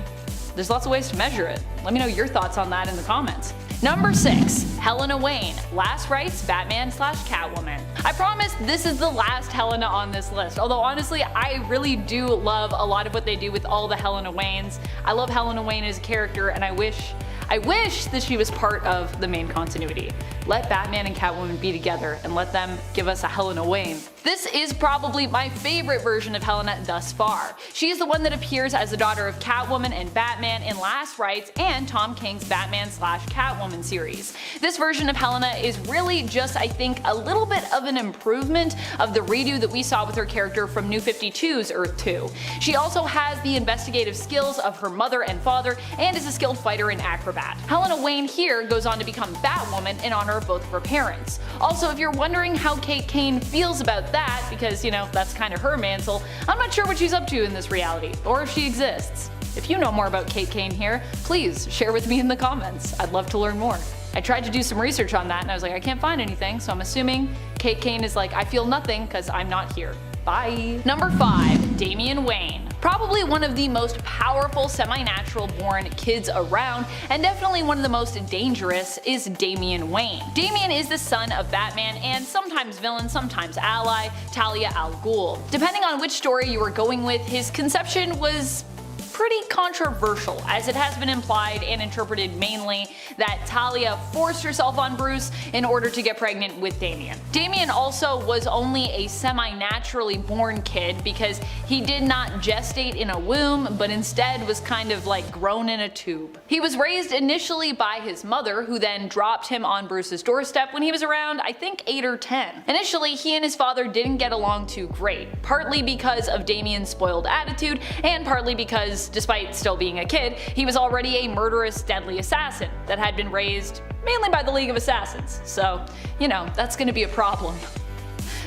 [SPEAKER 1] there's lots of ways to measure it. Let me know your thoughts on that in the comments. Number 6. Helena Wayne, last rites Batman/Catwoman. I promise this is the last Helena on this list, although honestly I really do love a lot of what they do with all the Helena Waynes. I love Helena Wayne as a character, and I wish that she was part of the main continuity. Let Batman and Catwoman be together and let them give us a Helena Wayne. This is probably my favorite version of Helena thus far. She is the one that appears as the daughter of Catwoman and Batman in Last Rites and Tom King's Batman/Catwoman series. This version of Helena is really just, I think, a little bit of an improvement of the redo that we saw with her character from New 52's Earth 2. She also has the investigative skills of her mother and father and is a skilled fighter and acrobat. Helena Wayne here goes on to become Batwoman in honor of both of her parents. Also, if you're wondering how Kate Kane feels about that, because, you know, that's kind of her mantle, I'm not sure what she's up to in this reality, or if she exists. If you know more about Kate Kane here, please share with me in the comments. I'd love to learn more. I tried to do some research on that and I was like, I can't find anything, so I'm assuming Kate Kane is like, I feel nothing because I'm not here. Bye. Number 5. Damian Wayne. Probably one of the most powerful semi-natural born kids around, and definitely one of the most dangerous, is Damian Wayne. Damian is the son of Batman and sometimes villain, sometimes ally, Talia al Ghul. Depending on which story you were going with, his conception was pretty controversial, as it has been implied and interpreted mainly that Talia forced herself on Bruce in order to get pregnant with Damian. Damian also was only a semi-naturally born kid because he did not gestate in a womb, but instead was kind of like grown in a tube. He was raised initially by his mother, who then dropped him on Bruce's doorstep when he was around, I think, 8 or 10. Initially, he and his father didn't get along too great, partly because of Damian's spoiled attitude, and partly because, despite still being a kid, he was already a murderous, deadly assassin that had been raised mainly by the League of Assassins. So, you know, that's gonna be a problem.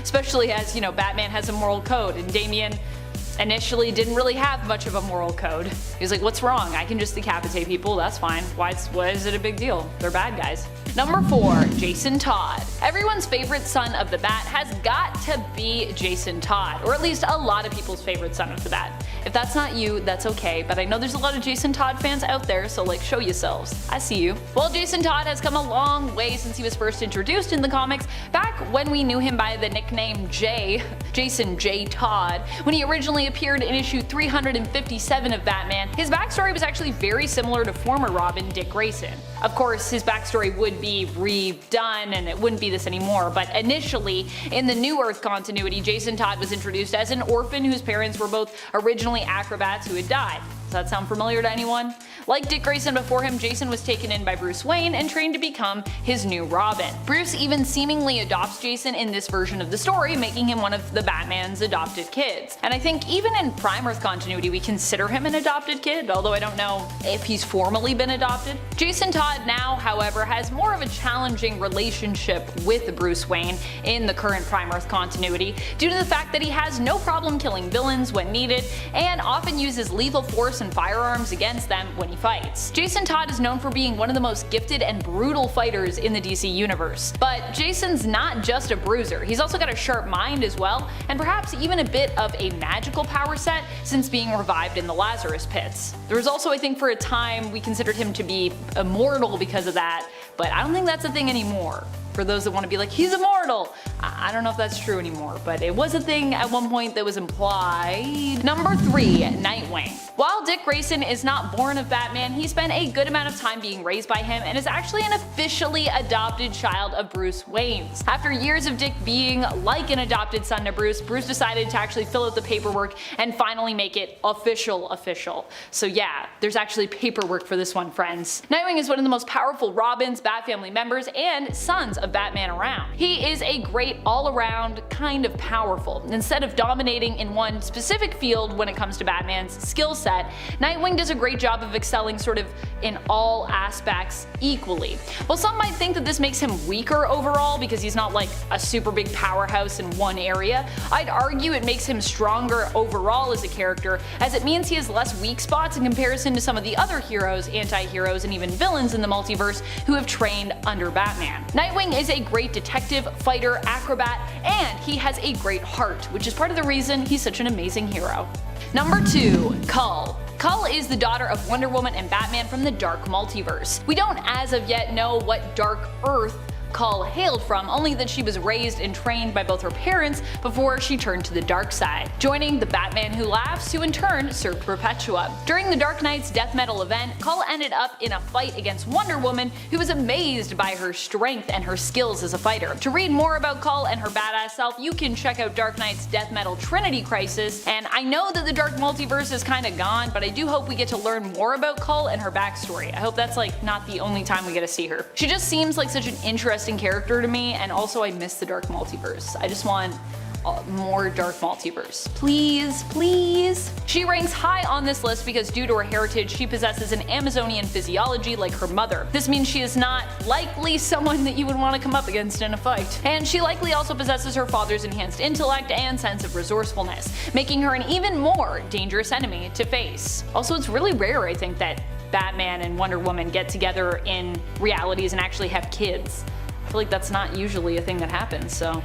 [SPEAKER 1] Especially as, you know, Batman has a moral code and Damian initially didn't really have much of a moral code. He was like, what's wrong? I can just decapitate people, that's fine. Why is it a big deal? They're bad guys. Number 4. Jason Todd. Everyone's favorite son of the Bat has got to be Jason Todd, or at least a lot of people's favorite son of the Bat. If that's not you, that's okay, but I know there's a lot of Jason Todd fans out there, so like, show yourselves. I see you. Well, Jason Todd has come a long way since he was first introduced in the comics, back when we knew him by the nickname Jason J. Todd. When he originally appeared in issue 357 of Batman, his backstory was actually very similar to former Robin Dick Grayson. Of course, his backstory would be redone and it wouldn't be this anymore, but initially, in the New Earth continuity, Jason Todd was introduced as an orphan whose parents were both originally acrobats who had died. Does that sound familiar to anyone? Like Dick Grayson before him, Jason was taken in by Bruce Wayne and trained to become his new Robin. Bruce even seemingly adopts Jason in this version of the story, making him one of the Batman's adopted kids. And I think even in Prime Earth continuity we consider him an adopted kid, although I don't know if he's formally been adopted. Jason Todd now, however, has more of a challenging relationship with Bruce Wayne in the current Prime Earth continuity due to the fact that he has no problem killing villains when needed and often uses lethal force and firearms against them when he fights. Jason Todd is known for being one of the most gifted and brutal fighters in the DC universe. But Jason's not just a bruiser, he's also got a sharp mind as well, and perhaps even a bit of a magical power set since being revived in the Lazarus pits. There was also, I think for a time, we considered him to be immortal because of that, but I don't think that's a thing anymore. For those that want to be like, he's immortal! I don't know if that's true anymore, but it was a thing at one point that was implied. Number 3. Nightwing. While Dick Grayson is not born of Batman, he spent a good amount of time being raised by him and is actually an officially adopted child of Bruce Wayne's. After years of Dick being like an adopted son to Bruce, Bruce decided to actually fill out the paperwork and finally make it official. So yeah, there's actually paperwork for this one, friends. Nightwing is one of the most powerful Robins, Bat family members, and sons of Batman around. He is a great all-around kind of powerful. Instead of dominating in one specific field when it comes to Batman's skill set, Nightwing does a great job of excelling sort of in all aspects equally. While some might think that this makes him weaker overall because he's not like a super big powerhouse in one area, I'd argue it makes him stronger overall as a character, as it means he has less weak spots in comparison to some of the other heroes, anti-heroes, and even villains in the multiverse who have trained under Batman. Nightwing is a great detective, fighter, acrobat, and he has a great heart, which is part of the reason he's such an amazing hero. Number 2. Cull. Cull is the daughter of Wonder Woman and Batman from the Dark Multiverse. We don't as of yet know what Dark Earth Cull hailed from, only that she was raised and trained by both her parents before she turned to the dark side, joining the Batman Who Laughs, who in turn served Perpetua. During the Dark Knight's death metal event, Cull ended up in a fight against Wonder Woman, who was amazed by her strength and her skills as a fighter. To read more about Cull and her badass self, you can check out Dark Knight's death metal Trinity Crisis, and I know that the Dark Multiverse is kinda gone, but I do hope we get to learn more about Cull and her backstory. I hope that's like not the only time we get to see her. She just seems like such an interesting character to me, and also I miss the Dark Multiverse. I just want more Dark Multiverse. Please, please. She ranks high on this list because due to her heritage, she possesses an Amazonian physiology like her mother. This means she is not likely someone that you would want to come up against in a fight. And she likely also possesses her father's enhanced intellect and sense of resourcefulness, making her an even more dangerous enemy to face. Also, it's really rare, I think, that Batman and Wonder Woman get together in realities and actually have kids. I feel like that's not usually a thing that happens, so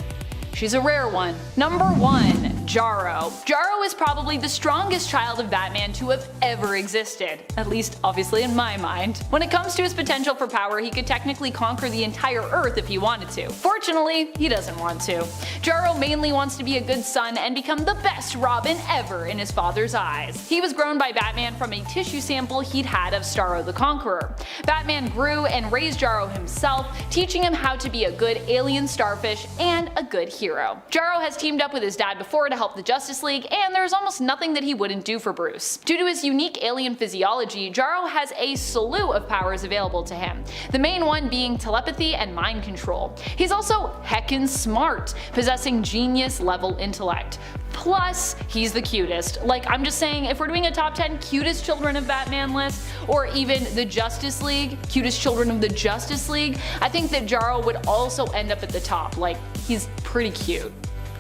[SPEAKER 1] she's a rare one. Number 1. Jarro. Jarro is probably the strongest child of Batman to have ever existed, at least obviously in my mind. When it comes to his potential for power, he could technically conquer the entire Earth if he wanted to. Fortunately, he doesn't want to. Jarro mainly wants to be a good son and become the best Robin ever in his father's eyes. He was grown by Batman from a tissue sample he'd had of Starro the Conqueror. Batman grew and raised Jarro himself, teaching him how to be a good alien starfish and a good hero. Jarro has teamed up with his dad before to help the Justice League, and there's almost nothing that he wouldn't do for Bruce. Due to his unique alien physiology, Jarro has a slew of powers available to him, the main one being telepathy and mind control. He's also heckin' smart, possessing genius level intellect. Plus, he's the cutest. Like, I'm just saying, if we're doing a top 10 cutest children of Batman list, or even the Justice League, cutest children of the Justice League, I think that Jarro would also end up at the top. Like, he's pretty cute.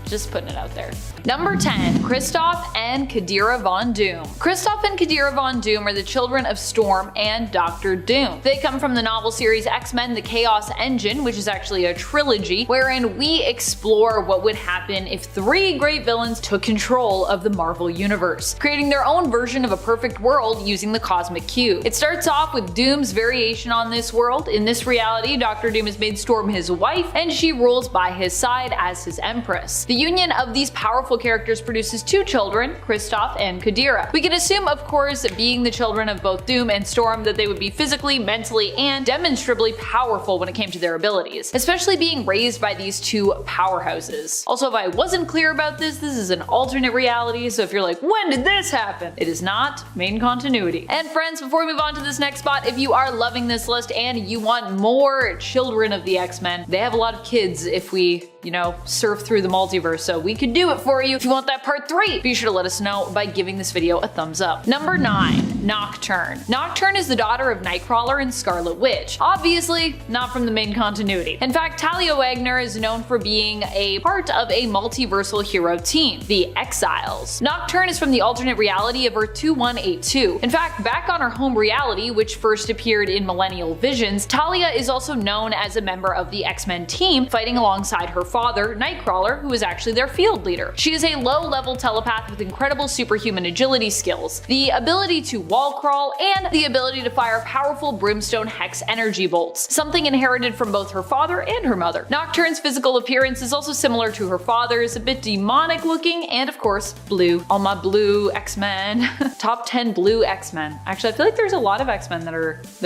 [SPEAKER 1] Just putting it out there. Number 10. Kristoff and Kadira Von Doom. Kristoff and Kadira Von Doom are the children of Storm and Dr. Doom. They come from the novel series X-Men: The Chaos Engine, which is actually a trilogy, wherein we explore what would happen if 3 great villains took control of the Marvel Universe, creating their own version of a perfect world using the Cosmic Cube. It starts off with Doom's variation on this world. In this reality, Dr. Doom has made Storm his wife, and she rules by his side as his Empress. The union of these powerful powerful characters produces 2 children, Kristoff and Kadira. We can assume, of course, being the children of both Doom and Storm, that they would be physically, mentally, and demonstrably powerful when it came to their abilities, especially being raised by these 2 powerhouses. Also, if I wasn't clear about this is an alternate reality, so if you're like, when did this happen? It is not main continuity. And friends, before we move on to this next spot, if you are loving this list and you want more children of the X-Men, they have a lot of kids if we, surf through the multiverse, so we could do it for you. If you want that part 3, be sure to let us know by giving this video a thumbs up. Number 9, Nocturne. Nocturne is the daughter of Nightcrawler and Scarlet Witch. Obviously, not from the main continuity. In fact, Talia Wagner is known for being a part of a multiversal hero team, the Exiles. Nocturne is from the alternate reality of Earth 2182. In fact, back on her home reality, which first appeared in Millennial Visions, Talia is also known as a member of the X-Men team, fighting alongside her father, Nightcrawler, who is actually their field leader. She is a low-level telepath with incredible superhuman agility skills, the ability to wall crawl, and the ability to fire powerful brimstone hex energy bolts, something inherited from both her father and her mother. Nocturne's physical appearance is also similar to her father's, a bit demonic looking, and of course, blue. All my blue X-Men. Top 10 blue X-Men. Actually, I feel like there's a lot of X-Men that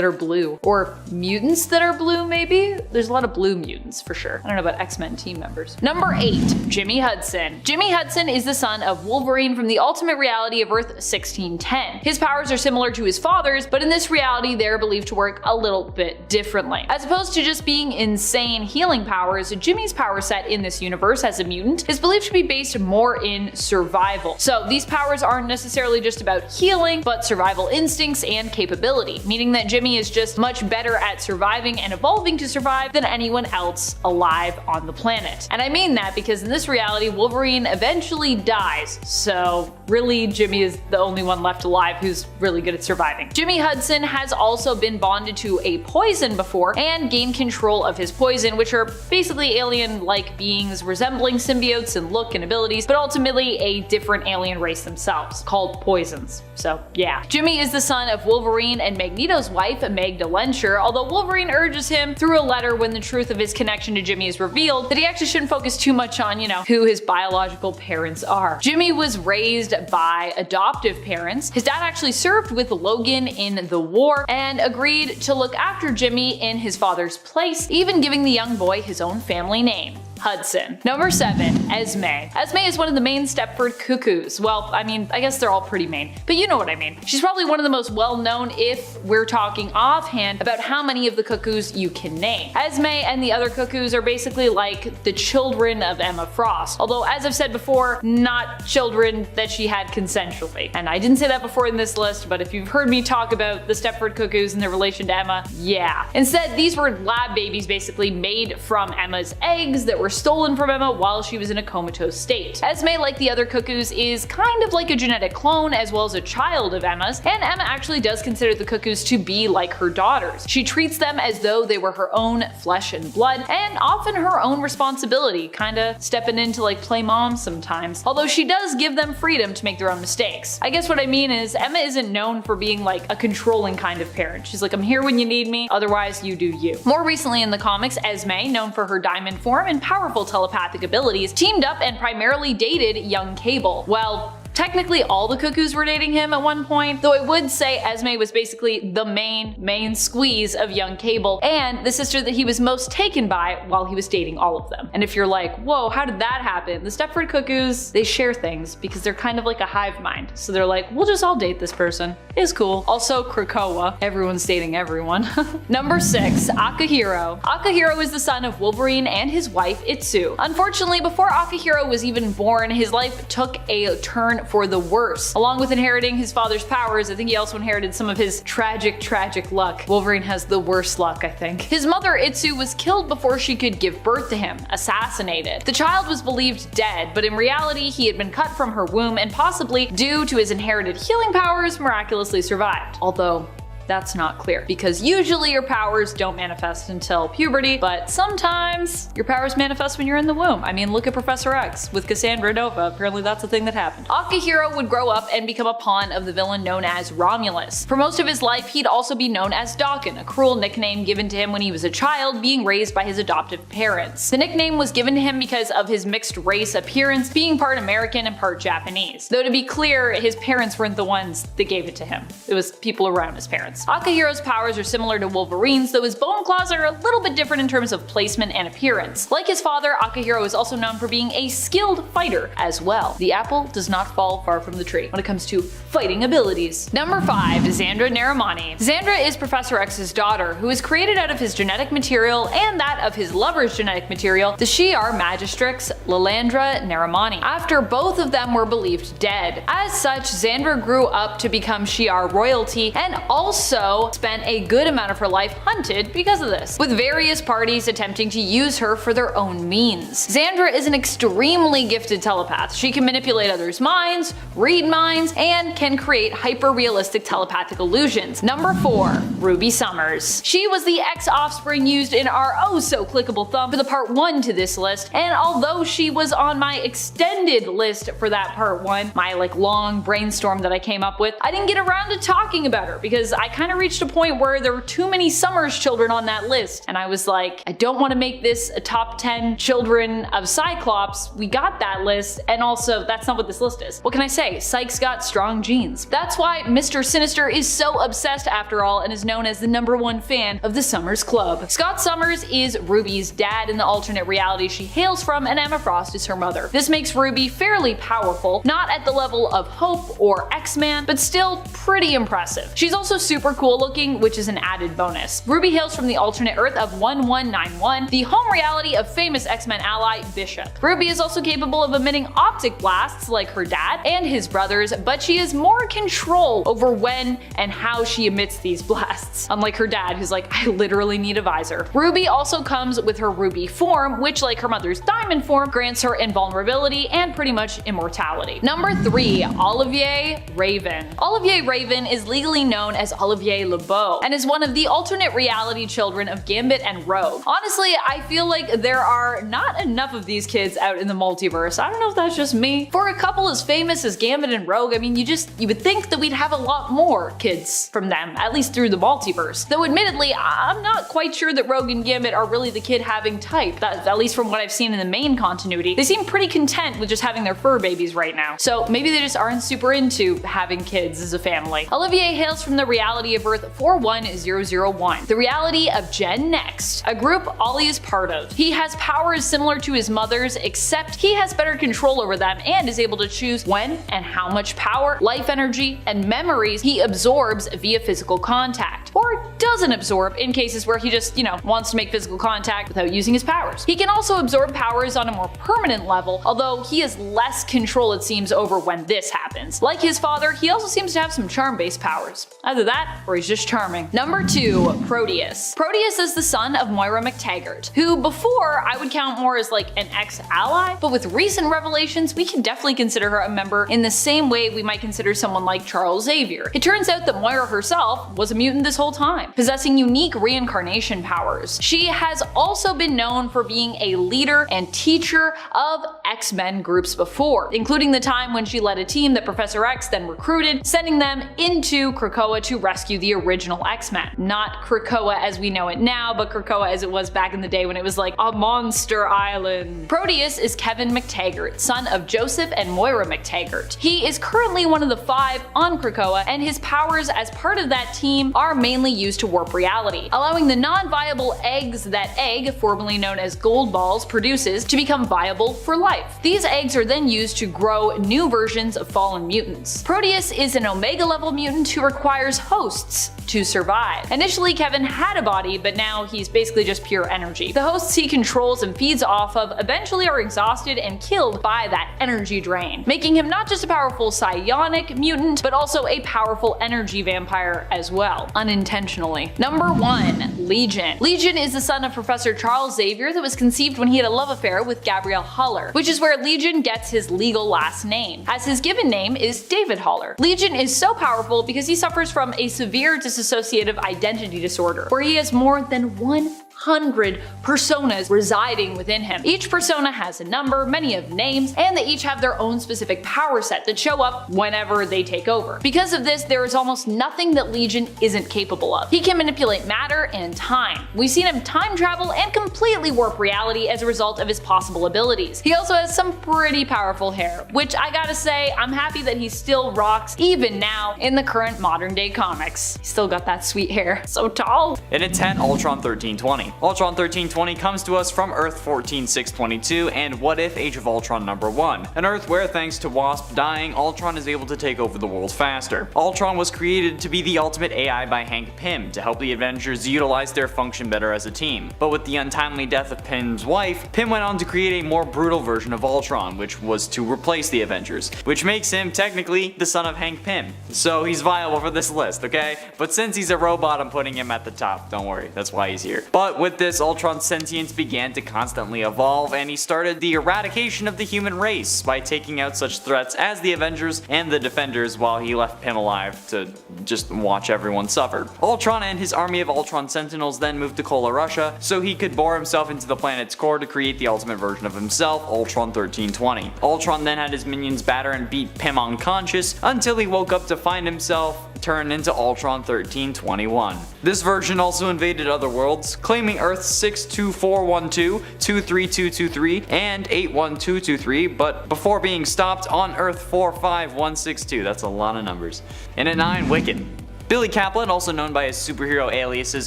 [SPEAKER 1] are blue. Or mutants that are blue, maybe? There's a lot of blue mutants, for sure. I don't know about X-Men team members. Number 8, Jimmy Hudson. Jimmy Hudson is the son of Wolverine from the alternate reality of Earth 1610. His powers are similar to his father's, but in this reality, they're believed to work a little bit differently. As opposed to just being insane healing powers, Jimmy's power set in this universe as a mutant is believed to be based more in survival. So these powers aren't necessarily just about healing, but survival instincts and capability, meaning that Jimmy is just much better at surviving and evolving to survive than anyone else alive on the planet. And I mean that because in this reality, Wolverine eventually dies, so really Jimmy is the only one left alive who's really good at surviving. Jimmy Hudson has also been bonded to a poison before and gained control of his poison, which are basically alien-like beings resembling symbiotes in look and abilities, but ultimately a different alien race themselves, called poisons. So yeah. Jimmy is the son of Wolverine and Magneto's wife, Magda Lencher, although Wolverine urges him through a letter when the truth of his connection to Jimmy is revealed that he actually shouldn't focus too much on, who his biological parents are. Jimmy was raised by adoptive parents. His dad actually served with Logan in the war and agreed to look after Jimmy in his father's place, even giving the young boy his own family name, Hudson. Number 7, Esme. Esme is one of the main Stepford Cuckoos. Well, I mean, I guess they're all pretty main, but you know what I mean. She's probably one of the most well-known if we're talking offhand about how many of the Cuckoos you can name. Esme and the other Cuckoos are basically like the children of Emma Frost, although as I've said before, not children that she had consensually. And I didn't say that before in this list, but if you've heard me talk about the Stepford Cuckoos and their relation to Emma, yeah. Instead, these were lab babies basically made from Emma's eggs that were stolen from Emma while she was in a comatose state. Esme, like the other Cuckoos, is kind of like a genetic clone as well as a child of Emma's, and Emma actually does consider the Cuckoos to be like her daughters. She treats them as though they were her own flesh and blood, and often her own responsibility, kinda stepping in to like play mom sometimes, although she does give them freedom to make their own mistakes. I guess what I mean is Emma isn't known for being like a controlling kind of parent. She's like, I'm here when you need me, otherwise you do you. More recently in the comics, Esme, known for her diamond form and powerful telepathic abilities, teamed up and primarily dated young Cable. Well, technically all the Cuckoos were dating him at one point, though I would say Esme was basically the main squeeze of young Cable, and the sister that he was most taken by while he was dating all of them. And if you're like, whoa, how did that happen? The Stepford Cuckoos, they share things because they're kind of like a hive mind. So they're like, we'll just all date this person. It's cool. Also Krakoa, everyone's dating everyone. Number 6, Akihiro. Akihiro is the son of Wolverine and his wife Itsu. Unfortunately, before Akihiro was even born, his life took a turn for the worse. Along with inheriting his father's powers, I think he also inherited some of his tragic luck. Wolverine has the worst luck, I think. His mother, Itsu, was killed before she could give birth to him, assassinated. The child was believed dead, but in reality, he had been cut from her womb and possibly, due to his inherited healing powers, miraculously survived. Although, That's not clear, because usually your powers don't manifest until puberty, but sometimes your powers manifest when you're in the womb. I mean, look at Professor X with Cassandra Nova. Apparently that's a thing that happened. Akihiro would grow up and become a pawn of the villain known as Romulus. For most of his life, he'd also be known as Daken, a cruel nickname given to him when he was a child, being raised by his adoptive parents. The nickname was given to him because of his mixed race appearance, being part American and part Japanese. Though to be clear, his parents weren't the ones that gave it to him. It was people around his parents. Akihiro's powers are similar to Wolverine's, though his bone claws are a little bit different in terms of placement and appearance. Like his father, Akihiro is also known for being a skilled fighter as well. The apple does not fall far from the tree when it comes to fighting abilities. Number 5. Xandra Naramani. Xandra is Professor X's daughter, who is created out of his genetic material and that of his lover's genetic material, the Shi'ar Magistrix Lilandra Naramani, after both of them were believed dead. As such, Xandra grew up to become Shi'ar royalty and also spent a good amount of her life hunted because of this, with various parties attempting to use her for their own means. Xandra is an extremely gifted telepath. She can manipulate others' minds, read minds, and can create hyper-realistic telepathic illusions. Number 4. Ruby Summers. She was the X-offspring used in our oh-so-clickable thumb for the part 1 to this list, and although she was on my extended list for that part 1, my long brainstorm that I came up with, I didn't get around to talking about her because I kind of reached a point where there were too many Summers children on that list, and I was like, I don't want to make this a top 10 children of Cyclops. We got that list, and also that's not what this list is. What can I say? Psyche's got strong genes. That's why Mr. Sinister is so obsessed after all and is known as the #1 fan of the Summers Club. Scott Summers is Ruby's dad in the alternate reality she hails from, and Emma Frost is her mother. This makes Ruby fairly powerful, not at the level of Hope or X-Man, but still pretty impressive. She's also super cool looking, which is an added bonus. Ruby hails from the alternate Earth of 1191, the home reality of famous X-Men ally Bishop. Ruby is also capable of emitting optic blasts like her dad and his brothers, but she has more control over when and how she emits these blasts, unlike her dad who's like, I literally need a visor. Ruby also comes with her Ruby form, which like her mother's Diamond form, grants her invulnerability and pretty much immortality. Number 3. Olivier Raven. Olivier Raven is legally known as Olivier Lebeau and is one of the alternate reality children of Gambit and Rogue. Honestly, I feel like there are not enough of these kids out in the multiverse. I don't know if that's just me. For a couple as famous as Gambit and Rogue, I mean, you would think that we'd have a lot more kids from them, at least through the multiverse. Though admittedly, I'm not quite sure that Rogue and Gambit are really the kid having type, at least from what I've seen in the main continuity. They seem pretty content with just having their fur babies right now. So maybe they just aren't super into having kids as a family. Olivier hails from the reality of Earth 41001, the reality of Gen Next, a group Ollie is part of. He has powers similar to his mother's, except he has better control over them and is able to choose when and how much power, life energy, and memories he absorbs via physical contact, or doesn't absorb in cases where he just, wants to make physical contact without using his powers. He can also absorb powers on a more permanent level, although he has less control it seems over when this happens. Like his father, he also seems to have some charm-based powers. Either that, or he's just charming. Number 2. Proteus. Proteus is the son of Moira McTaggart, who before I would count more as like an ex-ally, but with recent revelations, we can definitely consider her a member in the same way we might consider someone like Charles Xavier. It turns out that Moira herself was a mutant this whole time, possessing unique reincarnation powers. She has also been known for being a leader and teacher of X-Men groups before, including the time when she led a team that Professor X then recruited, sending them into Krakoa to rescue the original X-Men. Not Krakoa as we know it now, but Krakoa as it was back in the day when it was like a monster island. Proteus is Kevin McTaggart, son of Joseph and Moira McTaggart. He is currently one of the 5 on Krakoa, and his powers as part of that team are mainly used to warp reality, allowing the non-viable eggs that Egg, formerly known as Gold Balls, produces to become viable for life. These eggs are then used to grow new versions of fallen mutants. Proteus is an Omega level mutant who requires hosts to survive. Initially, Kevin had a body, but now he's basically just pure energy. The hosts he controls and feeds off of eventually are exhausted and killed by that energy drain, making him not just a powerful psionic mutant, but also a powerful energy vampire as well. Unintentional finally. Number 1. Legion. Legion is the son of Professor Charles Xavier that was conceived when he had a love affair with Gabrielle Haller, which is where Legion gets his legal last name, as his given name is David Haller. Legion is so powerful because he suffers from a severe dissociative identity disorder, where he has more than 100 personas residing within him. Each persona has a number, many of names, and they each have their own specific power set that show up whenever they take over. Because of this, there is almost nothing that Legion isn't capable of. He can manipulate matter and time. We've seen him time travel and completely warp reality as a result of his possible abilities. He also has some pretty powerful hair, which I gotta say, I'm happy that he still rocks even now in the current modern day comics. He's still got that sweet hair. So tall.
[SPEAKER 4] And at 10, Ultron 1320. Ultron 1320 comes to us from Earth 14622 and What If Age of Ultron number 1, an Earth where thanks to Wasp dying, Ultron is able to take over the world faster. Ultron was created to be the ultimate AI by Hank Pym to help the Avengers utilize their function better as a team. But with the untimely death of Pym's wife, Pym went on to create a more brutal version of Ultron, which was to replace the Avengers, which makes him technically the son of Hank Pym. So he's viable for this list, okay? But since he's a robot, I'm putting him at the top, don't worry, that's why he's here. But with this, Ultron's sentience began to constantly evolve, and he started the eradication of the human race by taking out such threats as the Avengers and the Defenders while he left Pym alive to just watch everyone suffer. Ultron and his army of Ultron Sentinels then moved to Kola, Russia, so he could bore himself into the planet's core to create the ultimate version of himself, Ultron 1320. Ultron then had his minions batter and beat Pym unconscious until he woke up to find himself turned into Ultron 1321. This version also invaded other worlds, claiming Earths 62412, 23223, and 81223, but before being stopped on Earth 45162. That's a lot of numbers. And at 9, Wiccan. Billy Kaplan, also known by his superhero aliases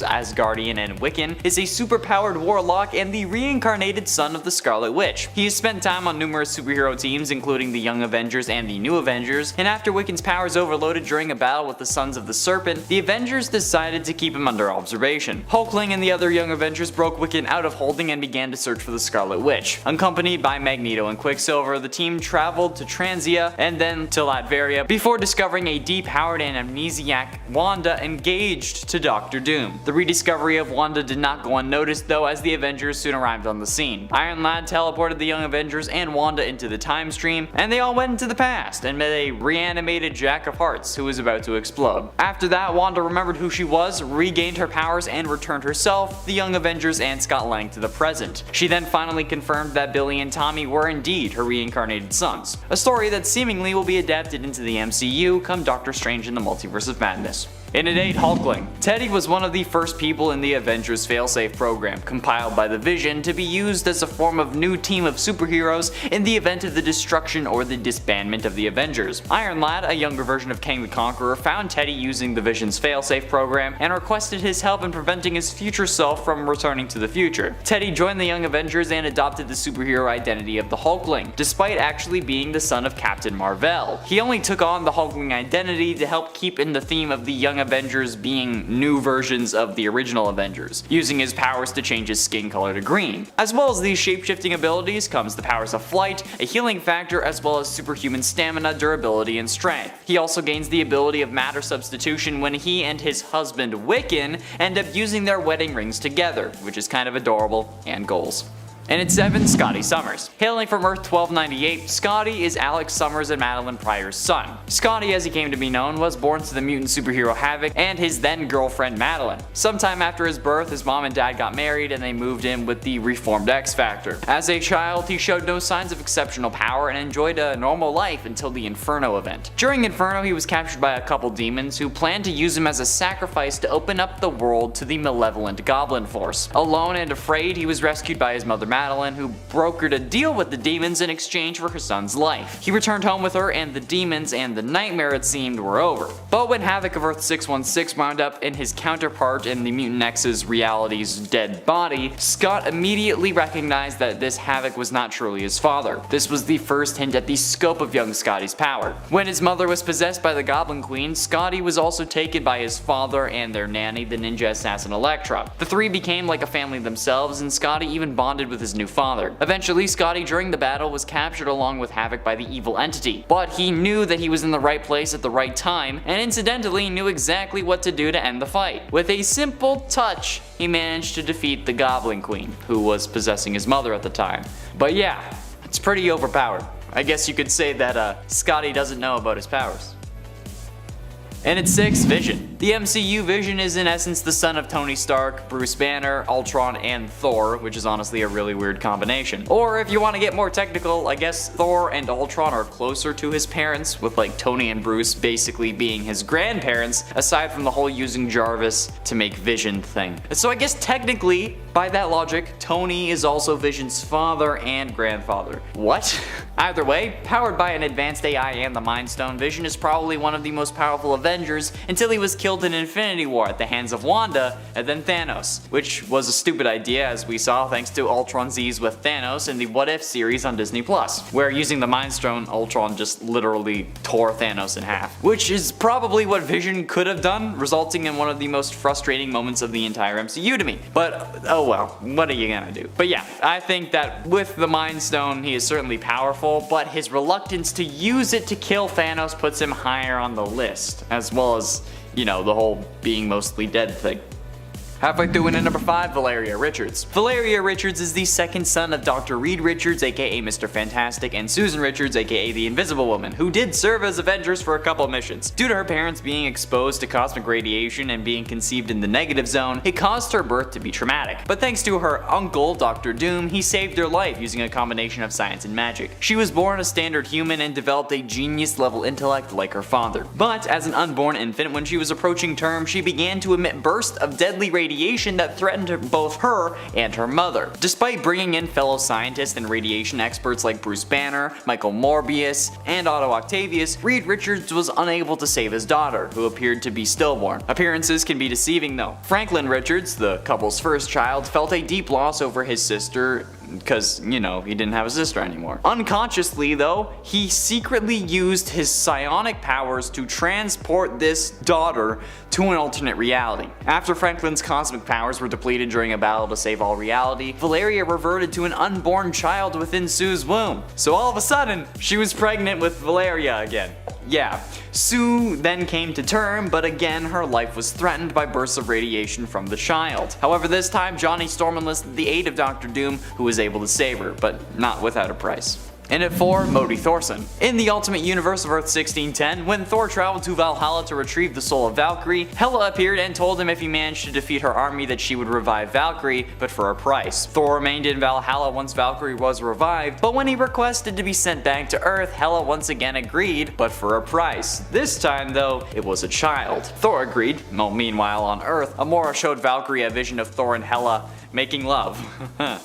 [SPEAKER 4] Asgardian and Wiccan, is a superpowered warlock and the reincarnated son of the Scarlet Witch. He has spent time on numerous superhero teams, including the Young Avengers and the New Avengers, and after Wiccan's powers overloaded during a battle with the Sons of the Serpent, the Avengers decided to keep him under observation. Hulkling and the other Young Avengers broke Wiccan out of holding and began to search for the Scarlet Witch. Accompanied by Magneto and Quicksilver, the team traveled to Transia and then to Latveria before discovering a depowered and amnesiac Wanda engaged to Doctor Doom. The rediscovery of Wanda did not go unnoticed though, as the Avengers soon arrived on the scene. Iron Lad teleported the Young Avengers and Wanda into the time stream, and they all went into the past and met a reanimated Jack of Hearts who was about to explode. After that, Wanda remembered who she was, regained her powers, and returned herself, the Young Avengers, and Scott Lang to the present. She then finally confirmed that Billy and Tommy were indeed her reincarnated sons, a story that seemingly will be adapted into the MCU come Doctor Strange in the Multiverse of Madness. In at 8, Hulkling. Teddy was one of the first people in the Avengers failsafe program, compiled by the Vision to be used as a form of new team of superheroes in the event of the destruction or the disbandment of the Avengers. Iron Lad, a younger version of Kang the Conqueror, found Teddy using the Vision's failsafe program and requested his help in preventing his future self from returning to the future. Teddy joined the Young Avengers and adopted the superhero identity of the Hulkling, despite actually being the son of Captain Marvel. He only took on the Hulkling identity to help keep in the theme of the Young Avengers being new versions of the original Avengers, using his powers to change his skin color to green. As well as these shape-shifting abilities comes the powers of flight, a healing factor, as well as superhuman stamina, durability, and strength. He also gains the ability of matter substitution when he and his husband Wiccan end up using their wedding rings together, which is kind of adorable, and goals. And at 7, Scotty Summers. Hailing from Earth 1298, Scotty is Alex Summers and Madeline Pryor's son. Scotty, as he came to be known, was born to the mutant superhero Havoc and his then girlfriend Madeline. Sometime after his birth, his mom and dad got married and they moved in with the reformed X-Factor. As a child, he showed no signs of exceptional power and enjoyed a normal life until the Inferno event. During Inferno, he was captured by a couple demons who planned to use him as a sacrifice to open up the world to the malevolent Goblin Force. Alone and afraid, he was rescued by his mother Madeline, who brokered a deal with the demons in exchange for her son's life. He returned home with her, and the demons and the nightmare it seemed were over. But when Havoc of Earth 616 wound up in his counterpart in the Mutant X's reality's dead body, Scott immediately recognized that this Havoc was not truly his father. This was the first hint at the scope of young Scotty's power. When his mother was possessed by the Goblin Queen, Scotty was also taken by his father and their nanny, the ninja assassin Elektra. The three became like a family themselves, and Scotty even bonded with with his new father. Eventually, Scotty during the battle was captured along with Havoc by the evil entity, but he knew that he was in the right place at the right time, and incidentally knew exactly what to do to end the fight. With a simple touch, he managed to defeat the Goblin Queen, who was possessing his mother at the time. But yeah, it's pretty overpowered. I guess you could say that Scotty doesn't know about his powers. And at 6, Vision. The MCU Vision is in essence the son of Tony Stark, Bruce Banner, Ultron, and Thor, which is honestly a really weird combination. Or if you want to get more technical, I guess Thor and Ultron are closer to his parents, with like Tony and Bruce basically being his grandparents, aside from the whole using Jarvis to make Vision thing. So I guess technically, by that logic, Tony is also Vision's father and grandfather. What? Either way, powered by an advanced AI and the Mind Stone, Vision is probably one of the most powerful Avengers until he was killed in Infinity War at the hands of Wanda and then Thanos, which was a stupid idea as we saw thanks to Ultron's ease with Thanos in the What If series on Disney+, where using the Mind Stone, Ultron just literally tore Thanos in half, which is probably what Vision could have done, resulting in one of the most frustrating moments of the entire MCU to me. But oh well, what are you gonna do? But yeah, I think that with the Mind Stone he is certainly powerful, but his reluctance to use it to kill Thanos puts him higher on the list, as well as, you know, the whole being mostly dead thing. Halfway through in at number 5, Valeria Richards. Valeria Richards is the second son of Dr. Reed Richards, aka Mr. Fantastic, and Susan Richards, aka the Invisible Woman, who did serve as Avengers for a couple missions. Due to her parents being exposed to cosmic radiation and being conceived in the negative zone, it caused her birth to be traumatic. But thanks to her uncle, Dr. Doom, he saved her life using a combination of science and magic. She was born a standard human and developed a genius-level intellect like her father. But as an unborn infant, when she was approaching term, she began to emit bursts of deadly radiation that threatened both her and her mother. Despite bringing in fellow scientists and radiation experts like Bruce Banner, Michael Morbius, and Otto Octavius, Reed Richards was unable to save his daughter, who appeared to be stillborn. Appearances can be deceiving though. Franklin Richards, the couple's first child, felt a deep loss over his sister, because, you know, he didn't have a sister anymore. Unconsciously though, he secretly used his psionic powers to transport this daughter to an alternate reality. After Franklin's cosmic powers were depleted during a battle to save all reality, Valeria reverted to an unborn child within Sue's womb. So all of a sudden, she was pregnant with Valeria again. Yeah, Sue then came to term, but again her life was threatened by bursts of radiation from the child. However, this time Johnny Storm enlisted the aid of Dr. Doom, who was able to save her, but not without a price. And at 4, Modi Thorson. In the Ultimate Universe of Earth 1610, when Thor traveled to Valhalla to retrieve the soul of Valkyrie, Hela appeared and told him if he managed to defeat her army that she would revive Valkyrie, but for a price. Thor remained in Valhalla once Valkyrie was revived, but when he requested to be sent back to Earth, Hela once again agreed, but for a price. This time though, it was a child. Thor agreed. Well, meanwhile on Earth, Amora showed Valkyrie a vision of Thor and Hela making love.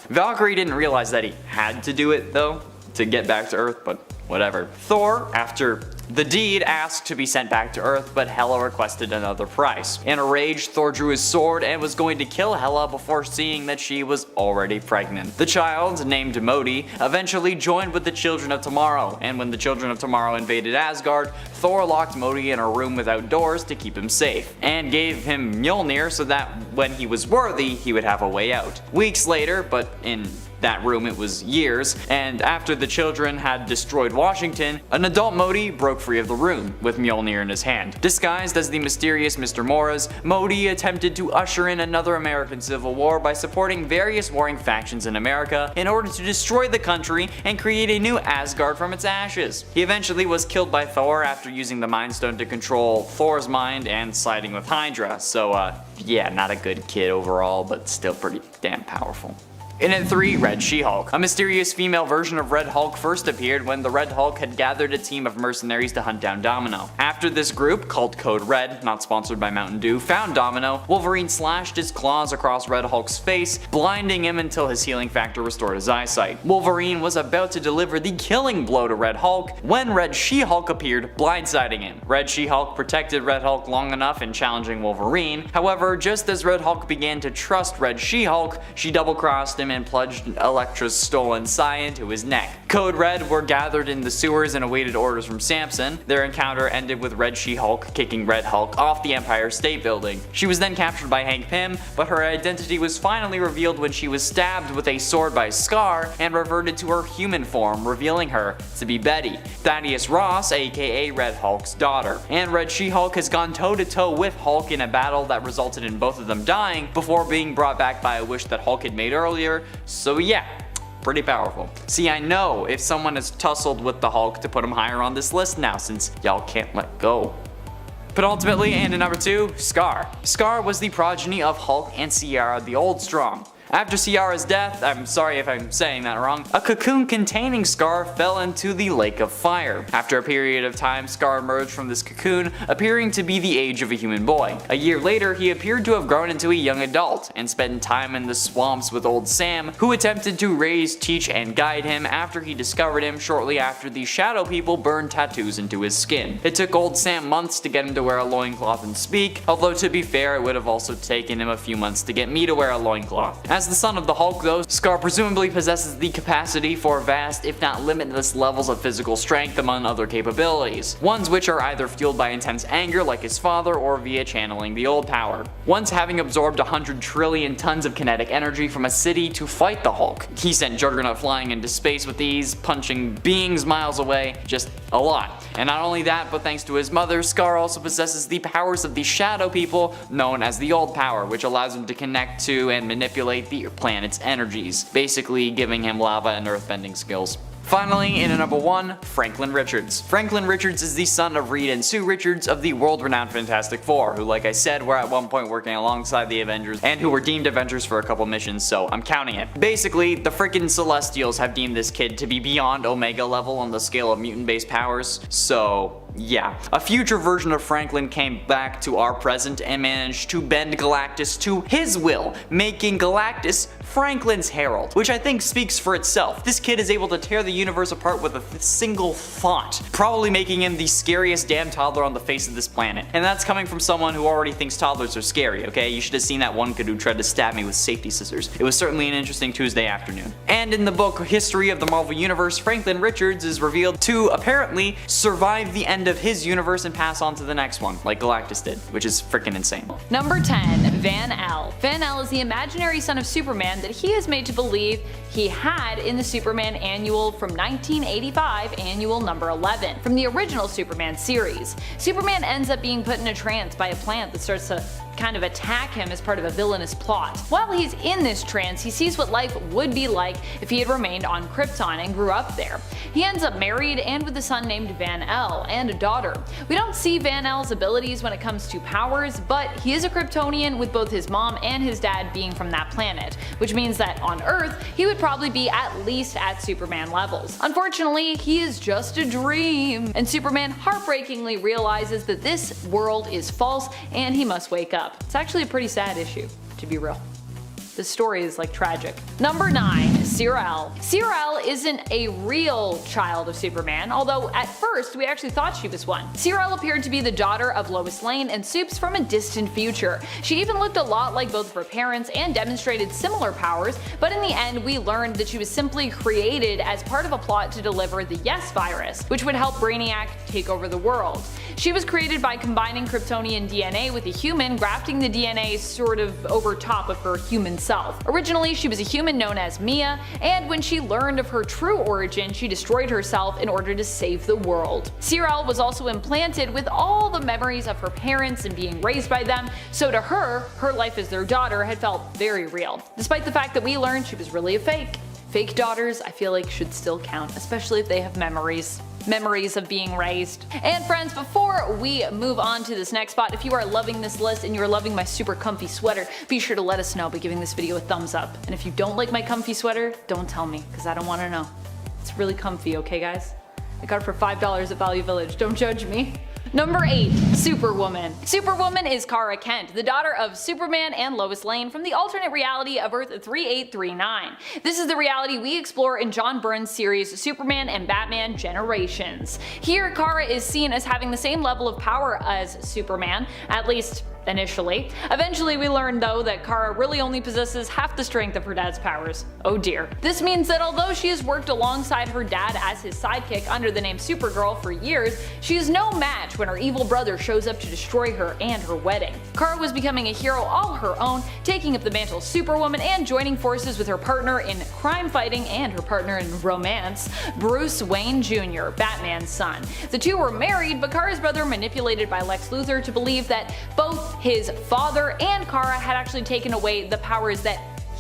[SPEAKER 4] Valkyrie didn't realize that he had to do it though, to get back to Earth, but whatever. Thor, after the deed, asked to be sent back to Earth, but Hela requested another price. In a rage, Thor drew his sword and was going to kill Hela before seeing that she was already pregnant. The child, named Modi, eventually joined with the Children of Tomorrow, and when the Children of Tomorrow invaded Asgard, Thor locked Modi in a room without doors to keep him safe, and gave him Mjolnir so that when he was worthy, he would have a way out. Weeks later, but in that room it was years, and after the children had destroyed Washington, an adult Modi broke free of the room, with Mjolnir in his hand. Disguised as the mysterious Mr. Moraz, Modi attempted to usher in another American Civil War by supporting various warring factions in America in order to destroy the country and create a new Asgard from its ashes. He eventually was killed by Thor after using the Mind Stone to control Thor's mind and siding with Hydra, so yeah, not a good kid overall, but still pretty damn powerful. In at 3, Red She-Hulk. A mysterious female version of Red Hulk first appeared when the Red Hulk had gathered a team of mercenaries to hunt down Domino. After this group, called Code Red, not sponsored by Mountain Dew, found Domino, Wolverine slashed his claws across Red Hulk's face, blinding him until his healing factor restored his eyesight. Wolverine was about to deliver the killing blow to Red Hulk when Red She-Hulk appeared, blindsiding him. Red She-Hulk protected Red Hulk long enough in challenging Wolverine. However, just as Red Hulk began to trust Red She-Hulk, she double-crossed him and plunged Elektra's stolen Psy into his neck. Code Red were gathered in the sewers and awaited orders from Samson. Their encounter ended with Red She-Hulk kicking Red Hulk off the Empire State Building. She was then captured by Hank Pym, but her identity was finally revealed when she was stabbed with a sword by Scar and reverted to her human form, revealing her to be Betty, Thaddeus Ross, aka Red Hulk's daughter. And Red She-Hulk has gone toe-to-toe with Hulk in a battle that resulted in both of them dying before being brought back by a wish that Hulk had made earlier, so yeah. Pretty powerful. See, I know if someone has tussled with the Hulk to put him higher on this list now since y'all can't let go. But ultimately, and in number 2, Scar. Scar was the progeny of Hulk and Sierra the Old Strong. After Sierra's death, I'm sorry if I'm saying that wrong, a cocoon containing Scar fell into the Lake of Fire. After a period of time, Scar emerged from this cocoon, appearing to be the age of a human boy. A year later, he appeared to have grown into a young adult, and spent time in the swamps with old Sam, who attempted to raise, teach, and guide him after he discovered him shortly after the Shadow People burned tattoos into his skin. It took old Sam months to get him to wear a loincloth and speak, although to be fair, it would have also taken him a few months to get me to wear a loincloth. As the son of the Hulk though, Scar presumably possesses the capacity for vast, if not limitless levels of physical strength among other capabilities, ones which are either fueled by intense anger like his father or via channeling the old power. Once having absorbed 100 trillion tons of kinetic energy from a city to fight the Hulk, he sent Juggernaut flying into space with ease, punching beings miles away, just a lot. And not only that, but thanks to his mother, Scar also possesses the powers of the Shadow People, known as the Old Power, which allows him to connect to and manipulate the planet's energies, basically giving him lava and earthbending skills. Finally, in at number 1, Franklin Richards. Franklin Richards is the son of Reed and Sue Richards of the world-renowned Fantastic Four, who, like I said, were at one point working alongside the Avengers, and who were deemed Avengers for a couple missions, so I'm counting it. Basically, the frickin' Celestials have deemed this kid to be beyond Omega level on the scale of mutant-based powers, so yeah. A future version of Franklin came back to our present and managed to bend Galactus to his will, making Galactus Franklin's herald, which I think speaks for itself. This kid is able to tear the universe apart with a single thought, probably making him the scariest damn toddler on the face of this planet. And that's coming from someone who already thinks toddlers are scary, okay? You should have seen that one kid who tried to stab me with safety scissors. It was certainly an interesting Tuesday afternoon. And in the book History of the Marvel Universe, Franklin Richards is revealed to apparently survive the end of his universe and pass on to the next one, like Galactus did, which is freaking insane.
[SPEAKER 1] Number 10, Van-El. Van-El is the imaginary son of Superman that he is made to believe he had in the Superman Annual from 1985, Annual number 11, from the original Superman series. Superman ends up being put in a trance by a plant that starts to kind of attack him as part of a villainous plot. While he's in this trance, he sees what life would be like if he had remained on Krypton and grew up there. He ends up married and with a son named Van-El and a daughter. We don't see Van-El's abilities when it comes to powers, but he is a Kryptonian with both his mom and his dad being from that planet, which means that on Earth, he would probably be at least at Superman levels. Unfortunately, he is just a dream, and Superman heartbreakingly realizes that this world is false and he must wake up. It's actually a pretty sad issue, to be real. This story is like tragic. Number 9, Sierra. Sierra isn't a real child of Superman, although at first we actually thought she was one. Sierra appeared to be the daughter of Lois Lane and Supes from a distant future. She even looked a lot like both of her parents and demonstrated similar powers, but in the end we learned that she was simply created as part of a plot to deliver the Yes virus, which would help Brainiac take over the world. She was created by combining Kryptonian DNA with a human, grafting the DNA sort of over top of her human self. Originally, she was a human known as Mia, and when she learned of her true origin, she destroyed herself in order to save the world. Sierra was also implanted with all the memories of her parents and being raised by them, so to her, her life as their daughter had felt very real, despite the fact that we learned she was really a fake. Fake daughters, I feel like, should still count, especially if they have memories of being raised. And friends, before we move on to this next spot, if you are loving this list and you are loving my super comfy sweater, be sure to let us know by giving this video a thumbs up. And if you don't like my comfy sweater, don't tell me, because I don't want to know. It's really comfy, okay guys? I got it for $5 at Value Village, don't judge me. Number 8, Superwoman. Superwoman is Kara Kent, the daughter of Superman and Lois Lane from the alternate reality of Earth 3839. This is the reality we explore in John Byrne's series Superman and Batman Generations. Here, Kara is seen as having the same level of power as Superman, at least initially. Eventually we learn though that Kara really only possesses half the strength of her dad's powers. Oh dear. This means that although she has worked alongside her dad as his sidekick under the name Supergirl for years, she is no match when her evil brother shows up to destroy her and her wedding. Kara was becoming a hero all her own, taking up the mantle of Superwoman and joining forces with her partner in crime fighting and her partner in romance, Bruce Wayne Jr., Batman's son. The two were married, but Kara's brother, manipulated by Lex Luthor to believe that both his father and Kara had actually taken away the powers that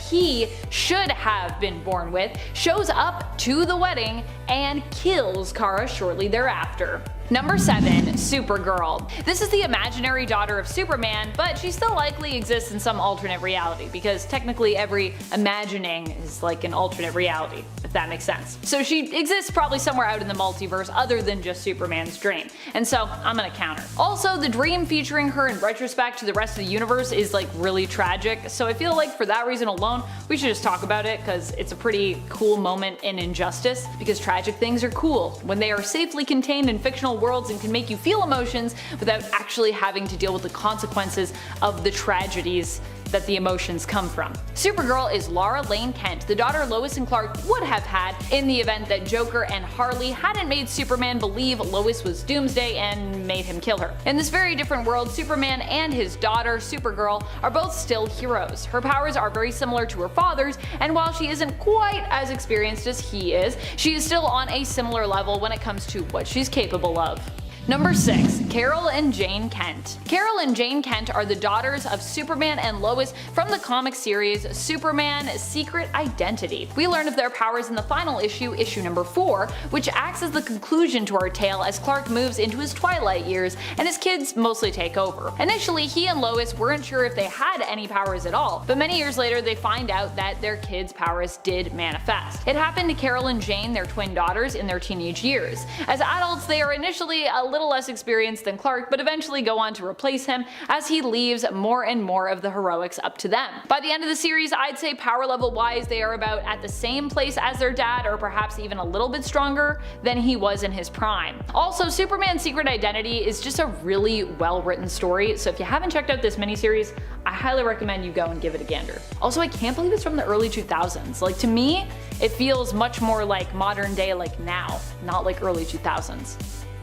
[SPEAKER 1] he should have been born with, shows up to the wedding and kills Kara shortly thereafter. Number 7. Supergirl. This is the imaginary daughter of Superman, but she still likely exists in some alternate reality, because technically every imagining is like an alternate reality, if that makes sense. So she exists probably somewhere out in the multiverse other than just Superman's dream, and so I'm gonna count her. Also, the dream featuring her in retrospect to the rest of the universe is like really tragic, so I feel like for that reason alone, we should just talk about it, because it's a pretty cool moment in Injustice, because tragic things are cool when they are safely contained in fictional worlds and can make you feel emotions without actually having to deal with the consequences of the tragedies that the emotions come from. Supergirl is Lara Lane Kent, the daughter Lois and Clark would have had in the event that Joker and Harley hadn't made Superman believe Lois was Doomsday and made him kill her. In this very different world, Superman and his daughter, Supergirl, are both still heroes. Her powers are very similar to her father's, and while she isn't quite as experienced as he is, she is still on a similar level when it comes to what she's capable of. Number 6. Carol and Jane Kent. Carol and Jane Kent are the daughters of Superman and Lois from the comic series Superman Secret Identity. We learn of their powers in the final issue, issue number 4, which acts as the conclusion to our tale as Clark moves into his twilight years and his kids mostly take over. Initially, he and Lois weren't sure if they had any powers at all, but many years later they find out that their kids' powers did manifest. It happened to Carol and Jane, their twin daughters, in their teenage years. As adults, they are initially a little less experienced than Clark, but eventually go on to replace him as he leaves more and more of the heroics up to them. By the end of the series, I'd say power level wise they are about at the same place as their dad, or perhaps even a little bit stronger than he was in his prime. Also, Superman Secret Identity is just a really well written story, so if you haven't checked out this miniseries, I highly recommend you go and give it a gander. Also, I can't believe it's from the early 2000s. Like, to me, it feels much more like modern day, like now, not like early 2000s.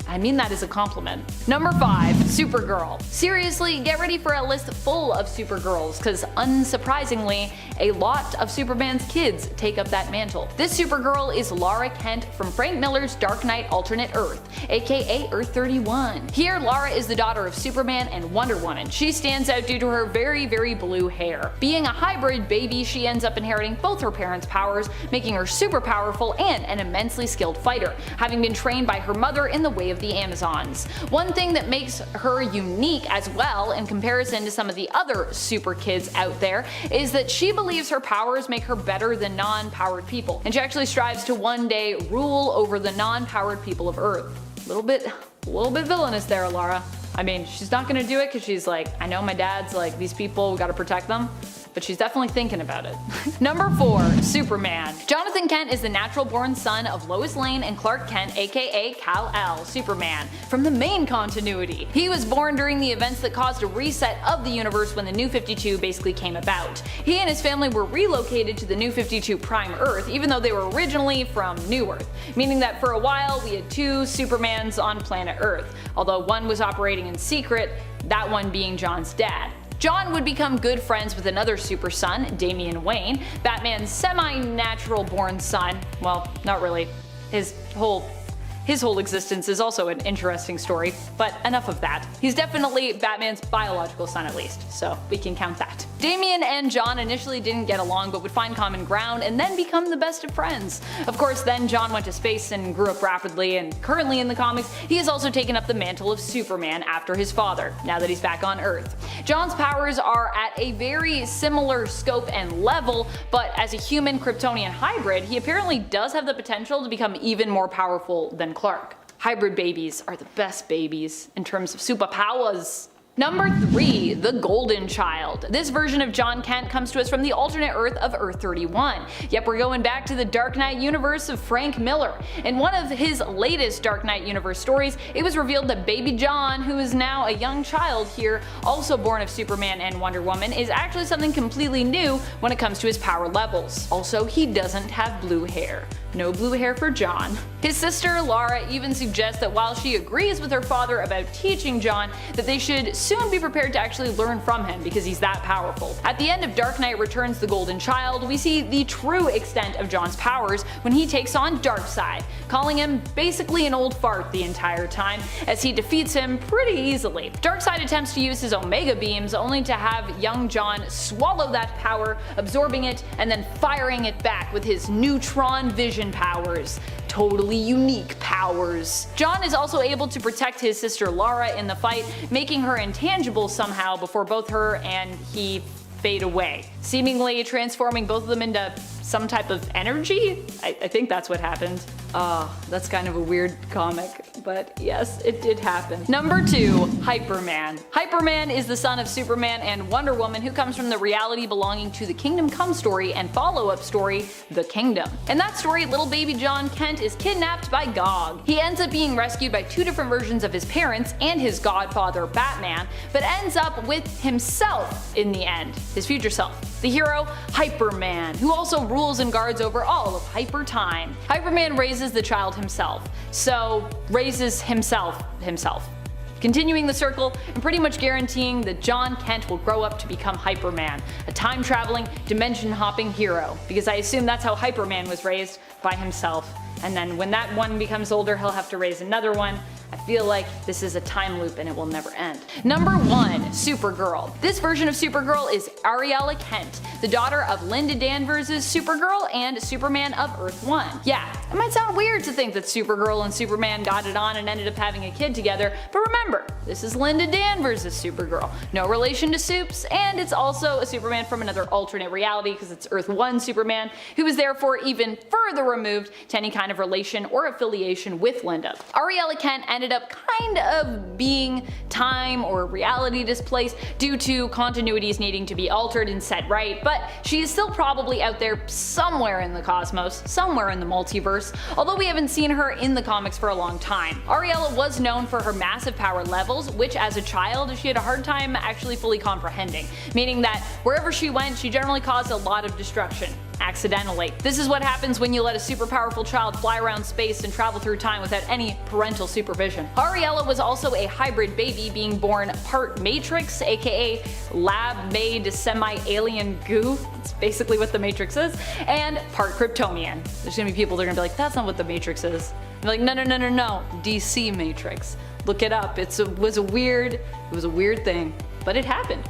[SPEAKER 1] I mean that as a compliment. Number 5. Supergirl. Seriously, get ready for a list full of Supergirls, because unsurprisingly, a lot of Superman's kids take up that mantle. This Supergirl is Lara Kent from Frank Miller's Dark Knight Alternate Earth, aka Earth 31. Here, Lara is the daughter of Superman and Wonder Woman. She stands out due to her very blue hair. Being a hybrid baby, she ends up inheriting both her parents' powers, making her super powerful and an immensely skilled fighter, having been trained by her mother in the way of the Amazons. One thing that makes her unique as well in comparison to some of the other super kids out there is that she believes her powers make her better than non-powered people, and she actually strives to one day rule over the non-powered people of Earth. A little bit villainous there, Lara. I mean, she's not gonna do it because she's like, I know my dad's like, these people, we gotta protect them. But she's definitely thinking about it. Number 4. Superman. Jonathan Kent is the natural-born son of Lois Lane and Clark Kent, aka Kal-El, Superman, from the main continuity. He was born during the events that caused a reset of the universe when the New 52 basically came about. He and his family were relocated to the New 52 Prime Earth, even though they were originally from New Earth, meaning that for a while we had 2 Supermans on planet Earth, although one was operating in secret, that one being John's dad. John would become good friends with another super son, Damian Wayne, Batman's semi-natural born son. Well, not really. His whole existence is also an interesting story, but enough of that. He's definitely Batman's biological son at least, so we can count that. Damian and John initially didn't get along but would find common ground and then become the best of friends. Of course, then John went to space and grew up rapidly, and currently in the comics, he has also taken up the mantle of Superman after his father, now that he's back on Earth. John's powers are at a very similar scope and level, but as a human Kryptonian hybrid, he apparently does have the potential to become even more powerful than Clark. Hybrid babies are the best babies in terms of superpowers. Number 3. The Golden Child. This version of John Kent comes to us from the alternate Earth of Earth 31. Yep, we're going back to the Dark Knight universe of Frank Miller. In one of his latest Dark Knight universe stories, it was revealed that baby John, who is now a young child here, also born of Superman and Wonder Woman, is actually something completely new when it comes to his power levels. Also, he doesn't have blue hair. No blue hair for John. His sister Lara even suggests that while she agrees with her father about teaching John, that they should soon be prepared to actually learn from him because he's that powerful. At the end of Dark Knight Returns: The Golden Child, we see the true extent of John's powers when he takes on Darkseid, calling him basically an old fart the entire time, as he defeats him pretty easily. Darkseid attempts to use his Omega beams only to have young John swallow that power, absorbing it, and then firing it back with his neutron vision powers. Totally unique powers. John is also able to protect his sister Lara in the fight, making her intangible somehow before both her and he fade away, seemingly transforming both of them into some type of energy? I think that's what happened. That's kind of a weird comic, but yes, it did happen. Number 2. Hyperman. Hyperman is the son of Superman and Wonder Woman who comes from the reality belonging to the Kingdom Come story and follow-up story, The Kingdom. In that story, little baby John Kent is kidnapped by Gog. He ends up being rescued by 2 different versions of his parents and his godfather Batman, but ends up with himself in the end, his future self. The hero, Hyperman, who also rules and guards over all of Hyper Time. Hyperman raises the child himself, so raises himself. Continuing the circle and pretty much guaranteeing that John Kent will grow up to become Hyperman, a time-traveling, dimension-hopping hero, because I assume that's how Hyperman was raised, by himself, and then when that one becomes older he'll have to raise another one. I feel like this is a time loop and it will never end. Number 1. Supergirl. This version of Supergirl is Ariella Kent, the daughter of Linda Danvers' Supergirl and Superman of Earth 1. Yeah, it might sound weird to think that Supergirl and Superman got it on and ended up having a kid together, but remember, this is Linda Danvers' Supergirl. No relation to Supes, and it's also a Superman from another alternate reality because it's Earth 1 Superman, who is therefore even further removed to any kind of relation or affiliation with Linda. Ariella Kent ended up kind of being time or reality displaced due to continuities needing to be altered and set right, but she is still probably out there somewhere in the cosmos, somewhere in the multiverse, although we haven't seen her in the comics for a long time. Ariella was known for her massive power levels, which as a child she had a hard time actually fully comprehending, meaning that wherever she went she generally caused a lot of destruction. Accidentally. This is what happens when you let a super powerful child fly around space and travel through time without any parental supervision. Ariella was also a hybrid baby, being born part Matrix, aka lab-made semi-alien goo, that's basically what the Matrix is, and part Kryptonian. There's gonna be people that are gonna be like, that's not what the Matrix is. I'm like, no, DC Matrix. Look it up. It was a weird thing, but it happened.